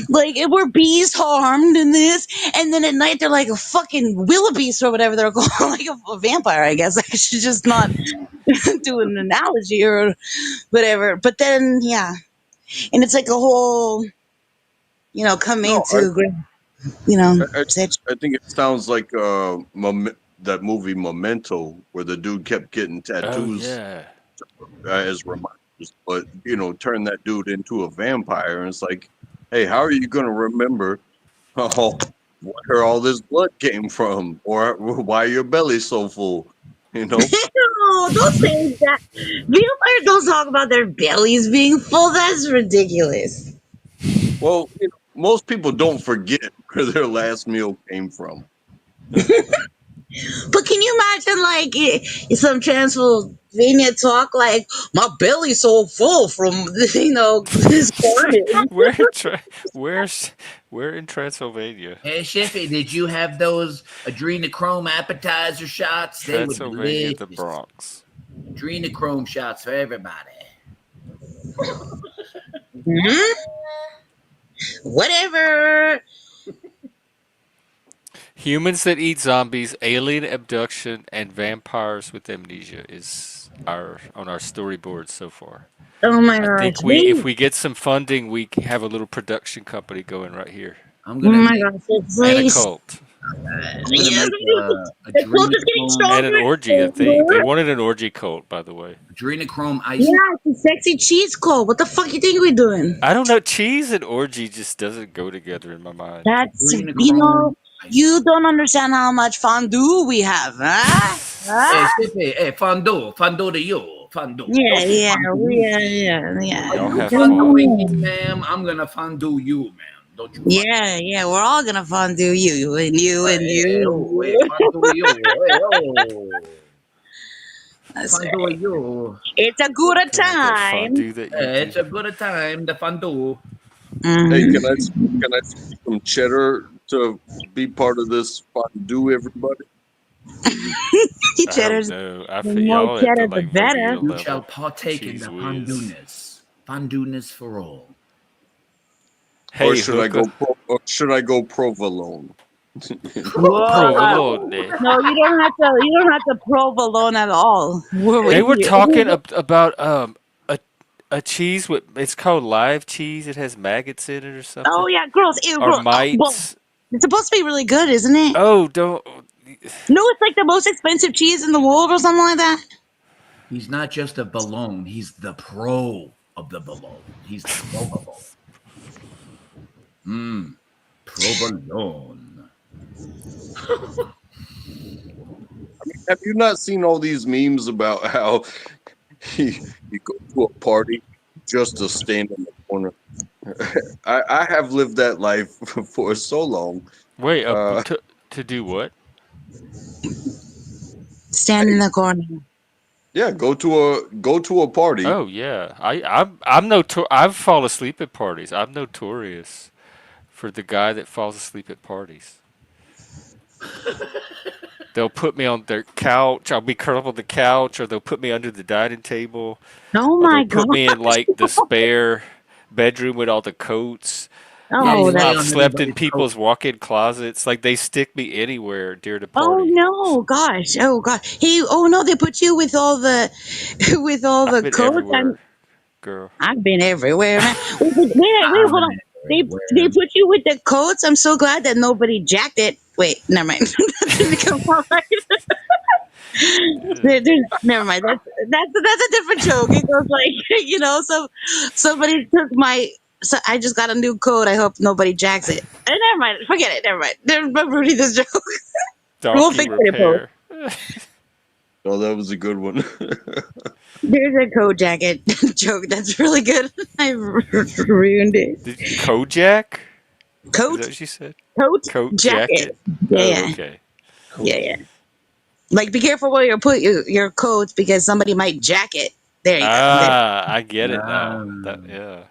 Like, were bees harmed in this? And then at night they're like a fucking wildebeest or whatever they're called, like a vampire, I guess. I should just not do an analogy or whatever. But then, yeah, and it's like a whole, coming No, I, to, you know, I, such. I think it sounds like that movie Memento, where the dude kept getting Oh tattoos yeah. as reminders, but turn that dude into a vampire, and it's like, hey, how are you gonna remember where all this blood came from, or why your belly's so full? No, don't say that. Vampires don't talk about their bellies being full. That's ridiculous. Well, most people don't forget where their last meal came from. But can you imagine, like, some Transylvania talk, like, my belly's so full from, this carnage. where in where in Transylvania? Hey, Shippy, did you have those adrenochrome appetizer shots? They were Transylvania, the delicious. Bronx. Adrenochrome shots for everybody. Hmm? Whatever. Humans that eat zombies, alien abduction, and vampires with amnesia is on our storyboard so far. Oh my I gosh. think if we get some funding, we can have a little production company going right here, I'm Oh gonna my make gosh. It's and a like, cult, I'm gonna yes, make the cult is getting adrenochrome and an stronger and orgy. I think they stronger. wanted an orgy cult, by the way. adrenochrome ice. Yeah, it's a sexy cheese cult. What the fuck you think we're doing? I don't know. Cheese and orgy just doesn't go together in my mind. That's, Adrenochrome ice. you don't understand how much fondue we have, huh? Hey, Huh? Shippy, hey, fondue to you, fondue. Yeah, Don't you yeah, fondue me. yeah. Are Y'all you have fun. fonduing me, ma'am? I'm gonna fondue you, ma'am. Don't you fondue? Yeah, we're all gonna fondue you and you and Hey, hey, you and oh, hey, you. fondue you. Hey, oh, That's fondue right. you. It's a good That time. fondue that you Hey, do. it's a good time, the fondue. Hey, Mm-hmm. can I send some cheddar to be part of this fondue, everybody? I don't Cheddar's, know. the more Y'all at the cheddar, the like better. Velveeta You shall level. partake in Cheese the whiz. fondue-ness. Fondue-ness for all. Or Hey, should hooker. I go provolone? Whoa! Provolone. No, you don't have to. You don't have to provolone at all. We're They with were talking you. about a cheese with it's called live cheese. It has maggots in it or Oh something, yeah, girls, ew, or girl. Well, mites. it's supposed to be really good, isn't it? Oh, don't. No, it's like the most expensive cheese in the world or something like that. He's not just a balloon. He's the pro of the balloon. He's the provolone. Provolone. Have you not seen all these memes about how you go to a party just to stand in the corner? I have lived that life for so long. Wait, Uh, to do what? Stand in the corner. yeah, go to a party. Oh yeah, I'm I've fallen asleep at parties. I'm notorious for the guy that falls asleep at parties. They'll put me on their couch. I'll be curled up on the couch, or they'll put me under the dining table, Oh or they'll my put me in gosh. like the spare bedroom with all the coats. Yeah, Oh, you lay I've on that's. slept in everybody's coat. people's walk-in closet. Like they stick me anywhere during a Oh party. no, gosh. Oh gosh. Hey. Oh no, they put you with all the, with all I've the been coats. everywhere, girl. I've been everywhere, man. Wait, I'm hold on. They everywhere. put you with the coats. I'm so glad that nobody jacked it. Wait, never mind. That didn't come out right. Never mind. That's a different joke. It goes like, somebody took my. So I just got a new coat. I hope nobody jacks it. Never mind. Forget it. Never mind. I'm ruining this joke. We'll Donkey fix it in post. repair. Oh, that was a good one. There's a coat jacket joke. That's really good. I ruined it. Kojak? Is that Coat, what she said? coat, Coat jacket. jacket? Yeah, Oh, yeah, okay. yeah, yeah. Like, be careful where you put your coats because somebody might jack it. There you go. There. Ah, I get it now. That Um, yeah.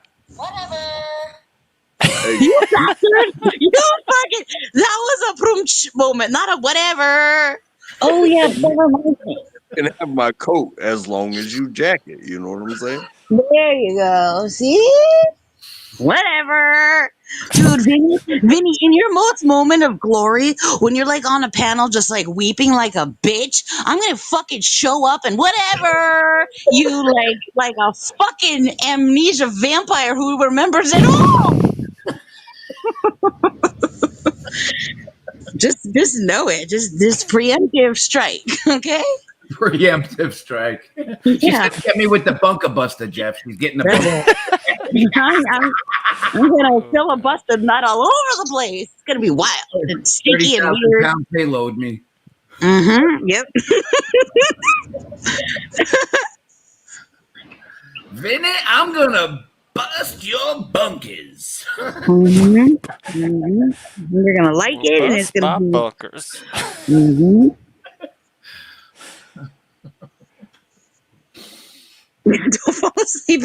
Hey, You bastard! You fucking. That was a prumch moment, not a whatever. Oh yeah, that reminds me. You can have my coat as long as you jacket. You know what I'm saying? There you go. See? Whatever. Dude, Vinny, in your most moment of glory, when you're like on a panel just like weeping like a bitch, I'm gonna fucking show up and whatever you like a fucking amnesia vampire who remembers it all. Just know it. Just this preemptive strike, okay? Preemptive strike. She's Yeah. gonna get me with the bunker buster, Jeff. She's getting the That's bunker. it. I'm gonna Oh god. filibuster nut all over the place. It's gonna be wild and sticky and 30,000 weird. pound payload me. Mm-hmm. Yep. Vinny, I'm gonna bust your bunkers. Mm-hmm. Mm-hmm. You're gonna like it, and it's Bust gonna my be. bunkers. Mm-hmm. Don't fall asleep.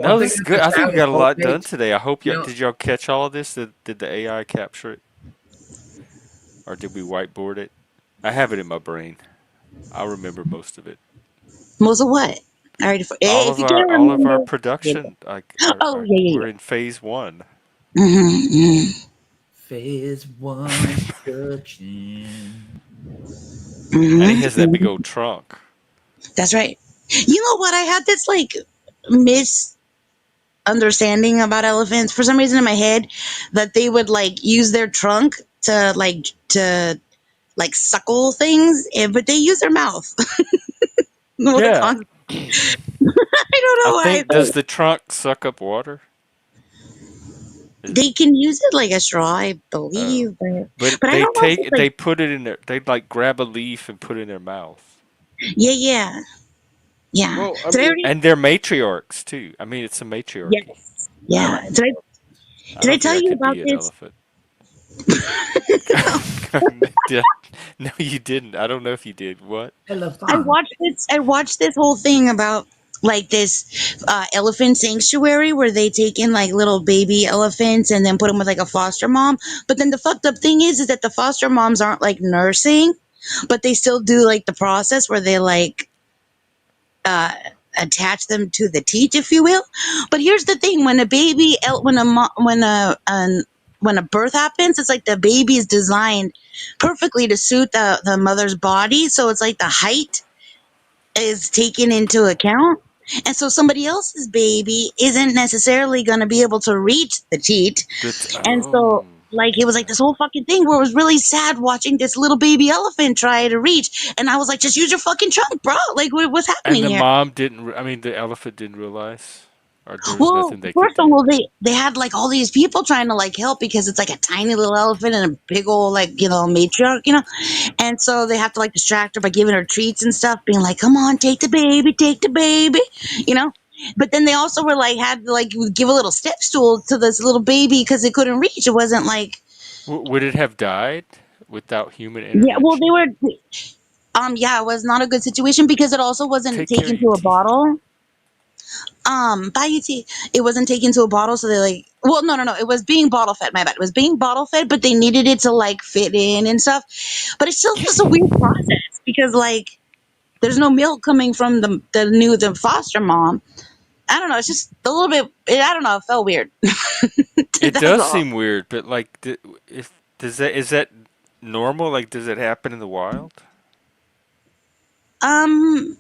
No, this is Of good. the I think we challenge got a lot done postmates. today. I hope You you know, did. Y'all catch all of this? Did the AI capture it, or did we whiteboard it? I have it in my brain. I'll remember most of it. Most of what? All right. If you can't All of our remember. production, like, Oh yeah, yeah, we're in phase one. yeah. Mm-hmm. phase one production. And he Mm-hmm. has that big Mm-hmm. old trunk. That's right. You know what? I had this like misunderstanding about elephants for some reason in my head that they would like use their trunk to suckle things, but they use their mouth. Well, the Yeah, I don't I know why I think does thought the trunk suck up water? Is- they can use it like a straw, I Oh, believe, but but I don't know if it's like they put it in their they like grab a leaf and put it in their mouth. yeah, yeah, yeah. Well, I Did I mean, already? And they're matriarchs too. I mean, it's a matriarchy. Yes, I yeah. like I Did I don't think tell I you could about be an this? elephant. Did no, you didn't. I don't know if you did. What? elephant. I watched this whole thing about like this elephant sanctuary where they take in like little baby elephants and then put them with like a foster mom. But then the fucked up thing is that the foster moms aren't like nursing, but they still do like the process where they like uh, attach them to the teat, if you will. But here's the thing: when a baby, when a birth happens, it's like the baby is designed perfectly to suit the mother's body. So it's like the height is taken into account. And so somebody else's baby isn't necessarily going to be able to reach the teat. And so, like, it was like Okay. this whole fucking thing where it was really sad watching this little baby elephant try to reach. And I was like, just use your fucking trunk, bro. Like, what's And happening the here? mom didn't. I mean, the elephant didn't realize, or there was Well, nothing they could first of do. all, they had like all these people trying to like help because it's like a tiny little elephant and a big old like matriarch, and so they have to like distract her by giving her treats and stuff, being like, "Come on, take the baby," you know. But then they also were like had to like give a little step stool to this little baby because it couldn't reach. It wasn't like Would it have died without human yeah. Well, they intervention? were yeah. It was not a good situation because it also wasn't Take care, taken to a UT. bottle. By UT, it wasn't taken to a bottle, so they like. Well, no. It was being bottle fed. My bad. It was being bottle fed, but they needed it to like fit in and stuff. But it's still just a weird process because like there's no milk coming from the foster mom. I don't know. It's just a little bit. I don't know. It felt weird. It That's does all. seem weird, but like, if does that is that normal? Like, does it happen in the wild? Um,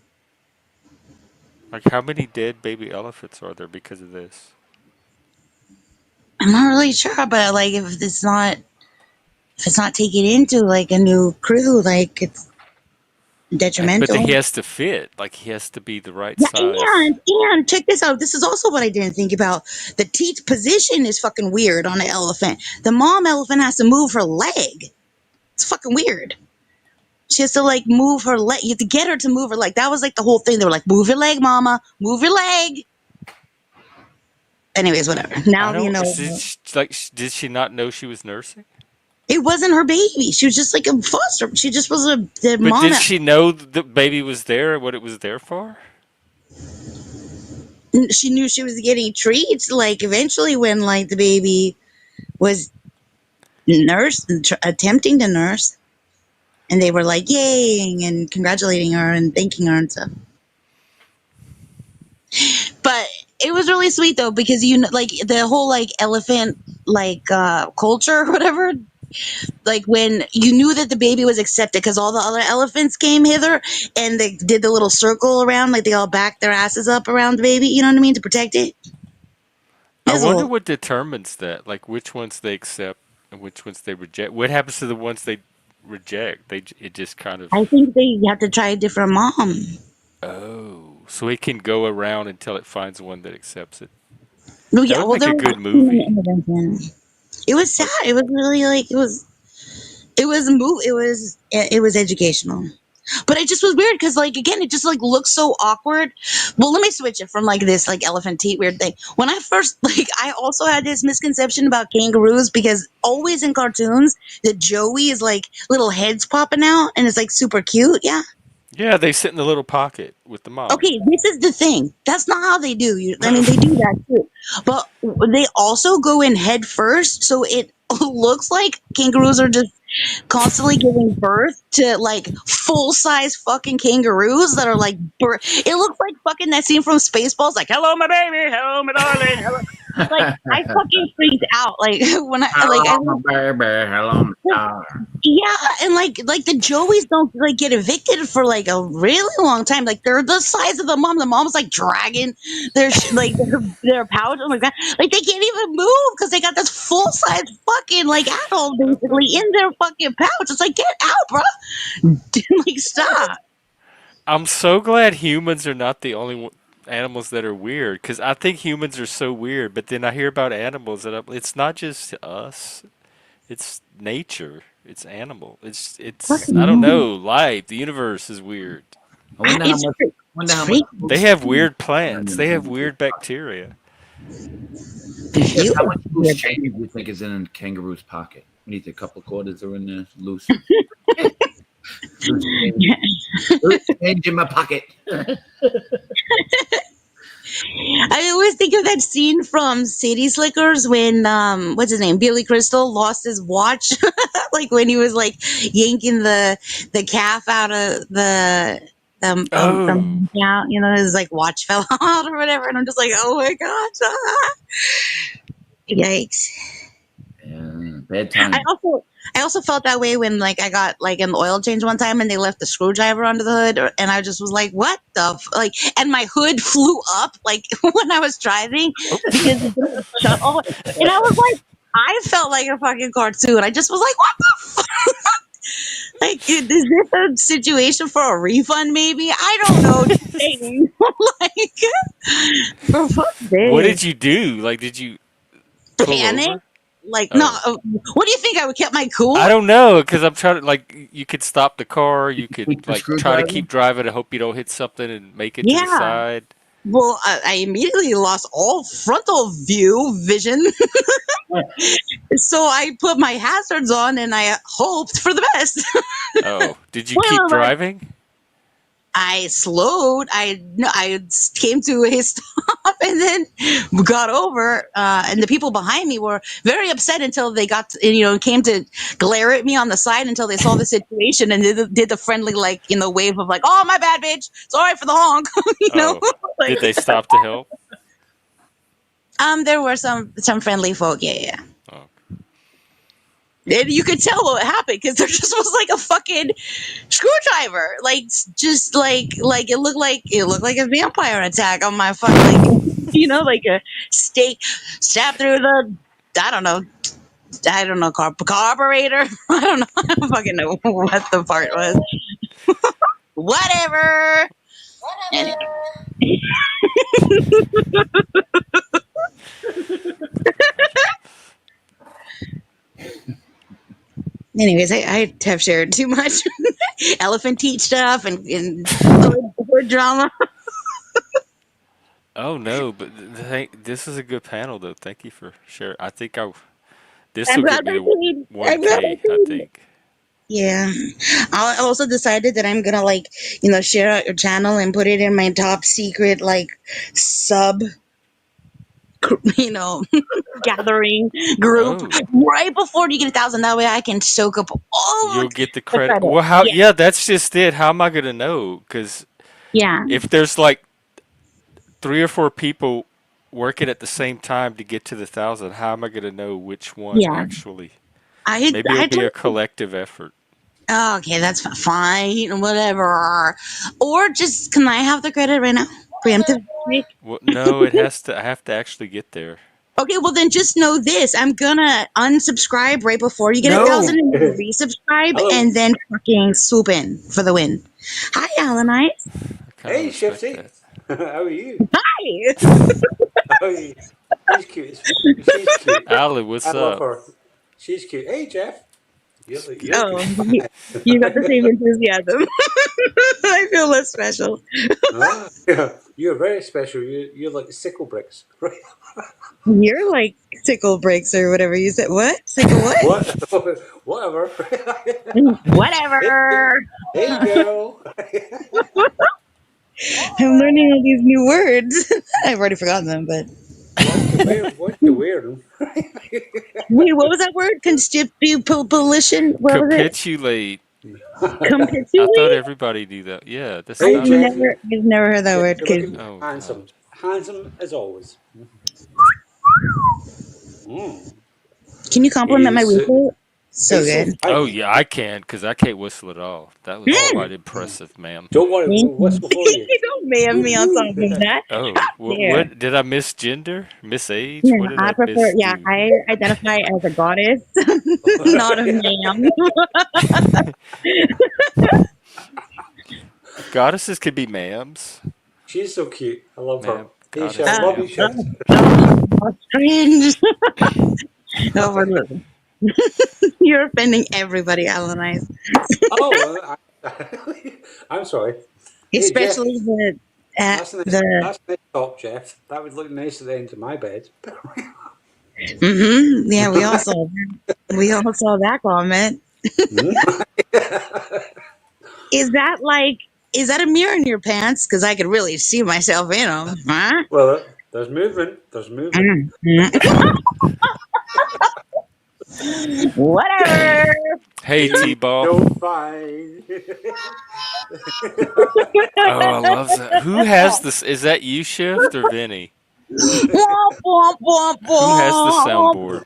Like, how many dead baby elephants are there because of this? I'm not really sure, but like if it's not taken into like a new crew, like it's But he detrimental. has to fit. Like, he has to be the right Yeah, size. and check this out. This is also what I didn't think about. The teat position is fucking weird on an elephant. The mom elephant has to move her leg. It's fucking weird. She has to like move her leg. You have to get her to move her leg. That was like the whole thing. They were like, "Move your leg, mama. Move your leg." Anyways, whatever. I Now you don't. know. Did she not know she was nursing? It wasn't her baby. She was just like a foster. She just was the But mom. did she know the baby was there and what it was there for? She knew she was getting treats. Like eventually, when like the baby was attempting to nurse. and they were like yaying and congratulating her and thanking her and stuff. But it was really sweet though, because you know, like the whole like elephant like culture or whatever, like when you knew that the baby was accepted because all the other elephants came hither and they did the little circle around, like they all backed their asses up around the baby, you know what I mean, to protect it. I It's a wonder little, what determines that, like which ones they accept and which ones they reject. What happens to the ones they reject? It just kind of I think they have to try a different mom. oh, so it can go around until it finds one that accepts it. No, That yeah, would well, make there a was good human movie. intervention. It was sad. Like It was really like it was educational. But it just was weird because, like, again, it just like looks so awkward. Well, let me switch it from like this like elephant teat weird thing. When I first like, I also had this misconception about kangaroos because always in cartoons, the Joey is like little heads popping out and it's like super cute. Yeah. yeah, they sit in the little pocket with the mom. Okay, this is the thing. That's not how they do. I mean, they do that too, but they also go in head first, so it looks like kangaroos are just constantly giving birth to like full size fucking kangaroos that are like it looks like fucking that scene from Spaceballs, like hello my baby, hello my darling, hello. Like I fucking freaked out like when I Hello, my baby. Hello, my daughter. yeah, and like the Joeys don't like get evicted for like a really long time. Like they're the size of the mom. The mom's like dragging like their pouch and like that. Like they can't even move because they got this full size fucking like adult basically in their fucking pouch. It's like get out, bro. Like stop. I'm so glad humans are not the only animals that are weird because I think humans are so weird. But then I hear about animals and it's not just us. It's nature. It's animal. It's Fucking I don't no. know. Life. The universe is weird. I wonder how It's much. it's Wonder how much freaky. They loose have change weird plants. in They have kangaroos. weird bacteria. Yes, You how much loose change do you think is in a kangaroo's pocket? We need a couple quarters are in there loose. Loose change. Loose change in my pocket. I always think of that scene from City Slickers when what's his name, Billy Crystal lost his watch, like when he was like yanking the calf out of Oh, yeah, you know, his like watch fell out or whatever, and I'm just like, oh my gosh, yikes. Yeah, bad I time. also I also felt that way when like I got like an oil change one time and they left the screwdriver under the hood and I just was like what like and my hood flew up like when I was driving because it didn't shut off and I was like I felt like a fucking cartoon. I just was like what the like is this a situation for a refund maybe? I don't know. Just saying. Like for fuck's what sake. did you do? Like, did you pull Panic? over? Like no, Oh, what do you think I would kept my cool? I don't know because I'm trying to like you could stop the car. You could Take the like try to screwdriver. keep driving and hope you don't hit something and make it to the Yeah. side. Well, I immediately lost all frontal view vision. So I put my hazards on and I hoped for the best. Oh, did you keep Spoiler alert. driving? I slowed. I came to a stop and then got over. And the people behind me were very upset until they got, came to glare at me on the side until they saw the situation and did the friendly, like, wave of like, oh, my bad, bitch. Sorry for the honk. Oh, Like, did they stop to help? there were some friendly folk. Yeah, yeah. Oh, And you could tell what happened because there just was like a fucking screwdriver, like just like it looked like a vampire attack on my fucking like like a stake stabbed through the I don't know carburetor. I don't fucking know what the part was. Whatever. Anyway, anyways, I have shared too much elephant teeth stuff and hood drama. oh no, but this is a good panel though. Thank you for sharing. I think this I'm will glad get me I to paid. I'm glad I 1K. I paid. think. Yeah. I also decided that I'm gonna like, share out your channel and put it in my top secret like sub you know, gathering group Oh, right before you get 1,000. That way I can soak up all you'll get the the credit. credit. Well, how? Yeah, Yeah, that's just it. How am I gonna know? Because yeah, if there's like 3 or 4 people working at the same time to get to the 1,000, how am I gonna know which one yeah. actually? I Maybe it'll I be a don't. collective effort. Okay, that's fine. Whatever. Or just can I have the credit right now? Preemptive strike. Well, no, it has to. I have to actually get there. Okay, well then just know this. I'm gonna unsubscribe right before you get a No, 1,000 and then resubscribe Hello. and then fucking swoop in for the win. Hi, Alanite. I kind of Hey, respect Shifty. that. How are you? Hi. How are you? She's cute. She's cute. Ali, I what's love up? her. She's cute. Hey, Jeff. You're Oh, good. you got the same enthusiasm. I feel less special. Ah, yeah. You're very special. You're like sickle bricks. Right? You're like sickle breaks or whatever you said. What? Sickle what? What? Whatever. Hey, Whatever. hey, girl. I'm learning all these new words. I've already forgotten them, but Once you wear, once you wear them. wait, what was that word? Constitution? What was it? Capitulate. I thought Capitulate? everybody knew that. Yeah, that's Hey, not a. Jeff. I've never heard that Jeff, word. you're 'Cause looking Oh God. handsome. Handsome as always. Mm. can you compliment my He's whistle? So he's so good. Oh fine. yeah, I can because I can't whistle at all. That was Oh, quite impressive, ma'am. don't worry, Thank we'll you. whistle for you. Don't man Woo me on top woo. of that. Oh, what? There. What did I miss? Gender? Miss age? Yeah, What did I I prefer. miss? Yeah, Do? I identify as a goddess, not a man. Goddesses could be ma'ams, She's so cute. I love her. ma'am. Hey, Goddess, Chef. Love Oh, you, ma'am. Chef. how strange. Overlook. You're offending everybody, Alan. Oh, I'm sorry. Hey, Jeff. Especially the That's a nice top, Jeff. That would look nice at the end of my bed. yeah, we all saw that comment. Hmm? Is that a mirror in your pants? Because I could really see myself in them. Huh? Well, there's movement. There's movement. Whatever. Hey, He's T-ball. so fine. Oh, I love that. Who has this? Is that you, Shift, or Vinny? Womp, womp, womp, Who has the womp. soundboard?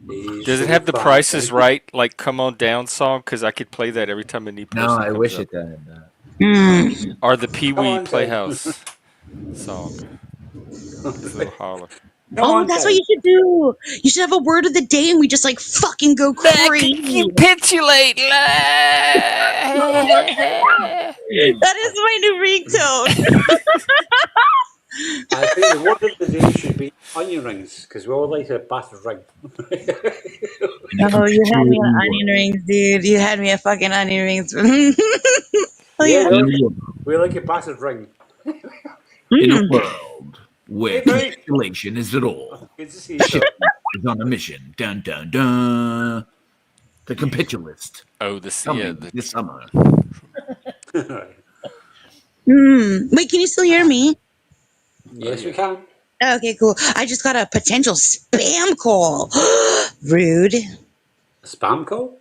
He's Does it so have the Price fine. is Right, like "Come On Down" song? Because I could play that every time a new No, person I comes wish up. it had that. Mm. Or the Pee Come Wee on, Tim. Playhouse song. His little holler. Come Oh, on, that's what Tim. you should do. You should have a word of the day and we just like fucking go crazy. Capitulate! That is my new ringtone. I think the word of the day should be onion rings because we all like a battered ring. Oh, you had me on Capitulating onion world. rings, dude. You had me at fucking onion rings. Oh Yeah, yeah. we like a battered ring. In a Mm. world where Hey, Vinny. capitulation is at all, Good to see you, sir. Shifty is on a mission. Dun dun dun. The Capitulist Oh, this, yeah, coming the this summer. Wait, can you still hear me? oh Yes, we yeah. can. Okay, cool. I just got a potential spam call. Rude. A spam call?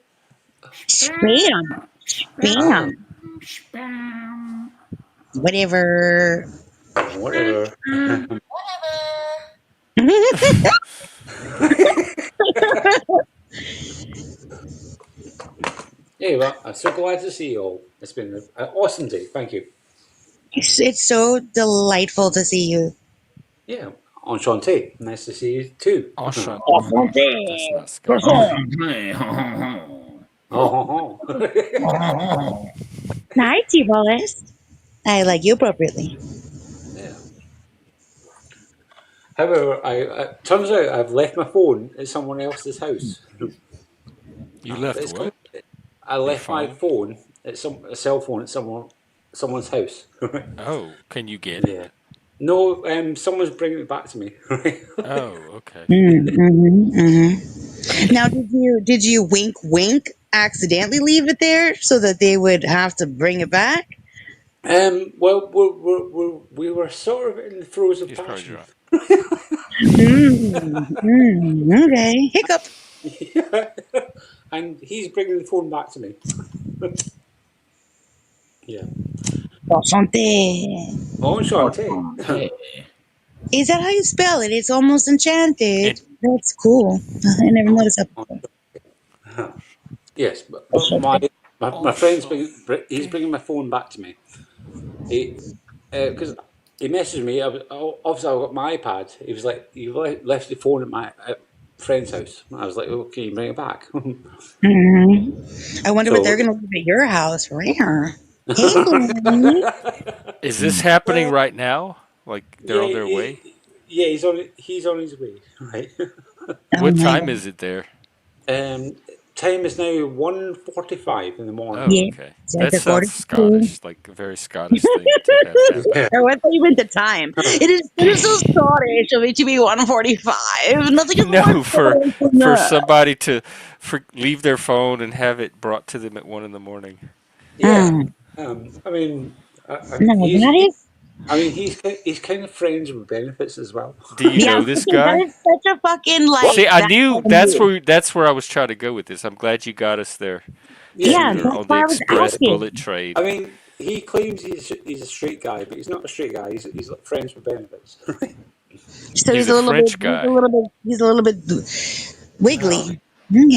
Spam. Ah, Spam. Whatever. whatever. Yeah, well, I'm so glad to see you all. It's been an awesome day. Thank you. It's so delightful to see you. Yeah, enchanté. Nice to see you too. Enchanté. Awesome That's day. not Scottish. Croissant. Oh, Hi, T-Ballist. I like you appropriately. yeah. However, turns out I've left my phone at someone else's house. You left It's come, what? I Your left my phone? phone at a cell phone at someone's house. Oh, can you get Yeah. it? No, someone's bringing it back to me. Oh, okay. Now, did you wink accidentally leave it there so that they would have to bring it back? Well, we were sort of in the throes of He's probably passion. drunk. Okay. Hiccup. Yeah. And he's bringing the phone back to me. Yeah. Enchanté. Enchanté. Hey. Is that how you spell it? It's almost enchanted. And That's cool. I never noticed that before. Yes, but Enchanté. my friend's he's bringing my phone back to me. He because he messaged me. Obviously, I got my iPad. He was like, "You left the phone at my friend's house." I was like, "Oh, can you bring it back?" I wonder what they're So, going to leave at your house. Rare. Hey, Glenn. is this happening well, right now? Like they're yeah, on their way? yeah, he's on his way, right? Oh What my time God. is it there? um, Time is now 1:45 in the morning. Oh, Yeah. okay. That That's sounds according to you. Scottish, like a very Scottish thing to have happen. Yeah. Or what thought you meant the time? It is so Scottish of it to be 1:45. Nothing is more No, Scottish than for that. somebody to leave their phone and have it brought to them at 1 in the morning. Yeah. Mm. I mean, No, that is. he's kind of friends with benefits as well. Do you Yeah, know I'm this thinking that guy? is such a fucking What? See, like I that knew kind of move. that's where I was trying to go with this. I'm glad you got us there Yeah. Yeah, sooner that's on the why I was express bullet asking. trade. I mean, he claims he's a straight guy, but he's not a straight guy. He's like friends with benefits. So He's he's a a little bit, French guy. he's a little bit Well, wiggly.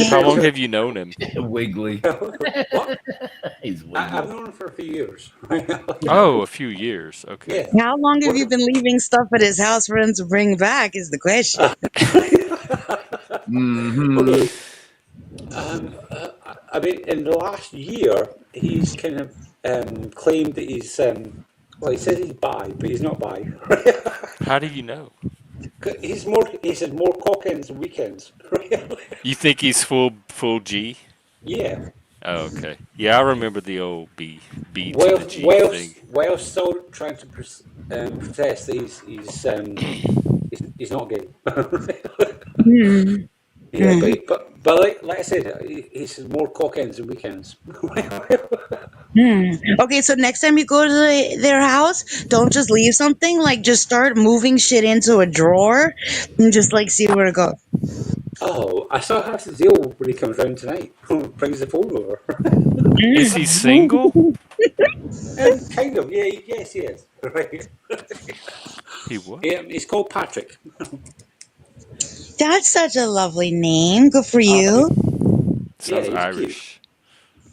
How Okay. long depends. have you known him? Wiggly. What? He's I've wiggly. known him for a few years. Oh, a few years. Okay. Yeah. How long have you What? been leaving stuff at his house for him to bring back? Is the question. Mm-hmm. Okay. I mean, in the last year, he's kind of claimed that he's well, he says he's bi, but he's not bi. How do you know? He said more cock ends than weekends. You think he's full G? Yeah. Oh, okay. Yeah, I remember the old B to the G thing. While still trying to protest that he's not gay. Hmm. Yeah, Hmm. but like I said, he says more cock ends than weekends. Hmm. Okay, so next time you go to their house, don't just leave something. Like, just start moving shit into a drawer and just like see where it goes. Oh, I still have to deal when he comes round tonight. Brings the phone over. Is he single? Kind of, yeah, yes, he is. Right. He what? Yeah, he's called Patrick. That's such a lovely name. Good for Oh, you. yeah, Sounds he's cute. Irish.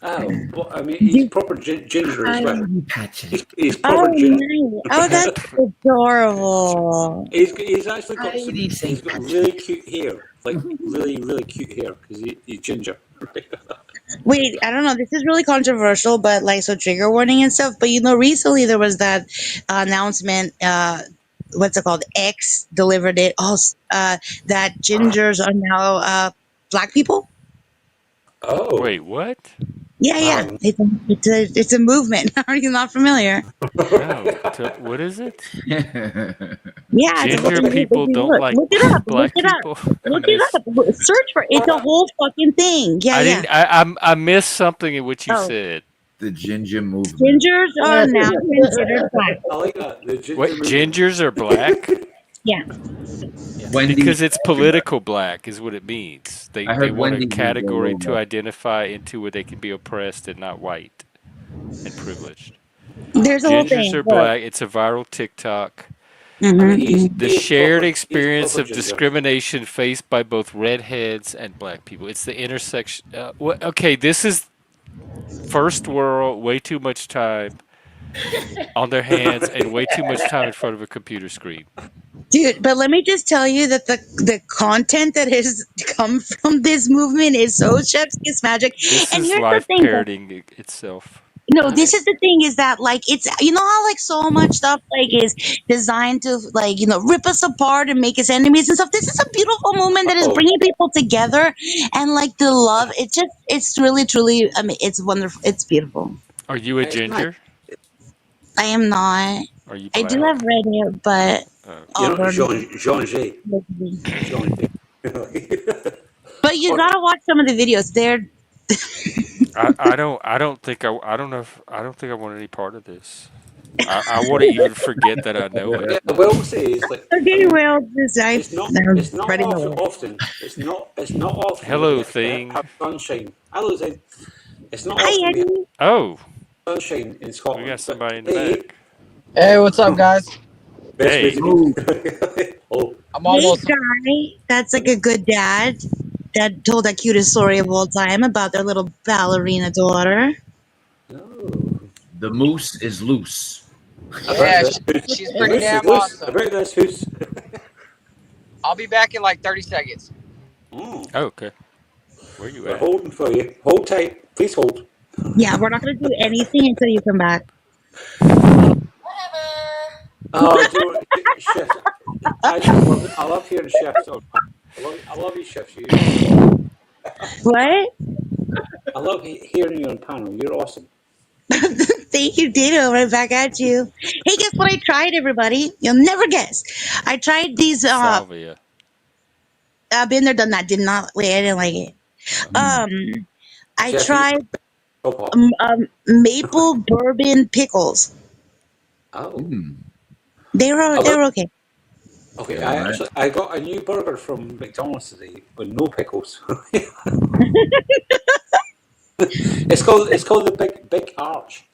Oh, but I mean, he's proper ginger as Hi, well. Patrick. He's Oh, proper ginger. nice. Oh, that's adorable. He's actually got Heidi he's St. got Patrick. really cute hair, like really cute hair because he's ginger. Wait, I don't know. This is really controversial, but like, so trigger warning and stuff. But recently there was that announcement. What's it called? X delivered it. That gingers are now black people. Oh, Wait, what? Yeah, yeah. um, It's a movement. Are you not familiar? No. What is it? Yeah, it's a Ginger fucking people don't like look it up. Look black it up. people. I Look it missed. up. Search for it. It's a whole fucking thing. Yeah, I yeah. didn't. I missed something in what you Oh, said. The ginger movement. gingers are now considered black. I like that the ginger What? movement. Gingers are black Yeah. Wendy's. because it's political black is what it means. I They heard want a Wendy's is their category to logo. identify into where they can be oppressed and not white and privileged. There's a whole Gingers thing. are Look. black. It's a viral TikTok. I mean, The he is shared he's experience proper of ginger. discrimination faced by both redheads and black people. It's the intersection. Okay, this is first world. Way too much time on their hands and way too much time in front of a computer screen. Dude, but let me just tell you that the content that has come from this movement is so chef's kiss magic. This And is here's the life thing, parodying itself. no, this is the thing is that like it's how like so much stuff like is designed to like rip us apart and make us enemies and stuff. This is a beautiful movement that is Oh, bringing people together and like the love. It's really truly. I mean, it's wonderful. It's beautiful. Are you a it's nice. ginger? I am not. Are you I do black? have red hair, but You know, auburn. Jean Jay. Jean Jay. But you Or- gotta watch some of the videos. I don't think I don't know if I don't think I want any part of this. I want you to forget that I know it. Yeah, I will say is like, I Okay, mean, well, this, it's not I'm it's not spreading the often, word. often it's not often we Hello, get to thing. have sunshine. Hello, Zane. It's not Hi, often we have Eddie. Oh, sunshine in we got Scotland, but somebody in the today, back. Hey, what's up, guys? best way Hey, to meet. Oh, Oh, I'm Hey, almost. Guy. That's like a good dad. Dad told that cutest story of all time about their little ballerina daughter. no. the moose is loose. About Yeah, this, she's the pretty moose is damn loose. awesome. About this hoose. I'll be back in like 30 seconds. Mm, oh, okay. Where you we're at? holding for you. Hold tight. Please hold. Yeah, we're not going to do anything until you come back. Oh, do you know what, chefs? I love hearing chefs. I love you, chefs. What? I love hearing you on panel. You're awesome. Thank you, Ditto. Right back at you. Hey, guess what I tried, everybody? You'll never guess. I tried these. Salvia. I've been there, done that. Did not. Wait, I didn't like it. Mm. I Chef, you tried top up. maple bourbon pickles. Oh, Mm. I love. They're okay. Okay, All right. I got a new burger from McDonald's today with no pickles. It's called the Big Arch.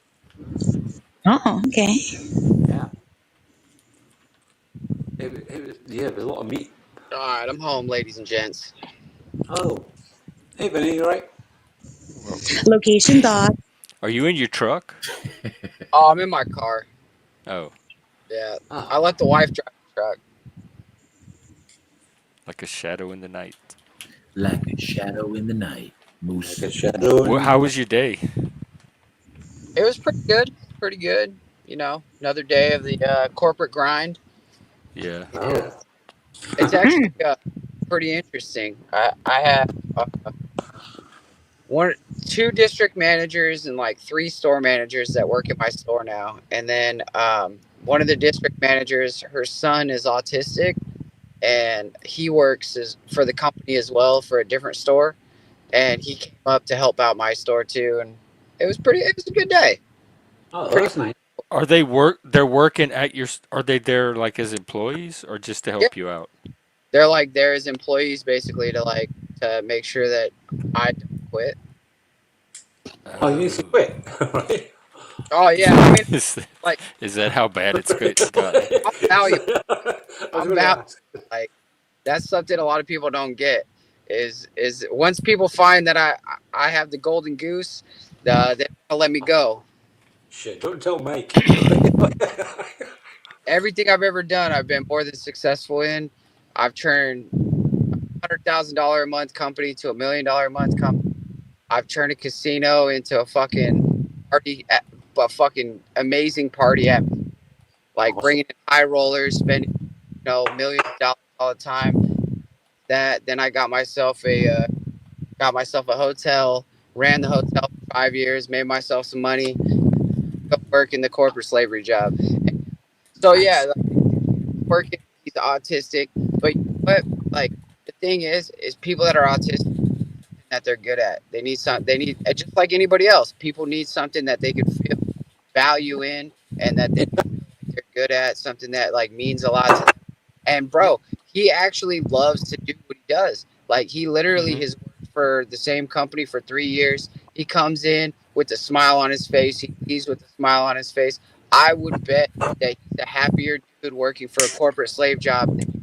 Oh, okay. Yeah, it was a lot of meat. All right, I'm home, ladies and gents. Oh, hey Vinny, you right? Welcome. Location dog. Are you in your truck? Oh, I'm in my car. Oh, Yeah, I Ah, let the wife drive the truck. like a shadow in the night. Like a shadow in the night. like Moose. a shadow. How was your day? It was pretty good. Pretty good. You know, another day of the corporate grind. Yeah. Oh, It's actually pretty interesting. I have one, two district managers and like three store managers that work at my store now, and then one of the district managers, her son is autistic, and he works for the company as well for a different store, and he came up to help out my store too, and it was a good day. oh, Pretty that's nice. Are they're working at your are they there like as employees or just to Yeah, help you out? they're like there as employees basically to make sure that I don't quit. Oh, you need to Oh. quit, right? Oh yeah, I mean, is, that, like is that how bad it's gotten? I'm valuable. I was I'm going to valuable. ask. Like that's something a lot of people don't get. Is once people find that I have the golden goose, they don't let me go. Shit, don't tell Mike. Everything I've ever done, I've been more than successful in. I've turned $100,000 a month company to $1 million a month company. I've turned a casino into a fucking a fucking amazing party at like Awesome. bringing in high rollers, spending millions of dollars all the time. That then I got myself a hotel, ran the hotel for 5 years, made myself some money, go work in the corporate slavery job. So yeah, Nice. like, working, he's autistic, but you know what? Like the thing is people that are autistic that they're good at. They need just like anybody else. People need something that they could feel value in and that they feel like they're good at, something that like means a lot to them. And bro, he actually loves to do what he does. Like he literally Hmm. has worked for the same company for 3 years. He comes in with a smile on his face. He leaves with a smile on his face. I would bet that he's a happier dude working for a corporate slave job than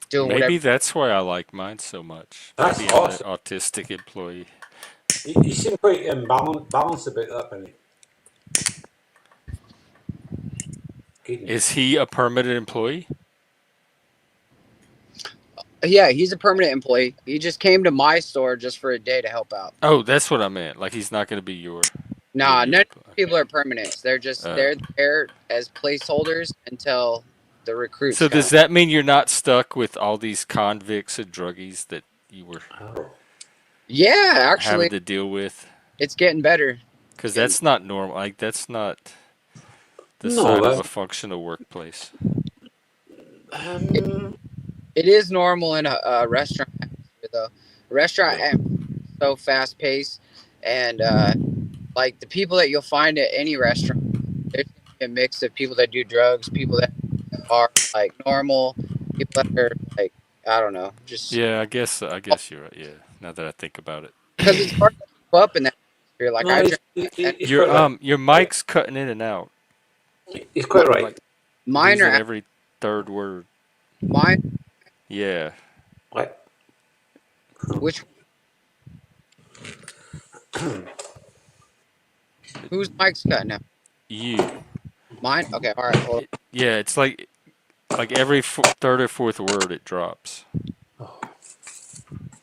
doing whatever. Maybe that's why I like mine so much. That's Maybe I'm the awesome. autistic employee. You seem quite balanced about that, Vinny. Is Goodness. he a permanent employee? Yeah, he's a permanent employee. He just came to my store just for a day to help out. Oh, that's what I meant. Like he's not going to be your Nah, new none of employee. these people are permanents. Oh. They're there as placeholders until the recruits So come. does that mean you're not stuck with all these convicts and druggies that you were Oh. Yeah, having actually, to deal with? it's getting better. Because Getting that's not normal. Like that's not the No, sign of a but functional workplace. it, um, it is normal in a restaurant atmosphere though. Restaurant yeah. atmosphere is so fast paced, and like the people that you'll find at any restaurant. a mix of people that do drugs, people that are like normal, people that are like I don't know, just Yeah, I guess you're right. Yeah, now that I think about because it. it's hard to keep up in that atmosphere. Like No, I drank and he's your quite right. your mic's cutting in and out. He's my, quite You're right. like mine losing are every third word. mine. Yeah. Right. Which whose mic's cutting out? You. Mine. Okay, all right. Hold on. Yeah, it's like every third or fourth word it drops.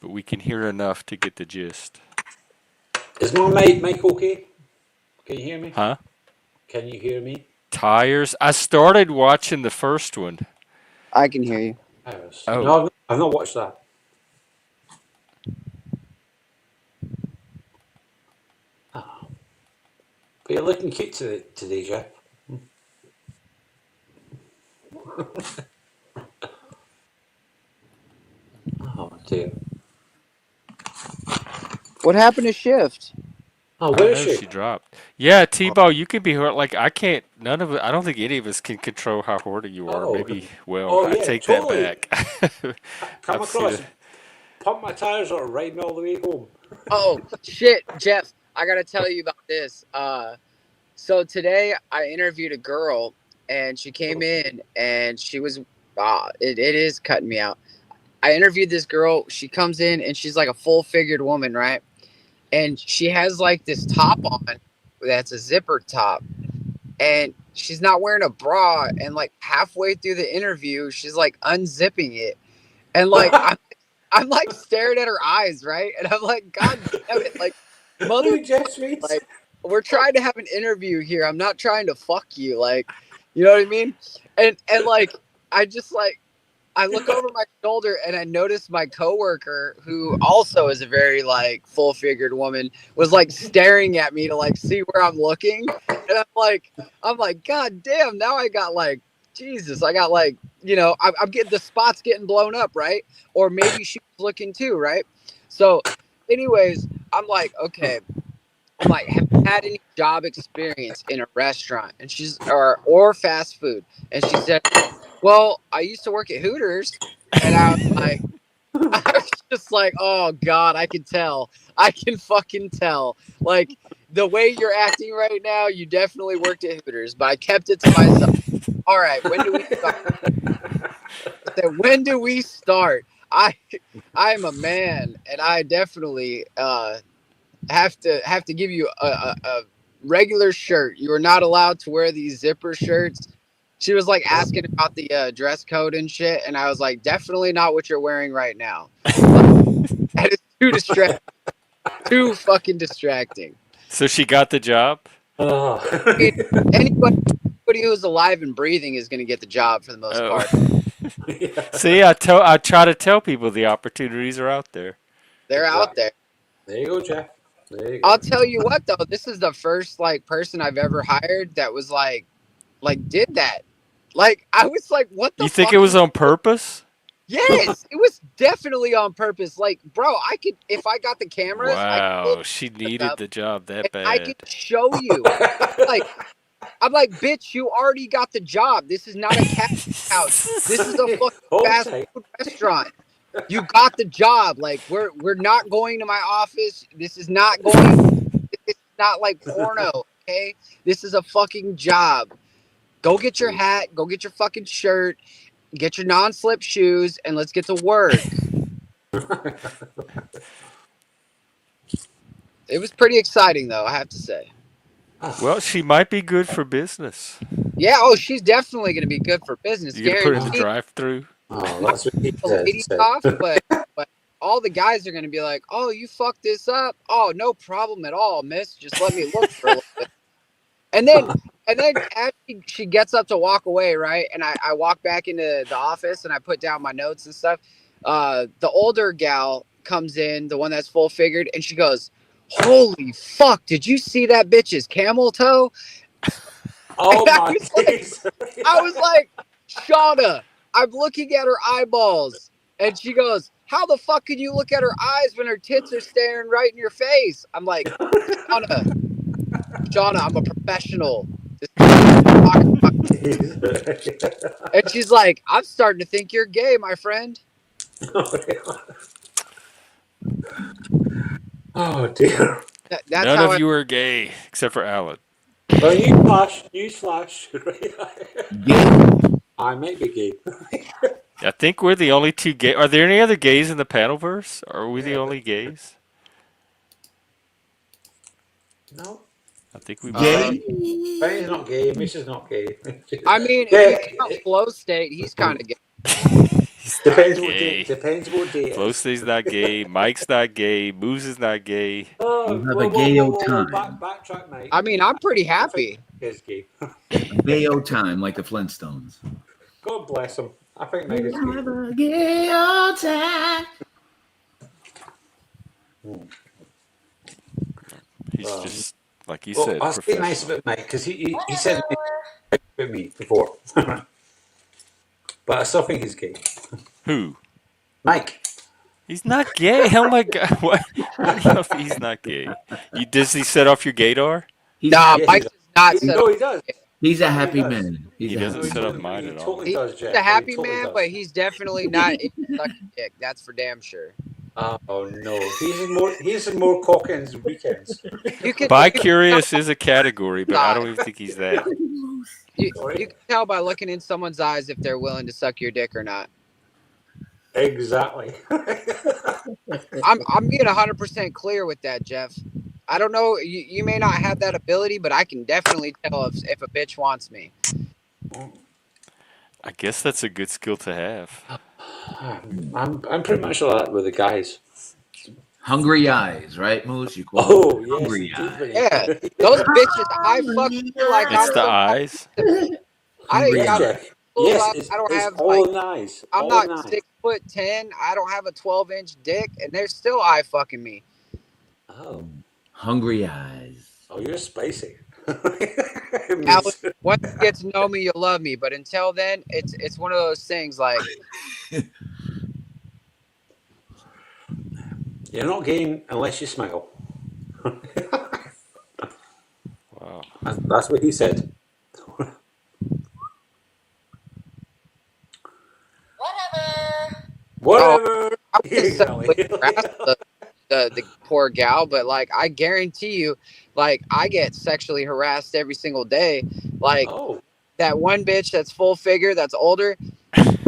But we can hear enough to get the gist. Is my mic okay? Can you hear me? Huh? Can you hear me? Tires. I started watching the first one. I can hear you. Oh, No, I've not watched that. Oh. But you're looking cute today, Jeff. Oh dear. What happened to Shift? Oh, I don't where is know. she? She dropped. Yeah, T-Ball, you can be hurt. Like I can't. None of it. I don't think any of us can control how horny you are. Oh, Maybe. Well, oh I yeah, take that totally. back. Come I've seen across, it. pump my tires, or ride me all the way home. Oh shit, Jeff! I gotta tell you about this. So today I interviewed a girl, and she came in, and she was. It is cutting me out. I interviewed this girl. She comes in, and she's like a full-figured woman, right? And she has like this top on that's a zipper top, and she's not wearing a bra. And like halfway through the interview, she's like unzipping it, and like I'm like staring at her eyes, right? And I'm like, God damn it, like Look mother, at Jeff's face. like we're trying to have an interview here. I'm not trying to fuck you, like, you know what I mean? And like I just like I look over my shoulder and I notice my coworker, who also is a very like full figured woman, was like staring at me to like see where I'm looking. And I'm like, God damn, now I got like, Jesus, I got like, I'm getting the spots getting blown up, right? Or maybe she was looking too, right? So, anyways, I'm like, okay. I'm like, have you had any job experience in a restaurant? And she's or fast food. And she said, well, I used to work at Hooters, and I was like, I was just like, oh God, I can tell. I can fucking tell. Like the way you're acting right now, you definitely worked at Hooters, but I kept it to myself. All right, when do we start? I said, when do we start? I I'm a man, and I definitely have to give you a regular shirt. You are not allowed to wear these zipper shirts. She was like asking about the dress code and shit, and I was like, definitely not what you're wearing right now. Like, that is too distracting, too fucking distracting. So she got the job. Oh. I mean, anybody who's alive and breathing is going to get the job for the most Oh. part. Yeah. See, I try to tell people the opportunities are out there. They're out there. There you go, Jeff. There you go. I'll tell you what though, this is the first like person I've ever hired that was like did that. Like I was like, what the You think fuck it is was on purpose? Yes, it was definitely on purpose. Like, bro, I could if I got the cameras, I could pull Wow, she this needed up the job and that I bad. could show you. Like, I'm like, bitch, you already got the job. This is not a cat house. This is a fucking Hold fast tight. food restaurant. You got the job. Like, we're not going to my office. This is not going. It's not like porno. Okay, this is a fucking job. Go get your hat. Go get your fucking shirt. Get your non-slip shoes, and let's get to work. It was pretty exciting, though, I have to say. Well, she might be good for business. Yeah, oh, she's definitely going to be good for business, You gonna put her in the guaranteed. drive-through? Oh, that's what he The ladies said. off, but all the guys are going to be like, "Oh, you fucked this up. Oh, no problem at all, miss. Just let me look for a little bit." And then as she gets up to walk away, right? And I walk back into the office and I put down my notes and stuff. The older gal comes in, the one that's full figured, and she goes, "Holy fuck, did you see that bitch's camel toe?" Oh And my days. I was like, Shauna, I'm looking at her eyeballs. And she goes, how the fuck can you look at her eyes when her tits are staring right in your face? I'm like, Shauna, I'm a professional. This talking about and she's like, I'm starting to think you're gay, my friend. Oh dear. That's None how of I. you are gay except for Alan. Well, newsflash. Gay. I might be gay. I think we're the only two gay. Are there any other gays in the panelverse? Are we the Yeah, only gays? no. I think we might Uh, Gay. be. Benny's not gay. Missy's not gay. I mean, if Yeah, you count Flow State, he's kind of gay. He's not depends what day. gay. Depends what day it is. Flowsta's not gay. Mike's not gay. Moose is not gay. Oh, You have a gayo time. backtrack, mate. I mean, I'm pretty I think happy. Mike is gay. A gayo time like the Flintstones. God bless him. I think Mike is gay. Have a gayo time. He's just, like you Well, said, I'll speak nice professional. about Mike because he said about me before, but I still think he's gay. Who? Mike. He's not gay. Oh my god! What? How do you know if he's not gay? Does he set off your gaydar? He's Nah, Yes, he Mike does. does not set No, up. he does. he's a No, he happy does. man. He's He a doesn't happy set man. up mine He at all. totally does, Jeff. He's a happy He totally man, does. but he's definitely not into sucking dick. That's for damn sure. Oh no, he's in more cock-ins weekends. You can Bi-curious is a category, but I don't even think he's that. you Sorry? can tell by looking in someone's eyes if they're willing to suck your dick or not. Exactly. I'm being 100% clear with that, Jeff. I don't know. You may not have that ability, but I can definitely tell if a bitch wants me. I guess that's a good skill to have. I'm pretty much like that with the guys. Hungry eyes, right, Moose? You call Oh them yes, hungry indeed, eyes. buddy. Yeah, those bitches, I fucking feel like It's I'm the some. eyes. I Hungry ain't got eyes. Jeff. Yes, I don't it's have all like. in the eyes. I'm All in not the eyes. 6'10". I don't have a 12-inch dick, and they're still eye fucking me. Oh, Hungry eyes. you're spicy. Alex, once you get to know me, you'll love me. But until then, it's one of those things like You're not gay unless you smile. Wow. That's what he said. Whatever. I wouldn't Exactly. sexually harass the poor gal, but like I guarantee you, like I get sexually harassed every single day. Like Oh, that one bitch that's full figure, that's older.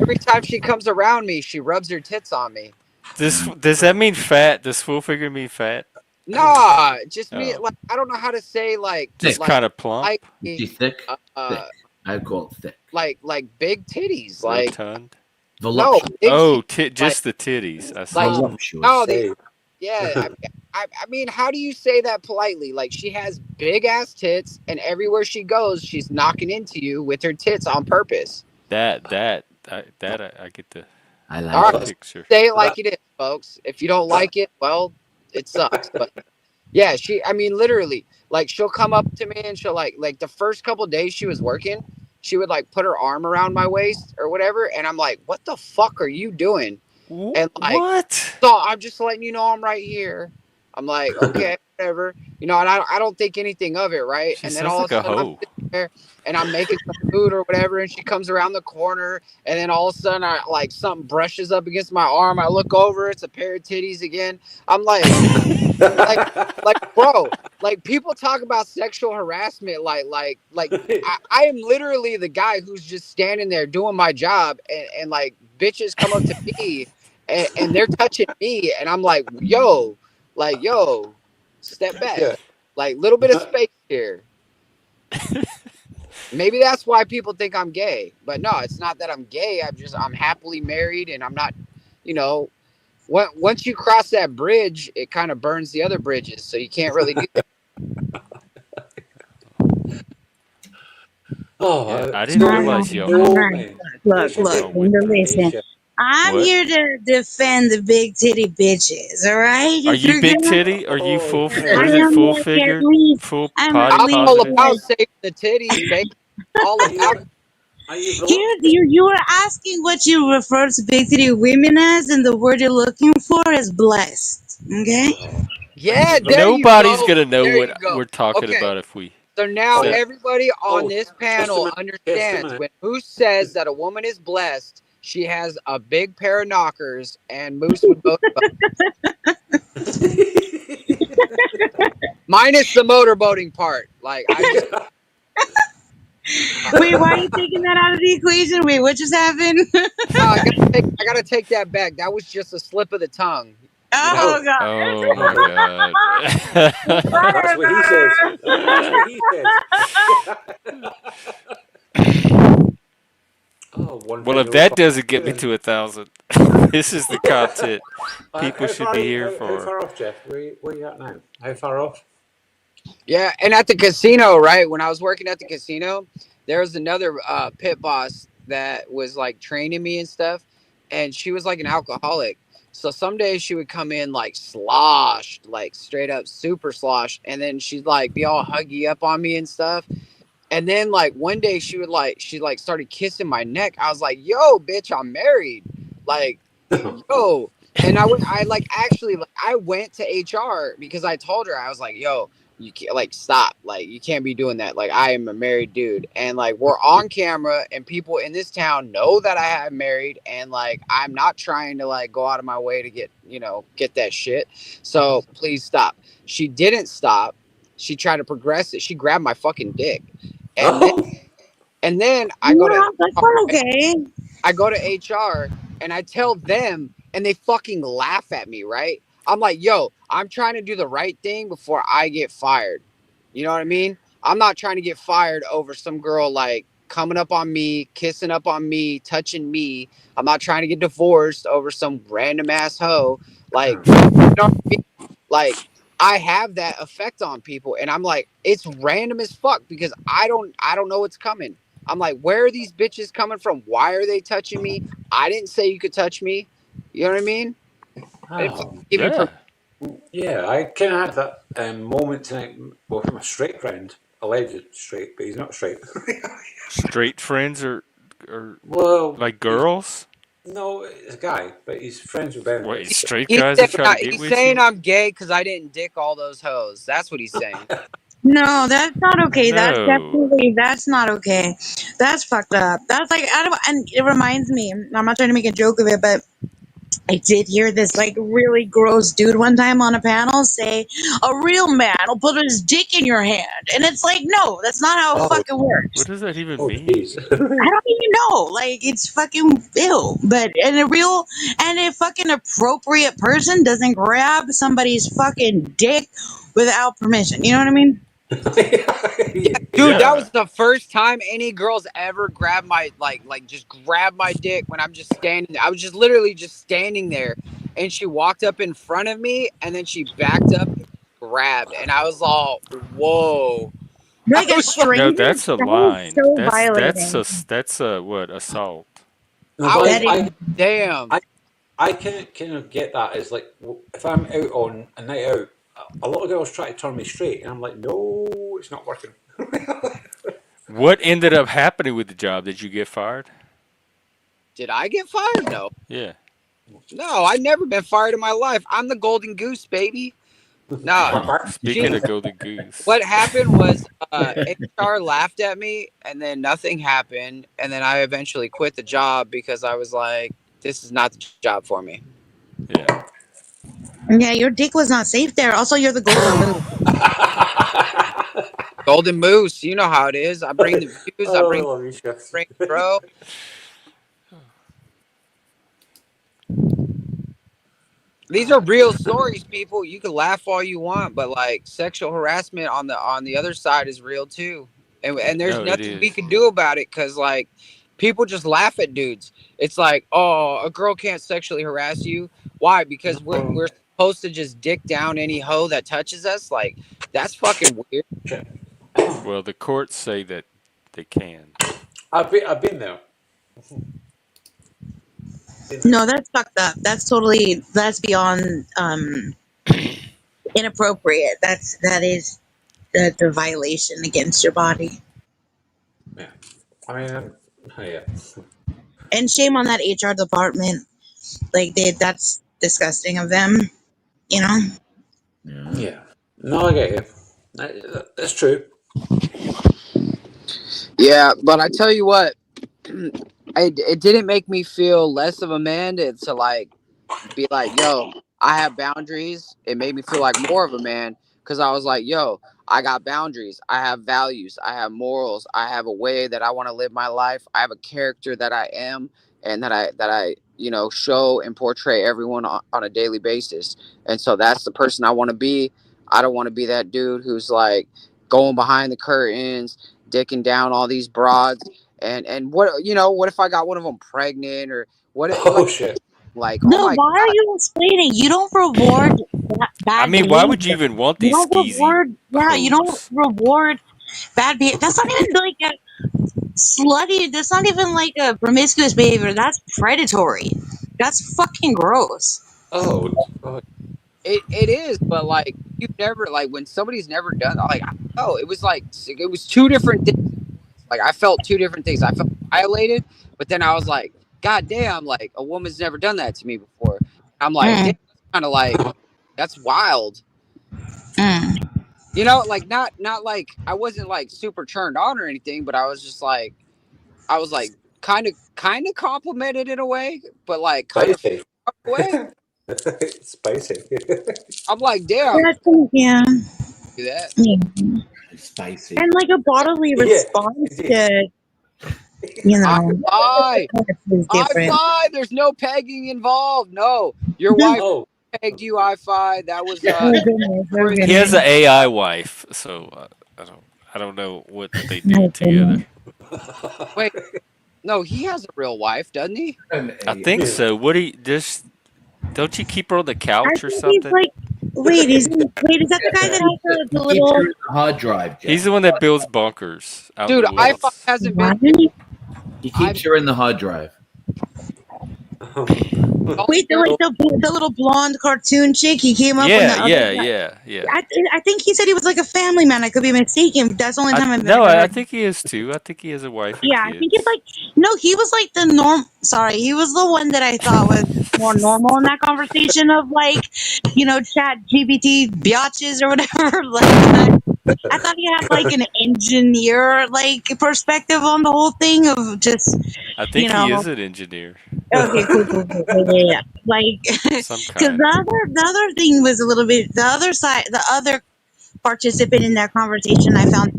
Every time she comes around me, she rubs her tits on me. Does that mean fat? Does full figure mean fat? Nah, just me. Oh. Like I don't know how to say like Just Thick. kind of plump, like She's thick. Thick. I'd call it thick. like big titties. Like rotund. no, Voluptuous. big Oh, just the titties. I see. Like- Voluptuous. no, say. yeah. I mean, how do you say that politely? Like she has big ass tits, and everywhere she goes, she's knocking into you with her tits on purpose. I get the I like All it. right. picture. Say it like it is, folks. If you don't like it, well, it sucks. But yeah, I mean, literally, like she'll come up to me and she'll like the first couple days she was working, she would like put her arm around my waist or whatever, and I'm like, what the fuck are you doing? And like, What? so I'm just letting you know I'm right here. I'm like, okay, whatever, and I don't think anything of it, right? She And then sounds all like of a a sudden I'm hoe. sitting there and I'm making some food or whatever, and she comes around the corner, and then all of a sudden I like something brushes up against my arm. I look over, it's a pair of titties again. I'm like, bro, like people talk about sexual harassment, like I am literally the guy who's just standing there doing my job, and like bitches come up to me and they're touching me, and I'm like, yo, step back, Yeah. like little bit of space here. Maybe that's why people think I'm gay, but no, it's not that I'm gay. I'm happily married, and I'm not, once you cross that bridge, it kind of burns the other bridges, so you can't really do that. Oh, Yeah, I didn't realize you. Alright. Look, listen. I'm What? here to defend the big titty bitches, all right? Are If you you're big gonna, titty? Are you full? yeah. What I is it? am Full like at figured? least, Full I'm body at I'm least all positive? about saving the titties, baby. All about it. Are you you were asking what you refer to big titty women as, and the word you're looking for is blessed. Okay? Yeah, there Nobody's you go. gonna know There you what go. we're talking Okay. about if we. So now So- everybody on Oh, this just a panel minute, understands just a when Moose says that a woman is blessed, she has a big pair of knockers, and Moose would motorboat. Minus the motorboating part. Like I just Wait, why are you taking that out of the equation? Wait, what just happened? I gotta take that back. That was just a slip of the tongue. You know? Oh god. oh my god. That's what he says. That's what he says. Oh, one Well, thing if will that come doesn't get me soon. to 1,000, this is the content people should be here How for. far off, Jeff? Where you at now? How far off? Yeah, and at the casino, right? When I was working at the casino, there was another pit boss that was like training me and stuff, and she was like an alcoholic. So some days she would come in like sloshed, like straight up super sloshed, and then she'd like be all huggy up on me and stuff. And then like one day she like started kissing my neck. I was like, "Yo, bitch, I'm married." Like, yo. And I like actually like I went to HR because I told her I was like, "Yo, you can't like stop. Like you can't be doing that. Like I am a married dude and like we're on camera and people in this town know that I am married and like I'm not trying to like go out of my way to get, get that shit. So, please stop." She didn't stop. She tried to progress it. She grabbed my fucking dick. And then Oh, and then No, that's not okay. I go to HR and I tell them and they fucking laugh at me, right? I'm like, "Yo, I'm trying to do the right thing before I get fired." You know what I mean? I'm not trying to get fired over some girl like coming up on me, kissing up on me, touching me. I'm not trying to get divorced over some random ass hoe. Like, you know what I mean? Like I have that effect on people and I'm like, it's random as fuck because I don't know what's coming. I'm like, where are these bitches coming from? Why are they touching me? I didn't say you could touch me. You know what I mean? I didn't fucking give you Yeah. yeah. I kind of had that moment tonight. Well, from a straight friend, alleged straight, but he's not straight. Straight friends are Well, like he's girls? no, it's a guy, but he's friends with What, benefits. straight guys that try to get He's with saying you? I'm gay because I didn't dick all those hoes. That's what he's saying. No, that's not okay. No. That's not okay. That's fucked up. That's like out of, and it reminds me. I'm not trying to make a joke of it, but I did hear this like really gross dude one time on a panel say, "A real man will put his dick in your hand," and it's like, no, that's not how it Oh, fucking works. What does that even oh, mean? jeez. I don't even know. Like it's fucking ew. But a fucking appropriate person doesn't grab somebody's fucking dick without permission. You know what I mean? Dude, that Yeah. was the first time any girls ever grabbed my like just grabbed my dick when I'm just standing there. I was just literally just standing there and she walked up in front of me and then she backed up and grabbed and I was all, "Whoa." I Like a was like, No, stranger. that's a That is line. so That's violating. that's a what? Assault. No, I but was That is. like, "Damn." I kind of get that as like if I'm out on a night out, a lot of girls try to turn me straight, and I'm like, no, it's not working. What ended up happening with the job? Did you get fired? Did I get fired? No. Yeah. No, I've never been fired in my life. I'm the golden goose, baby. No. Speaking of golden goose. What happened was HR laughed at me and then nothing happened and then I eventually quit the job because I was like, this is not the job for me. Yeah. Yeah, your dick was not safe there. Also, you're the golden moose. Golden Moose, you know how it is. I bring the views, I Oh, I bring love you, Chef. bring bro. These are real stories, people. You can laugh all you want, but like sexual harassment on the other side is real too. And there's No, it nothing we is. can do about it because like people just laugh at dudes. It's like, oh, a girl can't sexually harass you. Why? Because we're supposed to just dick down any hoe that touches us. Like that's fucking weird. Well, the courts say that they can. I've been there. No, that's fucked up. That's beyond inappropriate. That's a violation against your body. Yeah. I mean, yeah. And shame on that HR department. Like that's disgusting of them. You know. Yeah. No, I get you. That's true. Yeah, but I tell you what, it didn't make me feel less of a man to like be like, yo, I have boundaries. It made me feel like more of a man because I was like, yo, I got boundaries. I have values. I have morals. I have a way that I want to live my life. I have a character that I am and that I show and portray everyone on a daily basis. And so that's the person I want to be. I don't want to be that dude who's like going behind the curtains, dicking down all these broads. And what if I got one of them pregnant or Oh shit. like, oh No, my why are God. you explaining? You don't reward I bad mean, why would you behavior. even want You these don't skeezy reward, yeah, you don't hoes? reward bad behavior. That's not even like a slutty, that's not even like a promiscuous behavior. That's predatory. That's fucking gross. Oh, oh. It is, but like you've never like when somebody's never done like I don't know, it was like it was two different things at once. Like I felt two different things. I felt violated, but then I was like, God damn, like a woman's never done that to me before. I'm like, damn, Mm, that's kind of like that's wild. mm. Like not like I wasn't like super turned on or anything, but I was like kind of complimented in a way, but like kind of Spicy. way. Spicy. I'm like, damn, Yeah, yeah, do that. yeah. Spicy. And like a bodily Yeah. response Yeah. to, I that fly. is I different. fly. There's no pegging involved. No, your wife Oh, pegged you. I fly. That was Oh goodness, oh for He the has an goodness. AI wife, so I don't know what they do Oh together. goodness. wait. No, he has a real wife, doesn't he? I think yeah. so. What do you just don't you keep her on the I couch or think he's something? like, wait, is that the guy that has He the keeps her little? in the hard drive, He's Jeff. the one that builds bunkers out in Dude, the I5 woods. hasn't been Why? here. He I keeps her in the hard drive. only Wait, the here. like the little blonde cartoon chick. He came up when the Yeah, other yeah, guy. yeah, yeah. I think he said he was like a family man. I could be mistaken. But that's the only time I've No, ever I heard. think he is too. I think he has a wife and Yeah, I think it's kids. like no. He was like the norm. Sorry, he was the one that I thought was more normal in that conversation of like, chat GBT biatches or whatever. Like, I thought he had like an engineer like perspective on the whole thing of just I think you he know is an engineer Okay, cool, cool, cool. Yeah, yeah, yeah. Like, of some because kind. the other thing was a little bit the other side, the other participant in that conversation, I found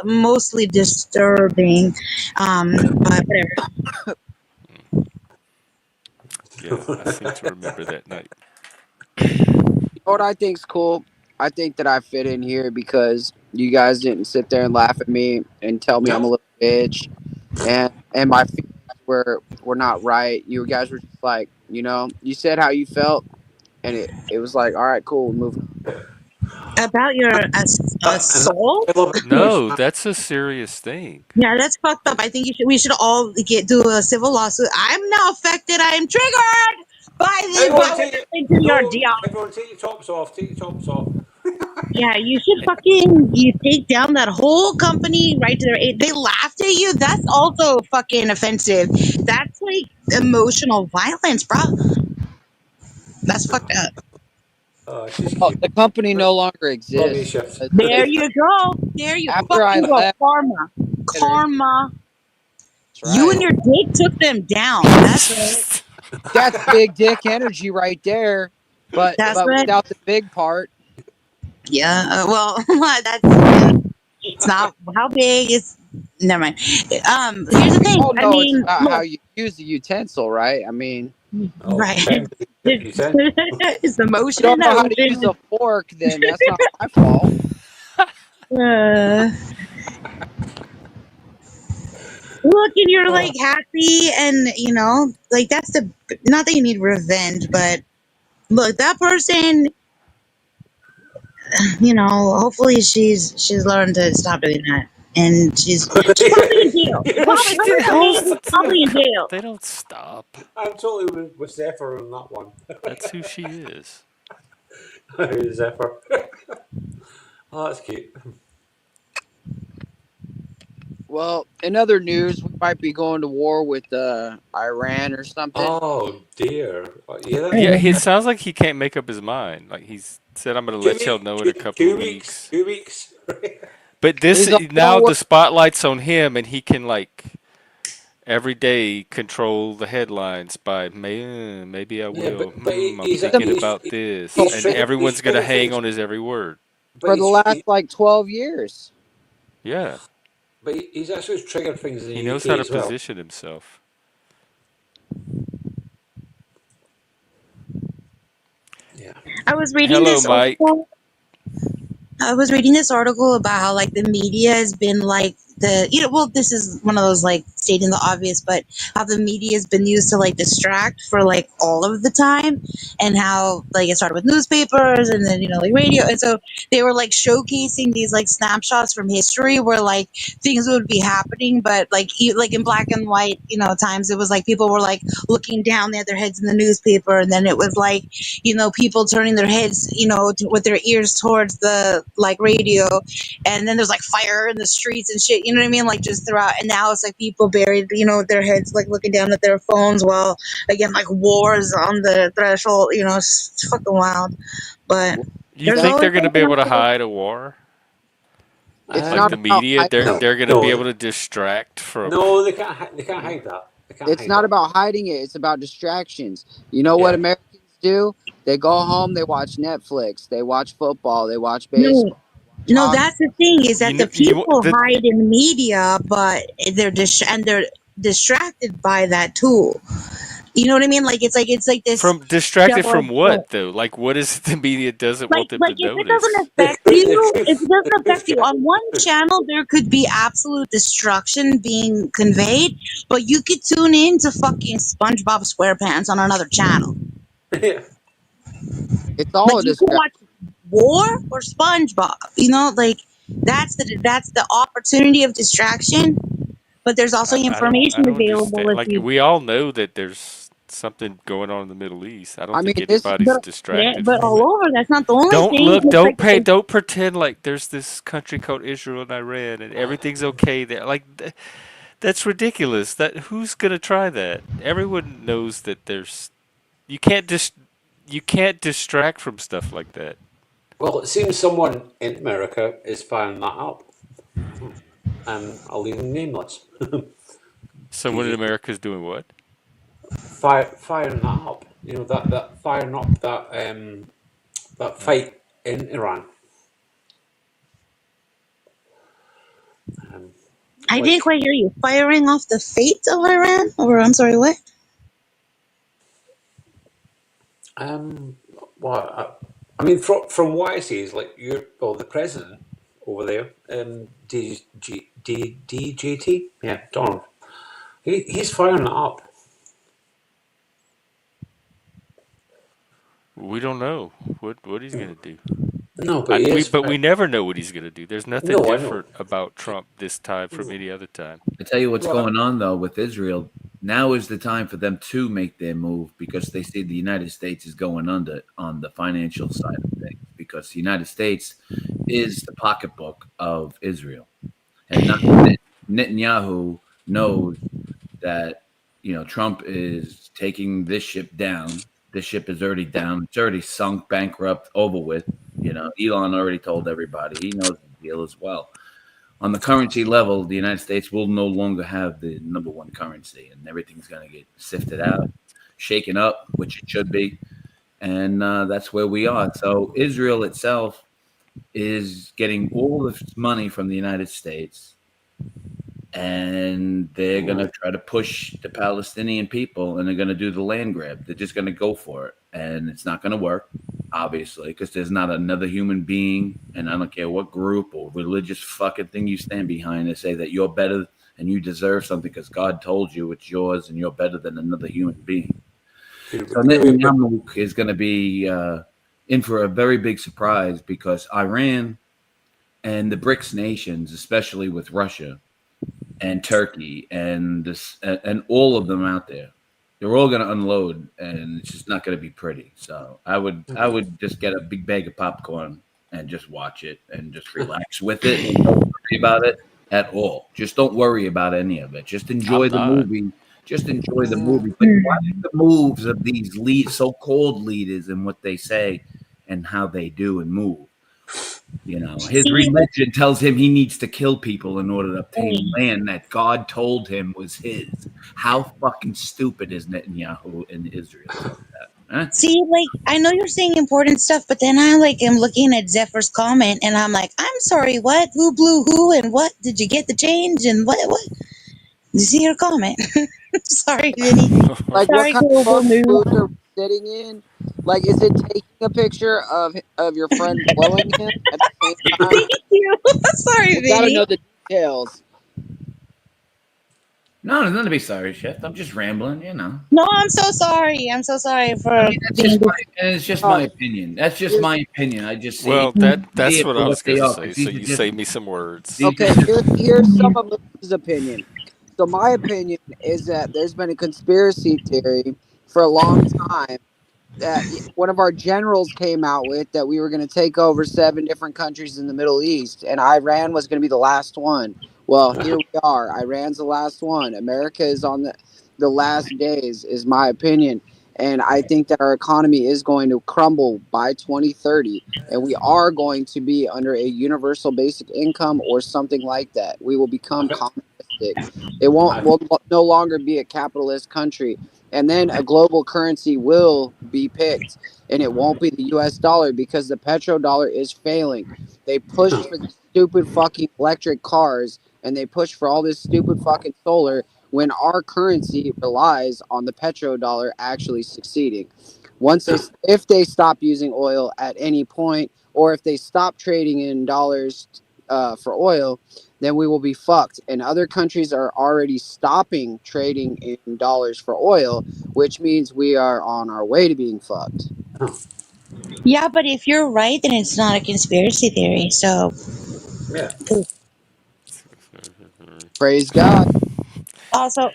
mostly disturbing. But whatever. Yeah, I seem to remember that night. You know what I think's cool? I think that I fit in here because you guys didn't sit there and laugh at me and tell me I'm No. a little bitch, and my feelings were not right. You guys were just like, you said how you felt, and it was like, all right, cool, moving on. About your And assault. I love it because No, that's a serious thing. Yeah, that's fucked up. I think we should all do a civil lawsuit. I'm now affected. I am triggered by everyone what take happened to your no, deal. everyone take your tops off. Take your tops off. Yeah, you should you take down that whole company right to their they laughed at you. That's also fucking offensive. That's like emotional violence, bro. That's fucked up. Oh, she's Oh, cute. the company no longer Love you, exists. shift. There you go. There you After I fucking go. left, Karma. Karma. that's You and right. your dick took them down. That's right. That's big dick energy right there. But That's but right. without the big part. Yeah. Well, that's it's not how big. It's never mind. Here's the thing. Oh I no, it's mean, about how look. you use the utensil, right? I mean, Oh, Right. depends. You said. It's the if motion you in don't the know how to use ocean. a fork, then that's not my fault. Uh, look, and you're Oh, like happy, and like that's the not that you need revenge, but look, that person, hopefully she's learned to stop doing that, and she's probably in jail. She's Well, probably she did. 100% she's probably in jail. They don't stop. I'm totally with Zephyr on that one. That's who she is. Zephyr. Oh, that's cute. Well, in other news, we might be going to war with Iran or something. Oh dear. You hear that? Yeah, it sounds like he can't make up his mind. Like he's said, I'm going to let y'all know in a couple of 2 weeks. weeks. 2 weeks. But this He's all, now don't worry. the spotlight's on him, and he can like every day control the headlines by maybe I Yeah, will. but I'm he's thinking about this, and he's everyone's gonna triggered hang things. on his every word. But For the last like 12 years. Yeah, he's actually triggered things in he the knows how UK to as well. position himself. Yeah. I was reading Hello, this Mike. article. I was reading this article about how like the media has been like well, this is one of those like stating the obvious, but how the media has been used to like distract for like all of the time, and how like it started with newspapers and then like radio, and so they were like showcasing these like snapshots from history where like things would be happening, but like like in black and white times, it was like people were like looking down at their heads in the newspaper, and then it was like people turning their heads, with their ears towards the like radio, and then there's like fire in the streets and shit. You know what I mean? Like just throughout, and now it's like people buried, with their heads like looking down at their phones while again like wars on the threshold. It's fucking wild. But You there's think always they're gonna be something able to else. hide a war? It's Like not the Um, about media, hiding. they're gonna be no, able to distract from. no, they can't. They can't hide that. They can't It's hide not that. about hiding it. It's about distractions. You know what Yeah. Americans do? They go home, they watch Netflix, they watch football, they watch No, baseball, watch no, hockey. that's the thing is You that know, the you people the hide in media, but they're distracted by that tool. You know what I mean? Like it's like this from distracted from double. what though? Like what is the media doesn't like want them to like if it doesn't notice? affect The you, if it truth. The doesn't affect truth, you Jack. on one The truth. channel, there could be absolute destruction being conveyed, but you could tune in to fucking SpongeBob SquarePants on another channel. Yeah. It's Like all a you could distraction. watch War or SpongeBob. Like that's the opportunity of distraction, but there's also I information don't available understand. if Like you. we all know that there's something going on in the Middle East. I don't I mean, think this anybody's But distracted but from all it. over. That's not the only Don't thing. look, It's like don't pay, don't pretend like there's this country called Israel and Iran and everything's okay there. Like that's ridiculous. That who's gonna try that? Everyone knows that there's you can't you can't distract from stuff like that. Well, it seems someone in America is firing that up. I'll leave them nameless. Someone in He, America is doing what? firing that up. You know that firing up that fight in Iran. Um, I didn't like quite hear you. Firing off the fate of Iran? Or I'm sorry, what? um, well, I mean, from what I see is like the president over there, DJT, yeah, Donald. He's firing it up. We don't know what he's gonna do. No, but he is. But we never know what he's gonna do. There's nothing No, I know. different about Trump this time from any other time. I tell you what's Well, going on though with Israel. Now is the time for them to make their move because they see the United States is going under on the financial side of things because the United States is the pocketbook of Israel, and not, Netanyahu knows that Trump is taking this ship down. This ship is already down. It's already sunk, bankrupt, over with. Elon already told everybody. He knows the deal as well. On the currency level, the United States will no longer have the number one currency, and everything's going to get sifted out, shaken up, which it should be, and that's where we are. So Israel itself is getting all this money from the United States, and they're going to try to push the Palestinian people, and they're going to do the land grab. They're just going to go for it, and it's not going to work. Obviously, because there's not another human being, and I don't care what group or religious fucking thing you stand behind to say that you're better and you deserve something because God told you it's yours and you're better than another human being. So Netanyahu is going to be in for a very big surprise because Iran and the BRICS nations, especially with Russia and Turkey and all of them out there, they're all going to unload, and it's just not going to be pretty. So I would just get a big bag of popcorn and just watch it and just relax with it and don't worry about it at all. Just don't worry about any of it. Just enjoy I'm the not. movie. Just enjoy the movie. But watch the moves of these so-called leaders and what they say and how they do and move. You know, his See, religion tells him he needs to kill people in order to obtain like, land that God told him was his. How fucking stupid is Netanyahu in Israel? Fuck that. Huh? see, like, I know you're saying important stuff, but then I like am looking at Zephyr's comment, and I'm like, I'm sorry, what? Who blew who, and what? Did you get the change, and what? What? You see your comment? Sorry, Vinny. Like, what Sorry, kind of Global fucking News. booth are we sitting in? Like, is it taking a picture of your friend blowing him at the same time? Thank you. Sorry, We gotta Vinny. know the details. No, there's nothing to be sorry, shit. I'm just rambling, you know. No, I'm so sorry. I'm so sorry I for mean, being. it's just Uh, my opinion. That's just here's my opinion. I just Well, see that's it what for I what was they gonna are. say. Because So you save me some words. these are okay. just Here's some of Lewis's opinion. So my opinion is that there's been a conspiracy theory for a long time that one of our generals came out with, that we were going to take over 7 different countries in the Middle East, and Iran was going to be the last one. Well, here we are. Iran's the last one. America is on the last days, is my opinion. And I think that our economy is going to crumble by 2030, and we are going to be under a universal basic income or something like that. We will become communistic. It won't I, will no longer be a capitalist country, and then a global currency will be picked, and it won't be the US dollar because the petrodollar is failing. They pushed for these stupid fucking electric cars, and they pushed for all this stupid fucking solar when our currency relies on the petrodollar actually succeeding. Once they If they stop using oil at any point, or if they stop trading in dollars for oil, then we will be fucked. And other countries are already stopping trading in dollars for oil, which means we are on our way to being fucked. Yeah, but if you're right, then it's not a conspiracy theory. So, yeah. Praise God. also,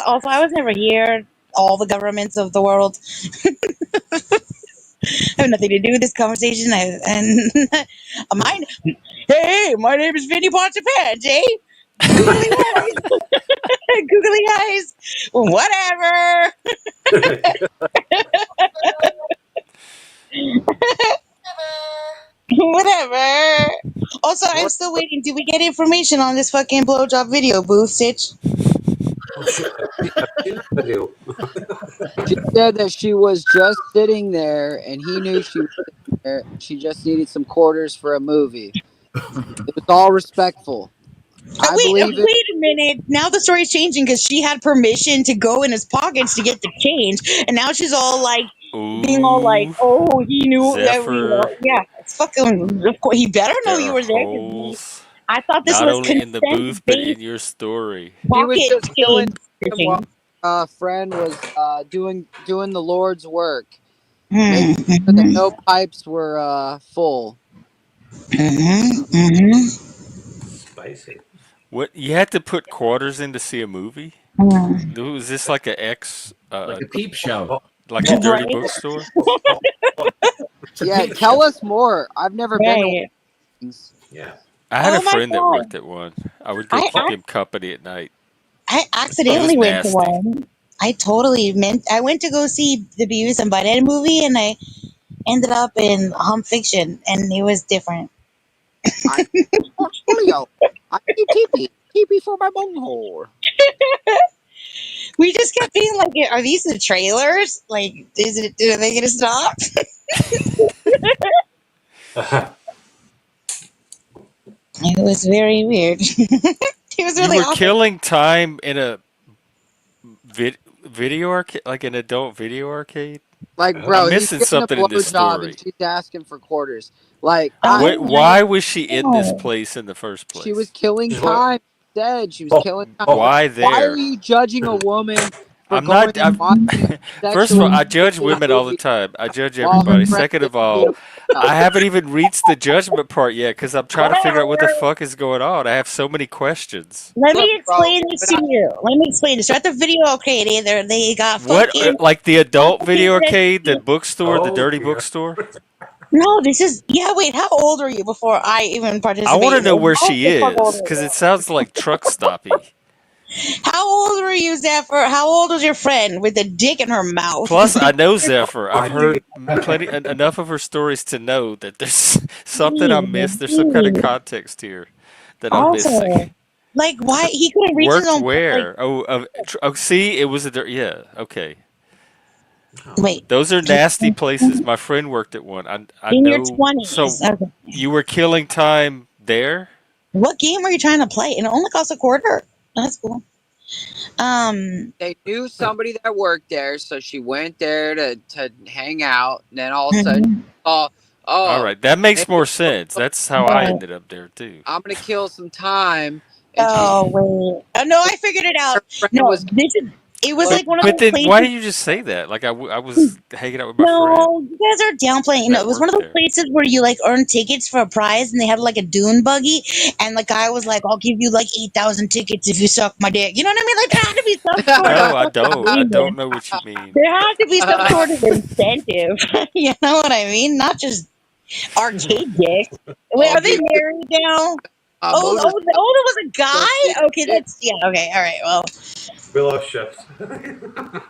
also, I was never here. All the governments of the world have nothing to do with this conversation. And mine. Hey, my name is Vinny Pontefant. Eh? Googly eyes. Googly eyes. Whatever. Whatever. Also, I'm What? still waiting. Did we get information on this fucking blowjob video booth, Stitch? Oh shit! I've seen the video. She said that she was just sitting there and he knew she was sitting there. She just needed some quarters for a movie. It was all respectful. I believe it. Wait a minute. Now the story's changing because she had permission to go in his pockets to get the change, and now she's all like, being all like, Ooh, "Oh, he knew that we Zephyr. were." Yeah, it's fucking. Of course, he better know There you are were there because we. holes I thought this not was only in the booth but in consent-based your story. She was pocket just killing change time while fishing. friend was doing the Lord's work, making sure that Mm-hmm. no pipes were full. Mm-hmm. Mm-hmm. Spicy. What you had to put quarters in to see a movie? Mm. Was this like a X, like a peep show. Oh, like a oh, dirty Right. bookstore? oh, oh, It's a Yeah, peep show. tell us more. I've never been to one Right. of these. yeah. I had a Oh my friend that god. worked at one. I would go I keep him company at night. I It was accidentally went to nasty. one. I totally meant I went to go see the Beavis and Butthead movie, and I ended up in Home Fiction, and it was different. I portfolio. I need TP for my bunghole. We just kept being like, "Are these the trailers? Like, is it? Are they gonna stop?" It was very weird. It was You really were awkward. killing time in a video arcade, like an adult video arcade. Like, I'm bro, he's missing getting a something in this blowjob and story. she's asking for quarters. Like, What? Oh Why was she my in this god! place in the first she was place? killing What? time. She said she was Oh, killing time. oh, Why Why are there? you judging a woman for I'm going not. and watching First of all, sexually I judge explicit women all the movies time. I judge while her everybody. friend Second is of all, being a blowjob? I haven't even reached the judgment part yet because I'm trying to figure out what the Whatever. fuck is going on. I have so many questions. Let Look, me bro, explain this when to you. Let me explain this. You're at the video arcade. Either they got What, fucking like the adult video complicated. arcade, the bookstore, the oh dirty dear. bookstore? No, this is yeah. Wait, how old were you before I even I want to participated? know where How she the fuck old is are because you? it sounds like truck stoppy. How old were you, Zephyr? How old was your friend with the dick in her mouth? Plus, I know Zephyr. I've I knew. heard plenty enough of her stories to know that there's something I Jeez, missed. There's some kind of jeez. context here that I'm missing. Also, like, why he couldn't reach his Worked own? Like, where? Oh, see, it was a yeah. Okay, Oh. wait, those are nasty places. My friend worked at one. I in your know. So 20s. Okay. you were killing time there. What game were you trying to play? And it only costs a quarter. That's cool. They knew somebody that worked there, so she went there to hang out. And then all of a sudden, Mhm. oh, All oh, right, that makes maybe more sense. That's how I But, ended up there too. I'm gonna kill some time. And she, oh wait. Oh no, I figured it out. her friend No, was this is. It was close. like one of But those then why places. did you just say that? Like I was hanging out with my friend No, you guys are downplaying. No, that it was one of worked those there. places where you like earn tickets for a prize, and they had like a dune buggy, and the guy was like, "I'll give you like 8,000 tickets if you suck my dick." You know what I mean? Like there had to be some sort of No, I fucking don't. I agreement. don't know what you mean. There had to be some sort of incentive. You know what I mean? Not just arcade dick. Wait, I'll are they give you married now? a Oh, motorcycle. there was a So guy. Okay, that's yeah. Okay, all right. Well, We lost shifts. I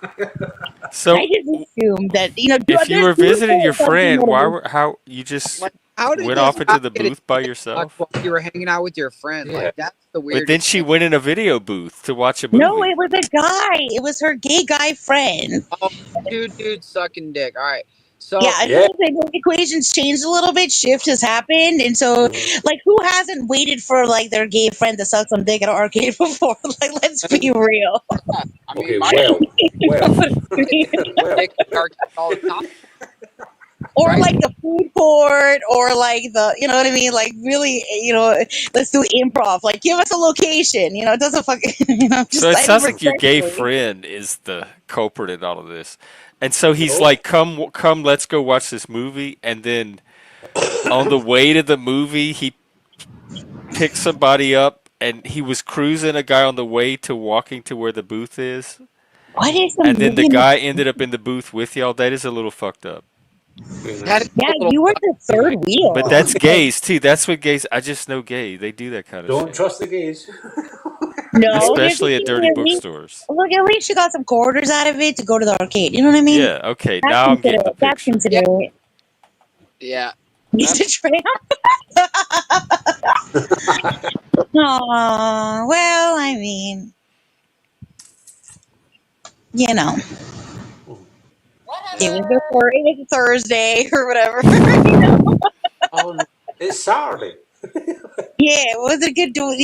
So just assumed that if you there's were visiting your people that do friend, why motivation. were how you just Like, how did went this off into guy the get a booth by dick sucked yourself? while you were hanging out with your friend? Yeah. Like, that's the But then weirdest she thing. went in a video booth to watch a No, movie. it was a guy. It was her gay guy friend. Oh, two dudes sucking dick. All right. Yeah, So, I Yeah. think the equation's changed a little bit. Shift has happened, and so like, who hasn't waited for like their gay friend to suck some dick at an arcade before? Like, let's be real. I mean, Okay. my Well. You know Well. what I mean? Well. dick at the arcade all the time, Or right? like the food court, or like the, you know what I mean? Like really, let's do improv. Like, give us a location. It doesn't fucking, So just it citing sounds like your gay respectfully. friend is the culprit in all of this. And so he's No. like, come, let's go watch this movie." And then on the way to the movie, he picked somebody up, and he was cruising a guy on the way to walking to where the booth is. What is the And then the movie? guy ended up in the booth with y'all. That is a little fucked up. That is Goodness. Yeah, a little you were fucking the annoying. third wheel. But that's gays too. That's what gays. I just know gay. They do that kind of Don't shit, trust the gays. No, here's the especially at thing. dirty At least, bookstores. look, at least you got some quarters out of it to go to the arcade. You know what I mean? Yeah. Okay. That's Now I'm getting the considerate. That's picture. Yeah, considerate. yeah. He's That's a tramp. Oh, well, I mean, you know, yeah. it was a Thursday or whatever. Oh, no. It's Saturday. Yeah, it was a good do.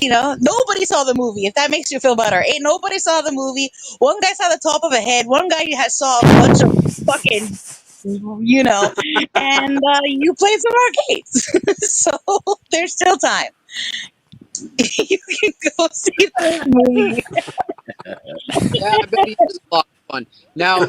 Nobody saw the movie. If that makes you feel better, ain't nobody saw the movie. One guy saw the top of a head. One guy saw a bunch of fucking, and you played some arcades, so there's still time. You can go see the movie. Yeah, I bet he is a lot of fun. Now,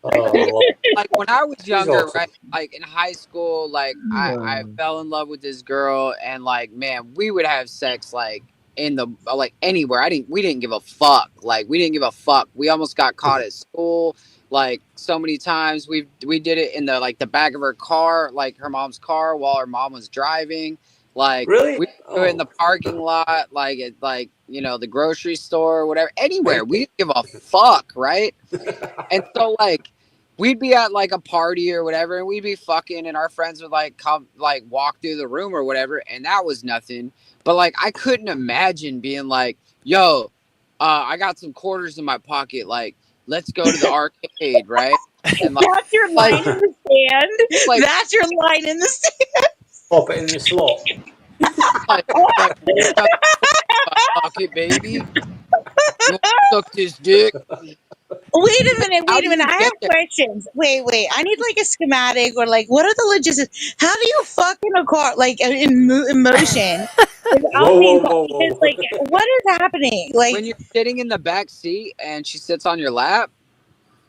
Oh, like when I was he's younger, awesome. right? Like in high school, like I fell in love with this girl, and like man, we would have sex like in the like anywhere. We didn't give a fuck. Like we didn't give a fuck. We almost got caught at school. Like so many times we did it in the back of her car, like her mom's car, while her mom was driving. Like Really? we do it in Oh. the parking lot, like at the grocery store, or whatever. Anywhere. Hey. We didn't give a fuck, right? And so like we'd be at like a party or whatever, and we'd be fucking, and our friends would like come like walk through the room or whatever, and that was nothing. But like I couldn't imagine being like, yo, I got some quarters in my pocket, like let's go to the arcade, right? And That's your like line in the sand. like That's your line in the sand. Pop it in the slot. like got my pocket, baby. You want to suck this dick? Wait a minute, How wait do a minute. you I get have there? questions. Wait. I need like a schematic, or like, what are the logistics? How do you fuck in a car, like in motion, without Whoa, being whoa, caught? whoa, Because, whoa. like, what is happening? Like, When you're sitting in the back seat and she sits on your lap.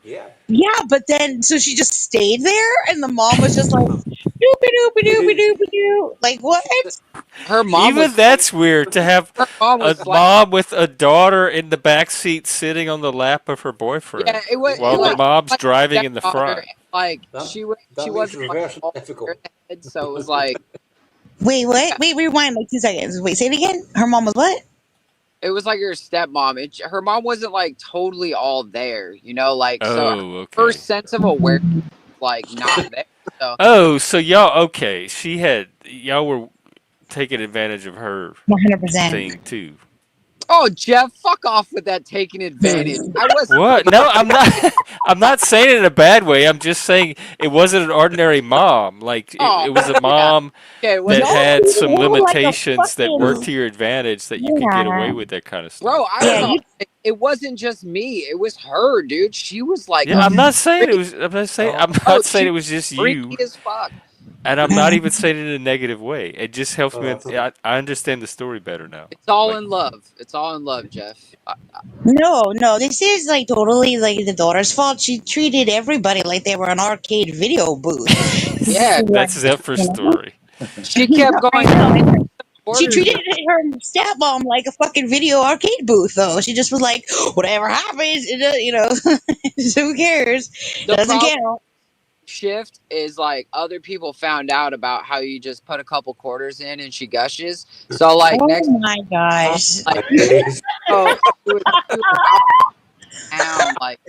Yeah. yeah, but then, so she just stayed there, and the mom was just like, doopy doopy doopy doopy doo. Like, what? Her mom Even was that's weird to have her mom a was like, mom with a daughter in the back seat sitting on the lap of her yeah, boyfriend it was while the like mom's like driving in the stepdaughter, front. and, like That she that makes wasn't like reverse all difficult. head, so it was like Wait, what? yeah, Wait, rewind like 2 seconds. Wait, say it again. Her mom was what? it was like her stepmom. Her mom wasn't like totally all there, you know, like so Oh, her okay. sense of awareness like not there. So Oh, so y'all okay? Y'all were taking advantage of her 100%. thing too. oh Jeff, fuck off with that taking advantage. I wasn't What? taking No, I'm not. I'm not saying it in a bad way. I'm just saying it wasn't an ordinary mom. Like oh it was a yeah. mom Okay, it that wasn't Y'all had treated some her like a limitations that worked fucking, to your advantage that you could get yeah. away with that kind of bro, stuff. I Yeah, was all you, it wasn't just me, it was her, dude. She was like Yeah, a I'm not saying it freak. was. I'm not saying. Oh, I'm Oh, not saying she it was was just freaky you, as fuck. and I'm not even saying it in a negative way. It just helps oh, me. that's I understand the story better now. It's all Like, in love. It's all in love, Jeff. no, this is like totally like the daughter's fault. She treated everybody like they were an arcade video booth. Yeah, Like, that's Zephyr's you know? story. she kept I going, know, hey, I know. She orders treated in. her stepmom like a fucking video arcade booth, though. She just was like, whatever happens, you know, who cares? The Doesn't problem count. shift is like other people found out about how you just put a couple quarters in and she gushes. So like Oh next my gosh. like jeez. oh she was out of town like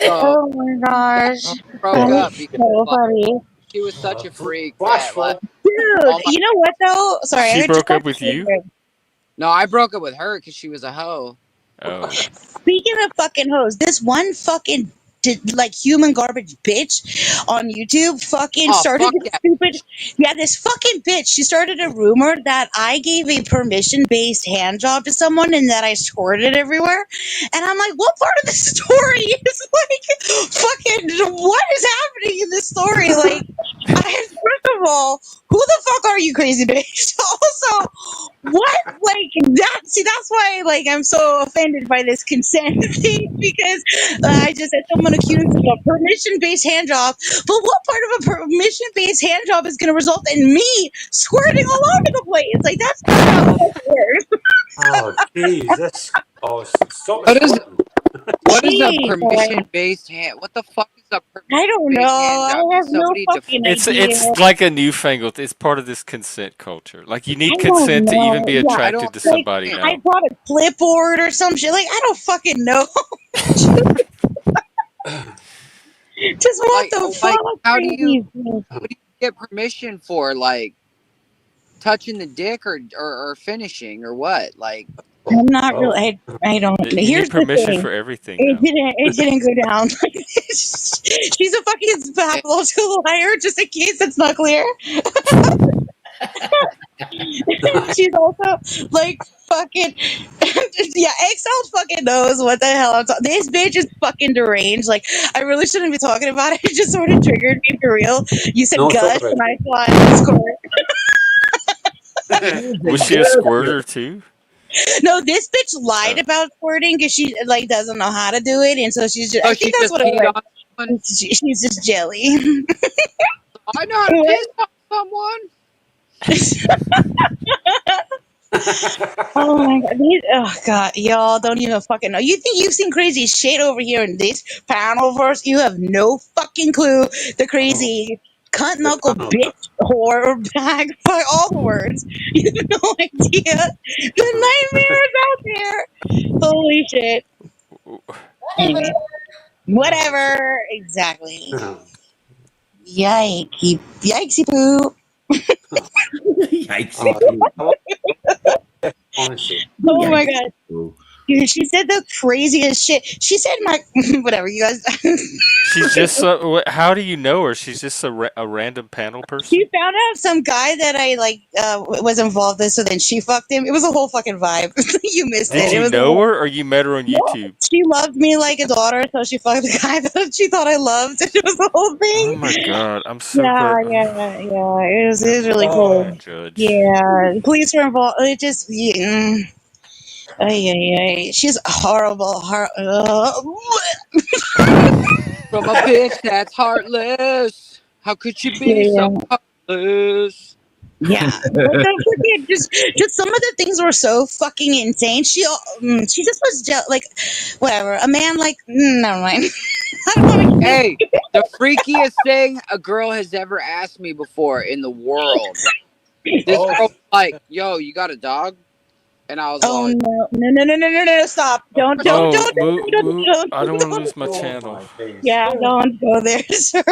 so Oh my gosh. broke That is up because so like funny. she was such a freak Flash that like flood. Dude, all my you know what though? Sorry, She I just broke got up with you. triggered. no I broke up with her because she was a hoe. Oh, Speaking of fucking hoes, this one fucking like human garbage bitch on YouTube fucking Oh started fuck this that stupid. bitch. Yeah, this fucking bitch. She started a rumor that I gave a permission based hand job to someone and that I squirted everywhere. And I'm like, what part of the story is like fucking what is happening in this story? Like, first of all, who the fuck are you, crazy bitch? Also, what like that? See, that's why like I'm so offended by this consent thing because I just had someone accused of a permission-based hand job. But what part of a permission-based hand job is going to result in me squirting all over the place? Like that's not how it works. Oh, jeez. That's. Oh, stop the What is squirting. what is a Jeez, permission based hand? What the fuck is a permission I don't know. based hand job? I Did have no somebody fucking define idea. it's like a newfangled. It's part of this consent culture. Like you I need don't consent to even know. be Yeah, I don't attracted to like somebody understand. I now. brought a clipboard or some shit. Like I don't fucking know. Just what the Like fuck, how do you crazy. what do you get permission for? Like touching the dick or finishing or what? Like Oh, I'm not oh. really. I don't. You Here's need the permission thing. for everything It now. didn't. It didn't go down. She's a fucking eh, pathological liar. Just in case it's not clear. She's also like fucking. Yeah, Excel fucking knows what the hell I'm talking. This bitch is fucking deranged. Like I really shouldn't be talking about it. It just sort of triggered me for real. You said No, talk gush, about and I thought squirt. it. Was she a squirter too? No, this bitch lied Oh, about squirting because she like doesn't know how to do it, and so she's just. I so think she that's just what it peed was. on someone. She's just jelly. I know how to piss on someone. Oh my god, oh god, y'all don't even fucking know. You think you've seen crazy shit over here in this panel verse? You have no fucking clue. The Oh, crazy cunt the knuckle panel. bitch whore bag, fuck all the words. You have no idea the nightmares out there. Holy shit. Anyway, Oh, shit. whatever. Exactly. Yikey, yikesy poo. Yikes! Oh, honestly. Oh my Yikes! god. Dude, she said the craziest shit. She said my whatever, you guys. she's just so. How do you know her? She's just a random panel She person. found out some guy that I like was involved in, so then she fucked him. It was a whole fucking vibe. You missed Did it. It you Oh, was a know whole, her or you met her on no. YouTube? She loved me like a daughter, so she fucked the guy that she thought I loved. It was the whole Oh thing. my god, I'm so Yeah, glad. yeah, yeah. It was really I'm not oh, gonna cool. judge. Yeah, police were involved. It just, yeah. Ay, ay, ay. She's horrible. From a bitch that's heartless. How could you be so Yeah. heartless? Yeah, but don't forget, just some of the things were so fucking insane. She just was like, whatever. A man like, never mind. I don't want to Hey, the freakiest thing a girl has ever asked me before in the world, right? keep. This oh. girl was like, yo, you got a dog? And I was Oh like, no, no, no, no, no, no, no! Stop! Don't, don't, Oh, don't, don't, don't, don't, I don't want to don't. lose my Oh channel. my days. Yeah, don't go there, sir.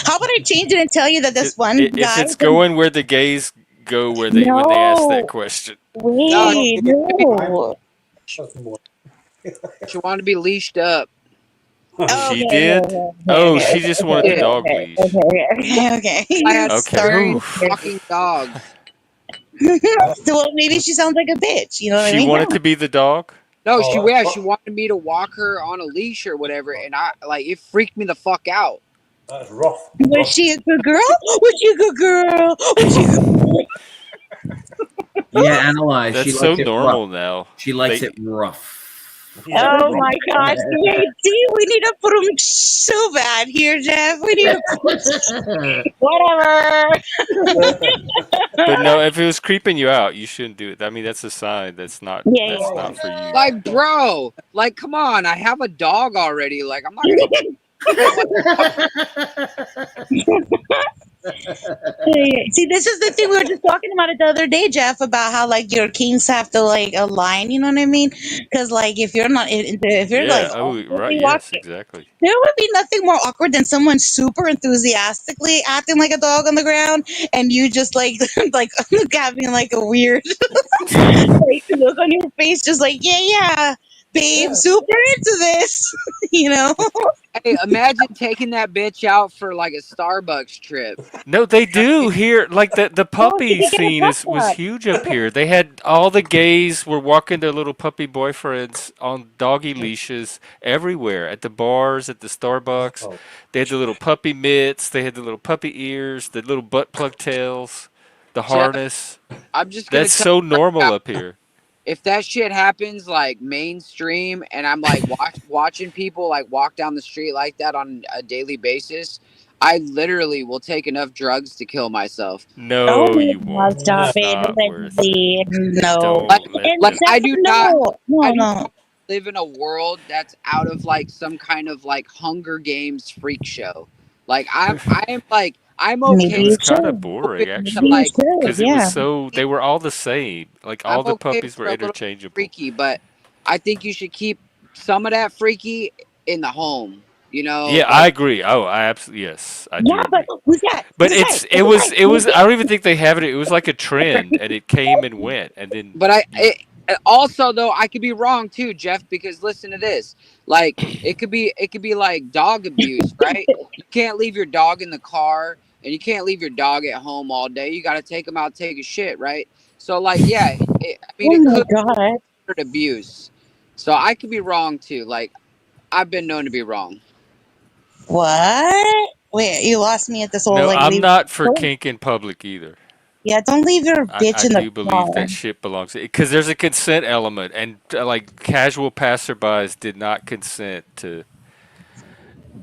How about I change it and tell you that this one If guy? it's going where the gays go, where they when they ask that No, question. no, wait, she, no. That's more. she wanted to be leashed up. Oh, She okay, did. okay, Oh, okay, she okay, just wanted the Yeah, dog okay, leash. okay, okay, okay. I You're had Okay. starting. Oof. talking dogs. Well, maybe she sounds like a bitch. You know what I She mean? wanted to be the dog. No, Oh, that's she wanted me to walk her on a leash or whatever, and I like it freaked me the fuck out. that's rough. Was Rough. she a good girl? Was she a good girl? Was she a good girl? Yeah, analyze. She That's so likes it rough. normal now. She likes They it rough. Yeah. Oh my gosh. Wait, see, we need to put him so bad here, Jeff. We need to put whatever. But no, if it was creeping you out, you shouldn't do it. I mean, that's a sign Yeah, that's Oh, not for you. Like, bro, like, come on, I have a dog already. Like, I'm not gonna fucking like yeah. See, this is the thing we were just talking about it the other day, Jeff, about how like your kings have to like align. You know what I mean? Because like if you're like Yeah. Oh, right. awkwardly Yes. walking, Exactly. there would be nothing more awkward than someone super enthusiastically acting like a dog on the ground, and you just like like having like a weird like look on your face, just like yeah, babe, yeah. super into this, you know. hey, imagine taking that bitch out for like a Starbucks trip. No, they You know what I do mean? here. Like the Oh, she puppy could get a scene pup was up. huge up here. They had all the gays were walking their little puppy boyfriends on doggy leashes everywhere at the bars, at the Starbucks. Oh, They had the little puppy mitts. They had the little puppy ears, the little butt plug tails, the Jeff, harness. I'm just gonna That's tell so you right normal now, up here. if that shit happens like mainstream and I'm like watching people like walk down the street like that on a daily basis, I literally will take enough drugs to kill myself. Oh No, my you God, won't. stop no. It's it. not worth it. Allegedly. No. Like Don't let And like them. I Jeff, do not no. I No, do no. not live in a world that's out of like some kind of like Hunger Games freak show. Like I'm It Maybe okay was you kind of should. open boring to Maybe actually, you like should, because it was yeah. so they were all the same. Like I'm all the okay puppies were for a little interchangeable. freaky, but I think you should keep some of that freaky in the home. You know, Yeah, I like agree. Oh, I absolutely yes, I Yeah, do but agree. who's that? But Who's that? it Who's was that? it was I don't even think they have it. It was like a trend, and it came and went, and then but you also though I could be wrong too, Jeff, because listen to this. Like it could be like dog abuse, right? You can't leave your dog in the car and you can't leave your dog at home all day. You got to take him out, take a shit, right? So like yeah, I mean Oh it my could God. be abuse. So I could be wrong too. Like I've been known to be wrong. What? Wait, you lost me at this whole no, like I'm leave. not for Don't, kink in public either. yeah, don't leave your I bitch in the do believe car. that shit belongs because there's a consent element, and like casual passerbys did not consent to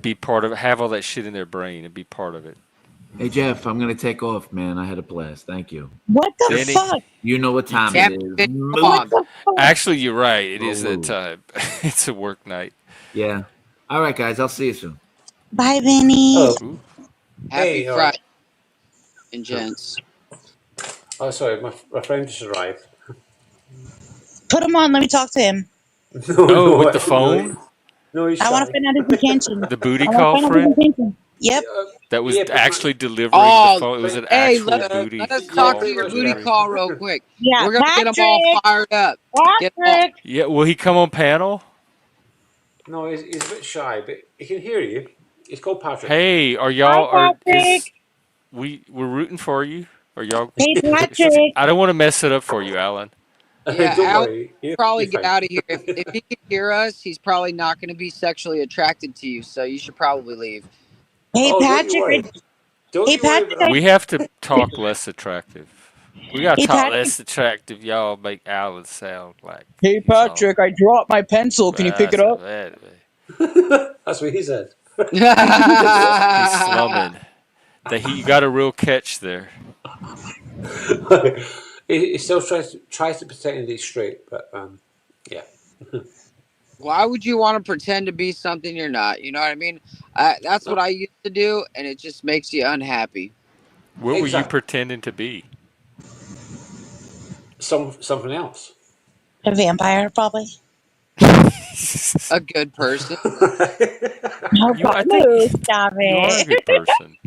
be part of have all that shit in their brain and be part of it. Hey Jeff, I'm gonna take off, man. I had a blast. Thank you. What the Benny, fuck? You know what you time too. it Damn is. it, come What Move on. the fuck? Actually, you're right. It or is that lose. time. It's a work night. Yeah. All right, guys. I'll see you soon. Bye, Benny. Oh, Ooh. Happy hey, all right. Friday, gents. Oh, sorry, my friend just arrived. Put him on. Let me talk to him. No, Oh, with no, the no, phone, no, he's I want to shy. find out his intention. the booty I want to call find out his friend intention. Yep. that was Yeah, pretty much. actually delivering the Oh, phone. It was But, an hey, actual let booty us yeah, talk call to pretty your for much booty that. delivery. call real quick. Yeah, We're gonna get them all Patrick. fired up. Get them all. Patrick. Yeah, will he come on panel? No, he's a bit shy, but he can hear you. He's called Patrick. Hey, are Hi, y'all are Patrick. is we're rooting for you? Are y'all? Hey, Patrick. I don't want to mess it up for you, Alan. Yeah, Don't Alan worry, probably you're get fine. out of here. If he can hear us, he's probably not going to be sexually attracted to you. So you should probably leave. Hey, Oh, don't you Patrick. worry. Don't Hey, you worry Patrick. about We have to talk less attractive. We gotta Hey, talk Patrick. less attractive. Y'all make Alan sound like Hey he's all. Patrick, I dropped my pencil. Can you pick it up? that. That's what he said. He's slumming. That he got a real catch there. He still tries to pretend he's straight, but yeah. Why would you want to pretend to be something you're not? You know what I mean? That's what No, I used to do, and it just makes you unhappy. What were you exactly. pretending to be? something else. A vampire, probably. A good person. No, I think probably. Stop you are a it. good person.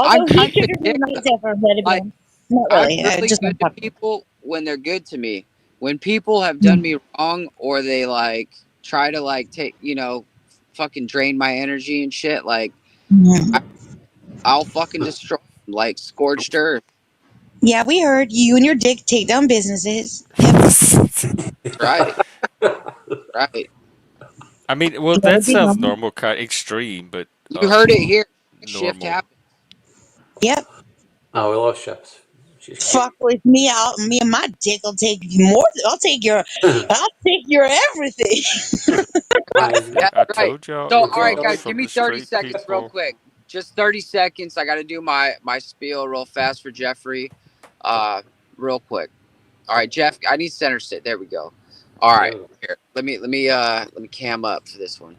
I'm Although kind he of a triggers me dick nights though. after bed Like again. Not I'm really. really Just good not to talking. people when they're good to me. When people have done me wrong or they like try to like take, fucking drain my energy and shit, like I, Mhm. I'll fucking destroy them like scorched earth. Yeah, we heard you and your dick take down businesses. Yep. Right. Right. I mean, well, Let that it be sounds known. normal, kind extreme, but You heard it here. Shift normal. happens. Yep. Oh, we love ships. She's Fuck cute. with me. Me and my dick will take more. I'll take your everything. See, That's I right. told y'all So, it all right, Well, comes guys, from give me the 30 straight seconds, real people. quick. Just 30 seconds. I got to do my spiel real fast for Jeffrey. Real quick. All right, Jeff. I need center sit. There we go. All there right, we go. here. Let me cam up for this one.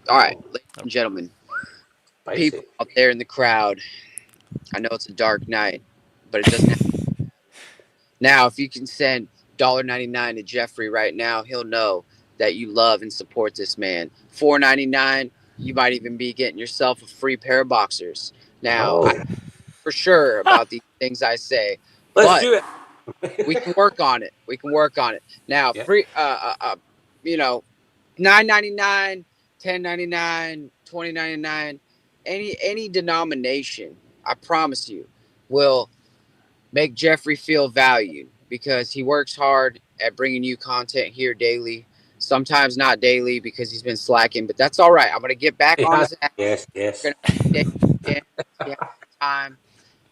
All right, Oh, ladies and gentlemen, people spicy. out there in the crowd. I know it's a dark night, but it doesn't have. Now, if you can send $1.99 to Jeffrey right now, he'll know that you love and support this man. $4.99, you might even be getting yourself a free pair of boxers. Now, I Oh, know for sure about these things I say, let's but do we can it. work on it. We can work on it. Now, Yeah. free, you know, 9.99, 10.99, 20.99, any denomination, I promise you, will make Jeffrey feel valued because he works hard at bringing you content here daily. Sometimes not daily because he's been slacking, but that's all right. I'm gonna get back He on has. his ass. Yes, We're yes. gonna make it daily again. He has time.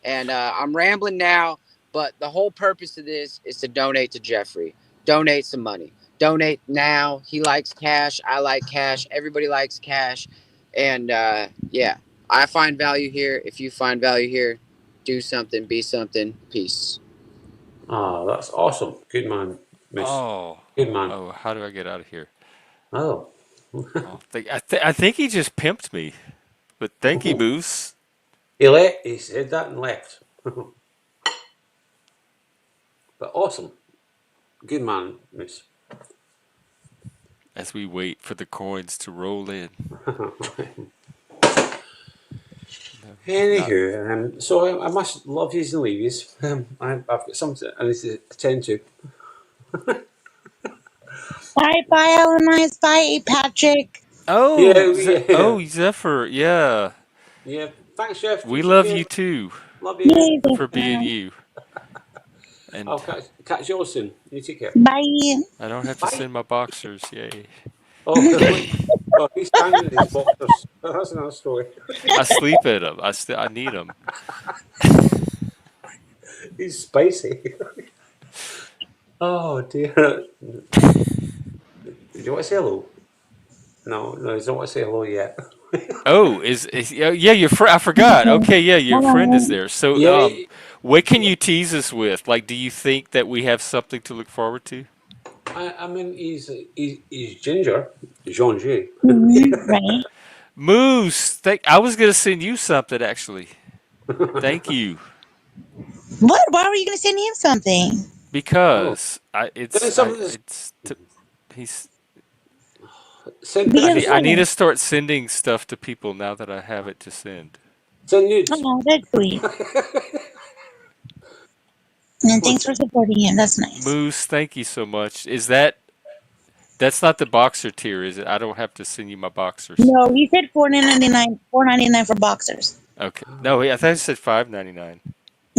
And I'm rambling now, but the whole purpose of this is to donate to Jeffrey. Donate some money. Donate now. He likes cash. I like cash. Everybody likes cash. And yeah, I find value here. If you find value here, do something, be something. Peace. Oh, that's awesome. Good man, Miss. Oh, Good man. oh, how do I get out of here? Oh. Oh, I think he just pimped me. But thank you, Moose. He said that and left. But awesome. Good man, Miss. As we wait for the coins to roll in. Not Anywho, so I must love yous and leave yous. I've got something I need to attend to. Bye, bye, Alan. Nice. Bye, Patrick. Yeah, yeah, Oh, Zephyr, yeah. yeah. Thanks, Jeff. You We take love care. you too Love you. Yay, for being Zephyr. you. I'll And catch you all soon. You take care. Bye. I don't have to Bye. send my boxers. Yay. Oh, oh, he's standing in his boxers. That's another story. I sleep in them. I need them. He's spicy. Oh dear. Do you want to say hello? No, no, he don't want to say hello yet. Oh, yeah, your friend. I forgot. Okay, yeah, your friend is Bye. there. So, Yeah, what can yeah. you tease us with? Like, do you think that we have something to look forward to? I mean, he's ginger, Jean G. Right. Moose, I was gonna send you something actually. Thank you, What? Why were you going to send him something? Oh, because send something. he's. Send Because pictures. I need what? to start sending stuff to people now that I have it to send. Send nudes. Oh, that's sweet. And thanks for supporting him. That's nice. Moose, thank you so much. That's not the boxer tier, is it? I don't have to send you my boxers. No, he said $4.99 for boxers. Okay. No, I thought I said $5.99.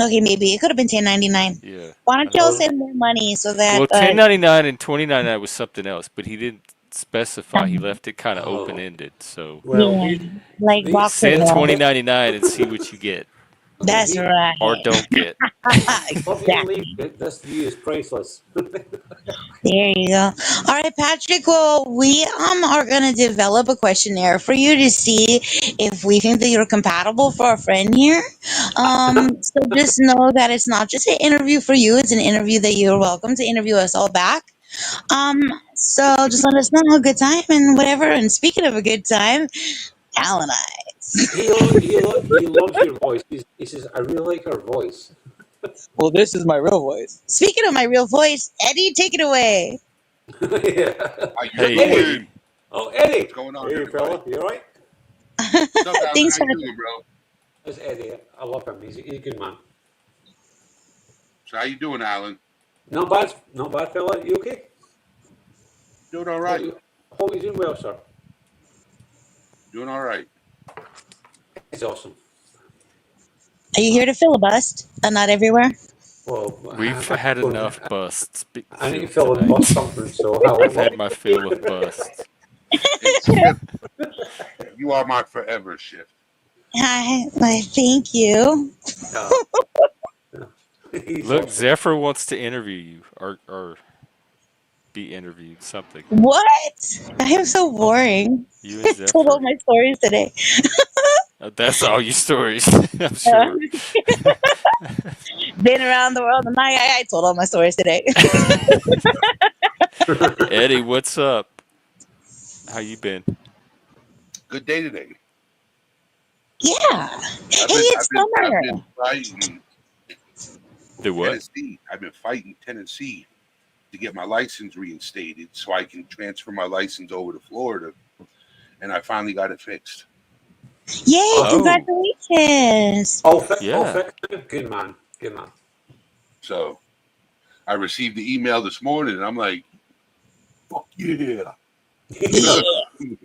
Okay, maybe it could have been $10.99. Yeah. Why I don't don't y'all know. Oh, send more money so that Well, 10.99 and 20.99 was something else, but he didn't specify. He left it kind of open oh. ended. So Well, yeah, like boxer send girl. 20.99 and see what you get, That's or right. don't get. love you and leave Exactly. you. This view is priceless. There you go. All right, Patrick. Well, we are gonna develop a questionnaire for you to see if we think that you're compatible for a friend here. So just know that it's not just an interview for you; it's an interview that you're welcome to interview us all back. Um, so just let us know a good time and whatever. And speaking of a good time, Al and I. He loves your voice. He says, I really like her voice. Well, this is my real voice. Speaking of my real voice, Eddie, take it away. Yeah. How you Hey, Eddie. doing? Eddie. Oh, Eddie. What's going on, Hey, everybody? fella. You all right? What's up, Alan? Thanks How for you doing, bro? That's Eddie. I love him. He's a good man. So how you doing, Alan? Not bad. Not bad, fella. You okay? Doing all Hope, right. you, hope you're doing well, sir. Doing all right. He's awesome. Are you here to filibust and not everywhere? Well, We've had enough busts I need to filled fill in bust tonight. something, so I I've will. had my fill of busts. And Swift, you are my forever shift. Hi, why, thank you. Yeah. He's Look, awesome. Zephyr wants to interview you or be interviewed. Something. What? I am so boring. You and Told all Zephyr. my stories today. That's all your stories, I'm Uh, sure. been around the world, and I told all my stories today. Eddie, what's up? How you been? Good day today. Yeah. Hey, it's I've summer. been fighting The what? Tennessee. I've been fighting Tennessee to get my license reinstated so I can transfer my license over to Florida, and I finally got it fixed. Yay, Oh, congratulations. All yeah. fixed. Good man. Good man. So I received the email this morning, and I'm like, "Fuck yeah!" Yeah,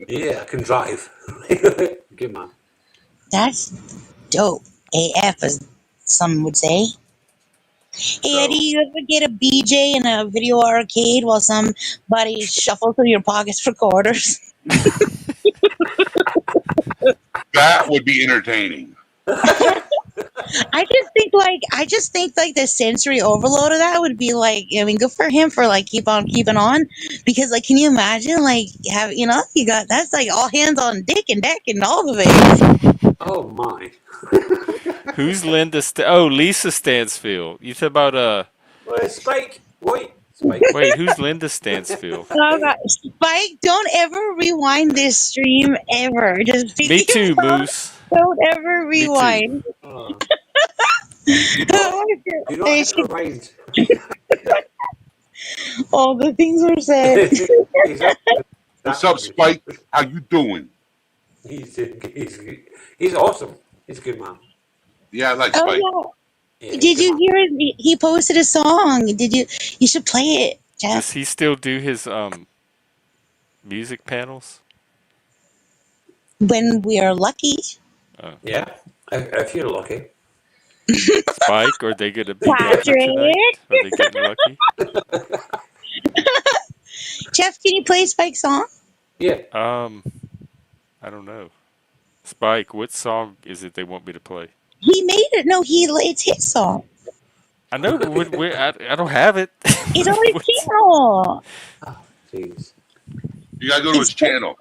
Yeah, I can drive. Good man. that's dope. AF, as some would say. Hey, Eddie, So you ever get a BJ in a video arcade while somebody shuffles through your pockets for quarters? that would be entertaining. I just think like the sensory overload of that would be like, I mean, good for him for like keep on keeping on, because like, can you imagine like have you got that's like all hands on dick and deck and all of it. Oh my. Who's Linda? Lisa Stansfield. You talk about Well, Spike. Wait. Spike. Wait, who's Linda Stansfield? Oh God, Spike, don't ever rewind this stream ever. Just pick Me too, yourself. Moose. Don't ever Me too. rewind. Do not, Oh, do not hit rewind. all the things were said. Exactly. What's up, Spike? How you doing? He's awesome. He's a good man. Yeah, I like Oh Spike. yeah. Yeah, Did good you man. hear it? He posted a song. Did you? You should play it, Does Jeff. he still do his music panels? When we are lucky. Oh. Yeah, if you're lucky. Spike, are they gonna be lucky tonight? Patrick. Are they getting lucky? Jeff, can you play Spike's song? Yeah. I don't know. Spike, what song is it they want me to play? He made it. No, it's his song. I know, but I don't have it. It's on his What's- channel. Jeez. You gotta go to his It's channel.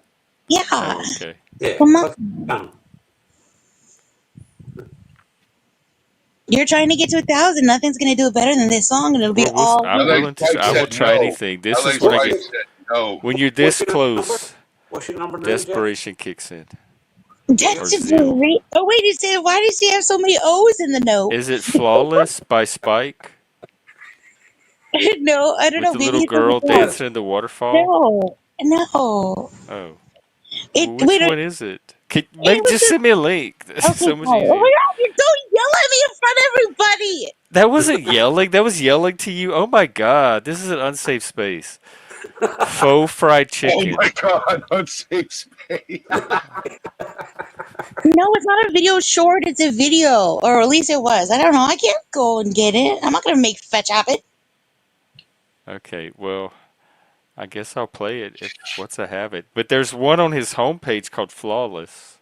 yeah. oh, okay. Yeah. Come Click on. down. You're trying to get to 1,000. Nothing's gonna do it better than this song, and it'll be Well, all I'm LA willing to. Spike I will said try no. anything. This LA is what I Spike get said no. when you're What's this your number? close. What's your number now, Jeff? Desperation kicks in. That's Or a zeal. great. Oh wait, it said, why does he have so many O's in the note? Is it "Flawless" by Spike No, I don't with know. the Maybe little it doesn't girl count. dancing in the waterfall? No, no. Oh, It well, which wait. one is it? It was Just send me a link. This is okay. so much Oh my easier. God! You don't yell at me in front of everybody. That wasn't yelling. That was yelling to you. Oh my god, this is an unsafe space. Faux fried Oh chicken. my god, unsafe space. No, it's not a video short. It's a video, or at least it was. I don't know. I can't go and get it. I'm not gonna make fetch happen. Okay, well, I guess I'll play it if once I have it. But there's one on his homepage called Flawless.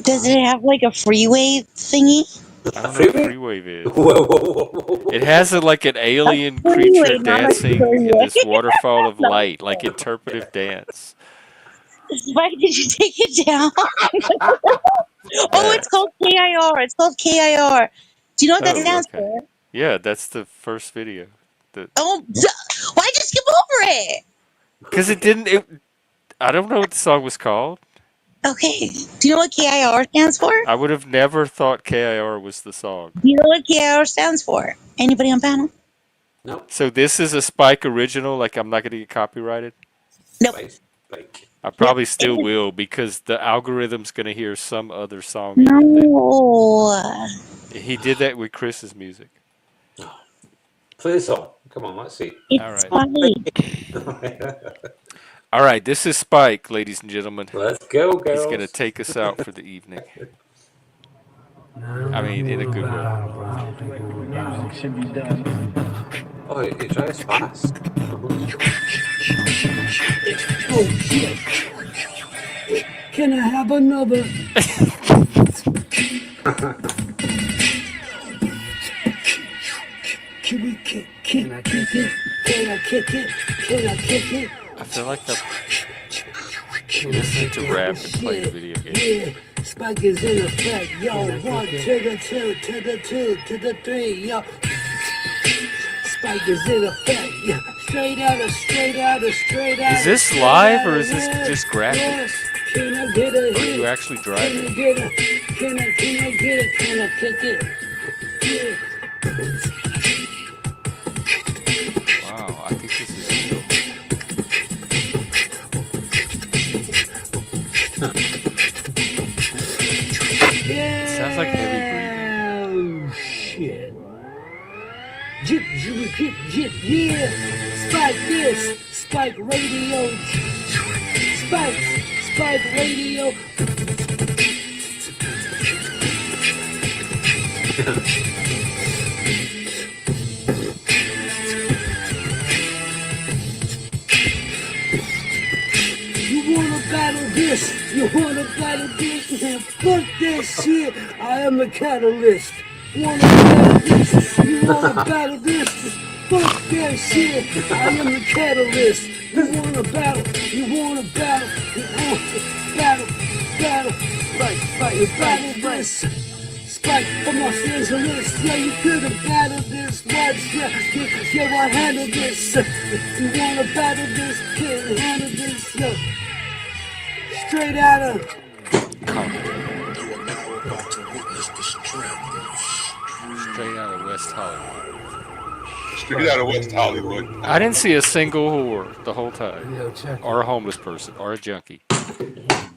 Does it have like a freeway thingy? I don't know what Freeway? Freewave is. Whoa. It has like an alien Freeway, creature not a dancing in freeway. this waterfall of No. light, like interpretive dance. Spike, did you take it down? Oh, it's called KIR. It's called KIR. Do you know what that Oh, stands okay. for? Yeah, that's the first video. Oh, why'd you skip over it? Because it didn't. I don't know what the song was called. Okay. Do you know what KIR stands for? I would have never thought KIR was the song. Do you know what KIR stands for? Anybody on panel? No. So this is a Spike original. Like I'm not going to get copyrighted. Nope. Spike. I Yep. probably still will because the algorithm's going to hear some other song in it. No. He did that with Chris's music. Play the song. Come on, let's see. It's All right. Spike. All right, this is Spike, ladies and gentlemen. Let's go, He's going to girls. take us out for the evening. I mean, in a good way. Oh, he tries fast. Oh shit! Can I have another? Can we kick it? Can I kick it? Can I kick it? Can I kick it? I feel like I'm listening to rap and playing a video game. Yeah, Spike is in effect, yo. 1 to the 2 to the 2 to the 3, yo. Spike is in effect, yeah. Straight out of, straight out of, straight out. Is this live or is this just graphics? Can I get a Or are hit? you actually Can I driving? get a? Can I get it? Can I kick it? Yeah. Wow, I think this is real. It sounds like heavy breathing. Oh shit. Jip, jip, jip, jip, yeah. Spike this, Spike radio. Spike radio. You wanna battle this? You wanna battle this? Man, fuck that shit. I am the catalyst. Wanna battle this? You wanna battle this? Fuck that shit. I am the catalyst. You wanna battle? You wanna battle? You wanna battle? Battle? Battle this. Spike from Los Angeles, yeah, you could have battled this once, yeah, I handle this. You wanna battle this, can't handle this, yo. Straight out of Straight out of West Hollywood. Straight out of West Hollywood. I didn't see a single whore the whole time. Or a homeless person. Or a junkie.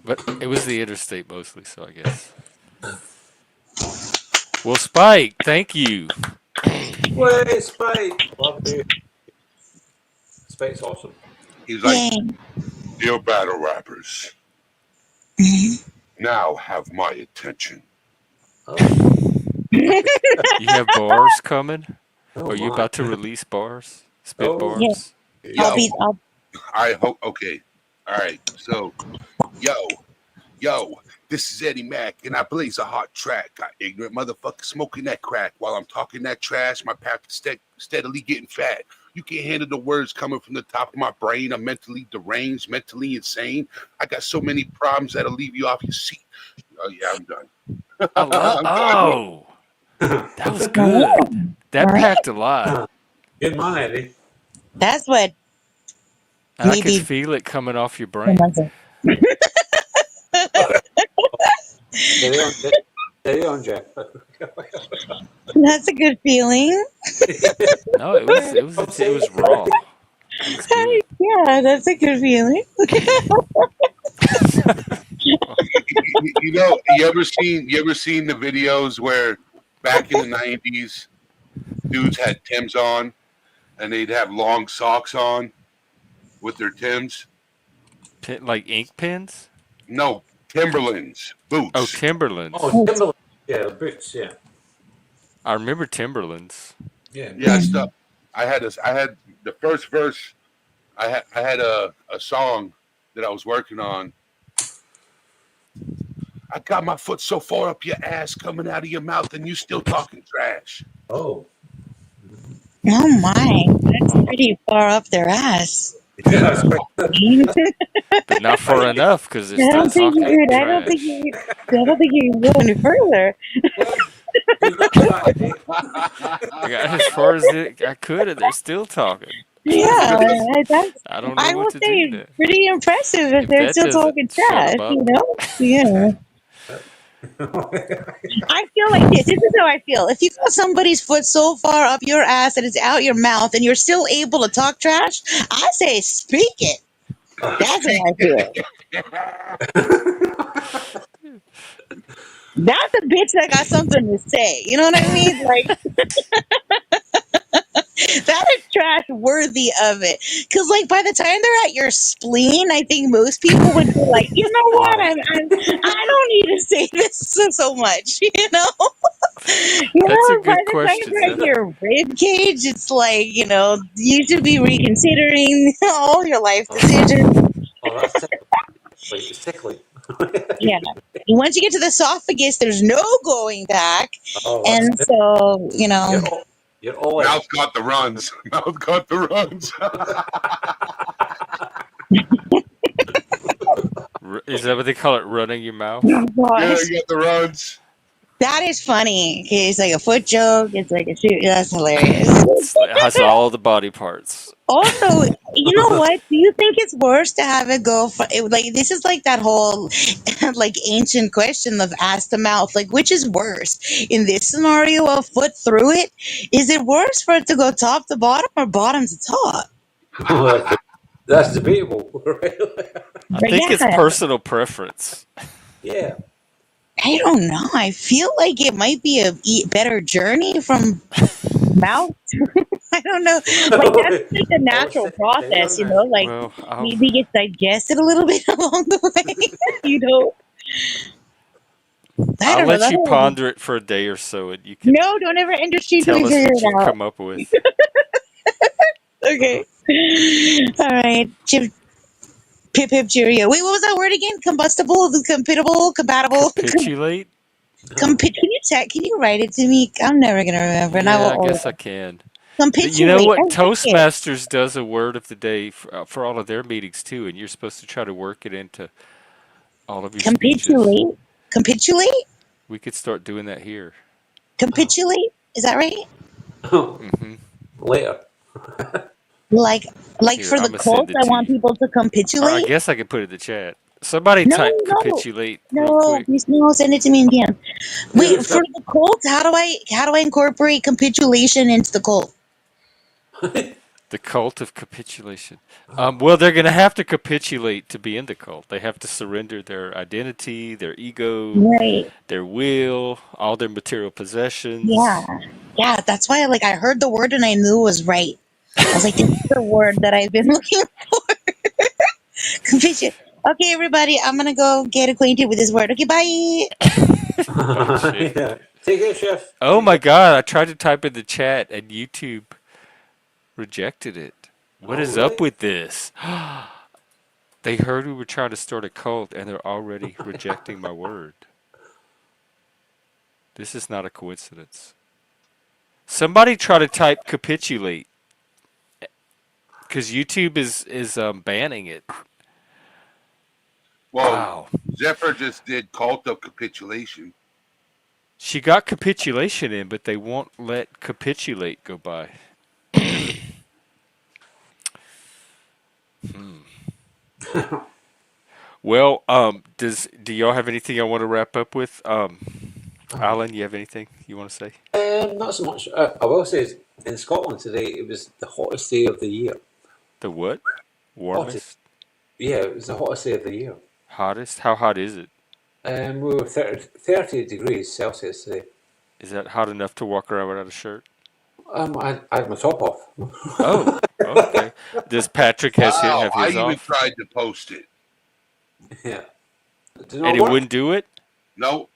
But it was the interstate mostly, so I guess. Well, Spike, thank you. Way, Spike. Love you. Spike's awesome. He's like, Yay. dear battle rappers, now have my attention. Oh, You have bars coming? oh Are you my. about to release bars? Spit Oh. bars? I'll Yo, I'll, I hope, okay. All right. So, yo, this is Eddie Mack, and I blaze a hot track. Got ignorant motherfucker smoking that crack while I'm talking that trash. My pack is steadily getting fat. You can't handle the words coming from the top of my brain. I'm mentally deranged, mentally insane. I got so many problems that'll leave you off your seat. Oh, yeah, I'm done. I love, I'm done. oh, that was good. That packed a lot. Good man, Eddie. that's what And I maybe could feel it coming off your brain. Steady on, Jeff. That's a good feeling. No, it was raw. It was good. Yeah, that's a good feeling. You know, you ever seen the videos where back in the 90s dudes had Timbs on and they'd have long socks on with their Timbs? Like ink pens? No, Timberlands, boots. Oh, Timberlands. Oh, Timberland. Yeah, boots. Yeah. I remember Timberlands. Yeah. Yeah, stuff. I had the first verse. I had a song that I was working on. I got my foot so far up your ass, coming out of your mouth, and you still talking trash. Oh. Oh my, that's pretty far up their ass. Yeah, that's quite. But not far enough because it's I still don't think talking you could. trash. I don't think you can go any further. I got as far as I could and they're still talking. Yeah, that's I don't know I what will to do say then. pretty impressive if If they're that still doesn't talking shut trash, them up. you know? Yeah. I feel like this. This is how I feel. If you got somebody's foot so far up your ass that it's out your mouth and you're still able to talk trash, I say speak it. That's how I feel. That's a bitch that got something to say. You know what I mean? Like that is trash worthy of it. Cause like by the time they're at your spleen, I think most people would be like, you know what? Aye. I don't need to say this so much. You know. You That's a know, by good the time question, you're at though. your rib cage, it's like, you should be reconsidering all your life decisions. Oh, that's sickly. Yeah. Once you get to the esophagus, there's no going back. Oh, that's And so, you're all you're all in. Mouth got the runs. Mouth got the runs. Is that what they call it? Running your oh mouth? Yeah, gosh, you got the runs. that is funny. Okay, it's like a foot joke. It's like a shoot. That's hilarious. It has all the body parts. Also, you know what? Do you think it's worse to have it go for like this is like that whole like ancient question of ass to mouth? Like, which is worse in this scenario of foot through it? Is it worse for it to go top to bottom or bottom to top? That's debatable. Right? I But think it's yeah, personal preference. Yeah. I don't know. I feel like it might be a better journey from mouth. I don't know. Like that's like the Oh, natural steady process, on now. like Well, maybe it gets digested a little bit along the way. you know. I I'll don't know. let That you whole ponder it for a day or so, and you can no, don't ever end your street till we tell us figure what you it out. come up with. Okay. All right. Pip pip cheerio. Wait, what was that word again? Combustible, compatible, compatible. Capitulate? Can you can you write it to me? I'm never gonna remember, and I will Yeah, I always guess I can. You know capitulate. I what? like it. Toastmasters does a word of the day for all of their meetings too, and you're supposed to try to work it into all of your speeches. Capitulate. Capitulate. We could start doing that here. Capitulate. Is that right? Hmm. Later. Like, Here, for I'm the gonna cult, send it I to want you. people to Or I capitulate. guess I could put it in the chat. Somebody No, type no, capitulate real no. quick. Please, no. Send it to me again. Who Wait, was for that? the cult, how do I incorporate capitulation into the cult? The cult of capitulation. Well, they're going to have to capitulate to be in the cult. They have to surrender their identity, their ego, Right. their will, all their material Yeah. possessions. Yeah. That's why, I heard the word and I knew it was right. I was like, this is the word that I've been looking for. Capitu- Okay, everybody, I'm gonna go get acquainted with this word. Okay, bye. By shift. Yeah. Take it, chef. Oh Take my it. God! I tried to type in the chat and YouTube rejected it. What Oh, is really? up with this? They heard we were trying to start a cult and they're already rejecting my word. This is not a coincidence. Somebody try to type capitulate because YouTube is banning it. Well, Wow. Zephyr just did Cult of Capitulation. She got capitulation in, but they won't let capitulate go by. Well, do y'all have anything I want to wrap up with? Alan, you have anything you want to say? Not so much. I will say, in Scotland today, it was the hottest day of the year. The what? Hottest. Warmest? Yeah, it was the hottest day of the year. Hottest? How hot is it? We were 30 degrees Celsius today. Is that hot enough to walk around without a shirt? I had my top off. Oh, okay. Does Patrick Wow, have I his even off? tried to post it. Yeah. Did And not it work? wouldn't do it? Nope.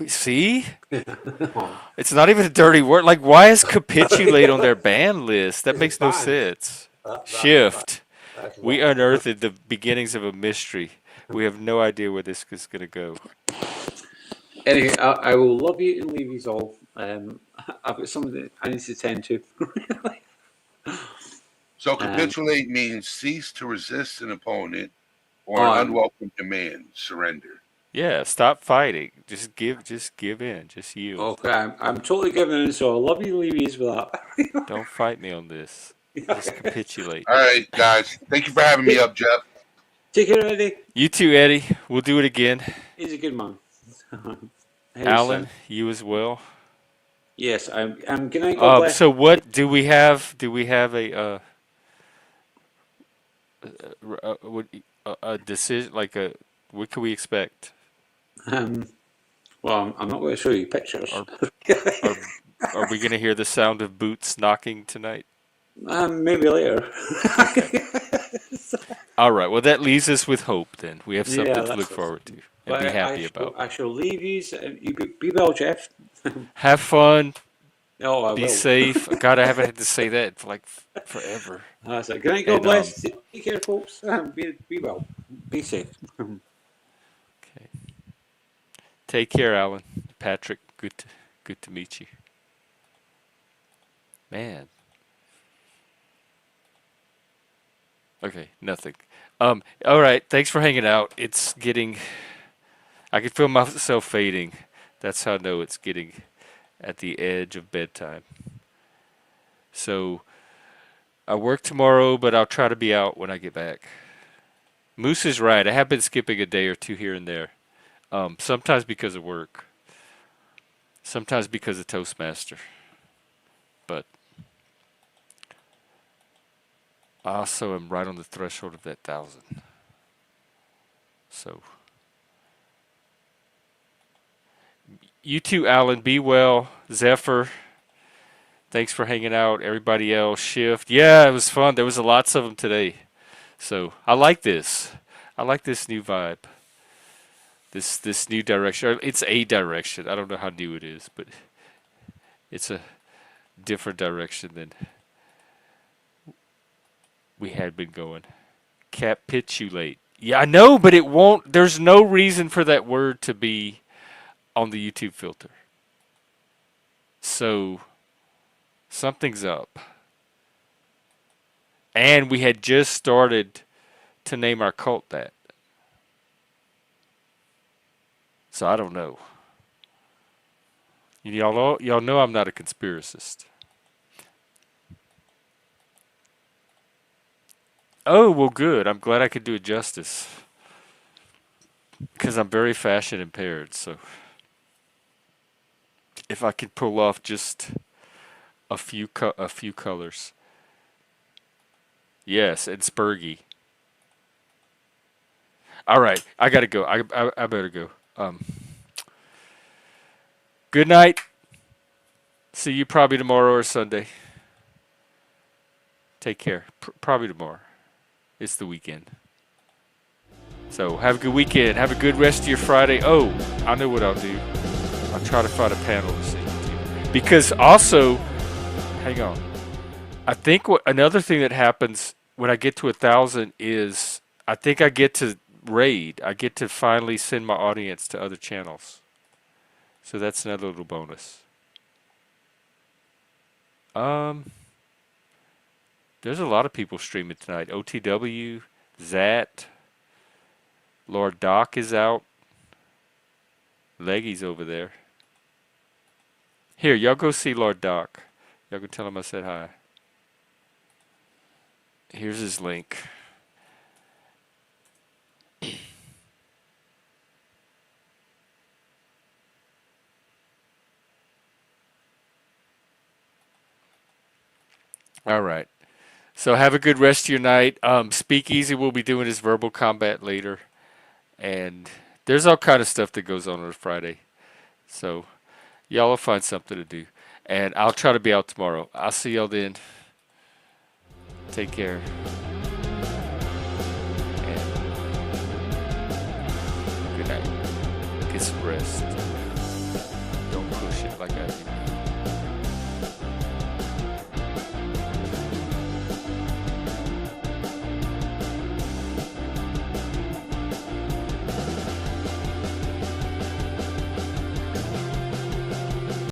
See? It's not even a dirty word. Like, why is capitulate on their ban list? That Because makes it's no banned. sense. That's Shift. We wrong. unearthed the beginnings of a mystery. We have no idea where this is going to go. Anyway, I will love you and leave you all. I've got something I need to tend to. So um, capitulate means cease to resist an opponent or an on. unwelcome demand. Surrender. Yeah, stop fighting. Just give in. Just yield. Okay, I'm totally giving in, so I'll love you and leave you with that. Don't fight me on this. Just capitulate. All right, guys. Thank you for having me up, Jeff. Take care, Eddie. You too, Eddie. We'll do it again. He's a good man. Alan, you as well. Yes, I'm good night. God bless. So what do we have? Do we have a decision? Like what can we expect? Well, I'm not going to show you pictures. Are we going to hear the sound of boots knocking tonight? Maybe later. All right. Well, that leaves us with hope. Then we have something to that's look it. forward to and But be happy about. I shall leave you. You be well, Jeff. Have fun. Oh, I Be will. safe. God, I haven't had to say that for like forever. That's it. Good night. God bless. Take care, folks. Be well. Be safe. Okay. Take care, Alan. Patrick, good to meet you. Man. Okay, nothing. All right, thanks for hanging out. It's getting I can feel myself fading. That's how I know it's getting at the edge of bedtime. So I work tomorrow, but I'll try to be out when I get back. Moose is right. I have been skipping a day or two here and there. Sometimes because of work. Sometimes because of Toastmaster. But I also am right on the threshold of that 1,000. So you too, Alan. Be well. Zephyr, thanks for hanging out. Everybody else, Shift. Yeah, it was fun. There was lots of them today. So I like this. I like this new vibe. This new direction. It's a direction. I don't know how new it is, but it's a different direction than we had been going. Capitulate. Yeah, I know, but it won't. There's no reason for that word to be on the YouTube filter. So something's up. And we had just started to name our cult that. So I don't know. Y'all know I'm not a conspiracist. Oh, well, good. I'm glad I could do it justice. Because I'm very fashion impaired, so if I could pull off just a few colors. Yes, and Spurgy. All right, I gotta go. I better go. Good night. See you probably tomorrow or Sunday. Take care. Probably tomorrow. It's the weekend. So have a good weekend. Have a good rest of your Friday. Oh, I know what I'll do. I'll try to find a panel to sing to. Because also, hang on. I think another thing that happens when I get to 1,000 is I think I get to raid. I get to finally send my audience to other channels. So that's another little bonus. There's a lot of people streaming tonight. OTW, Zat, Lord Doc is out. Leggy's over there. Here, y'all go see Lord Doc. Y'all can tell him I said hi. Here's his link. All right. So have a good rest of your night. Speakeasy will be doing his verbal combat later. And there's all kind of stuff that goes on a Friday. So y'all will find something to do. And I'll try to be out tomorrow. I'll see y'all then. Take care. And good night. Get some rest. Don't push it like I do.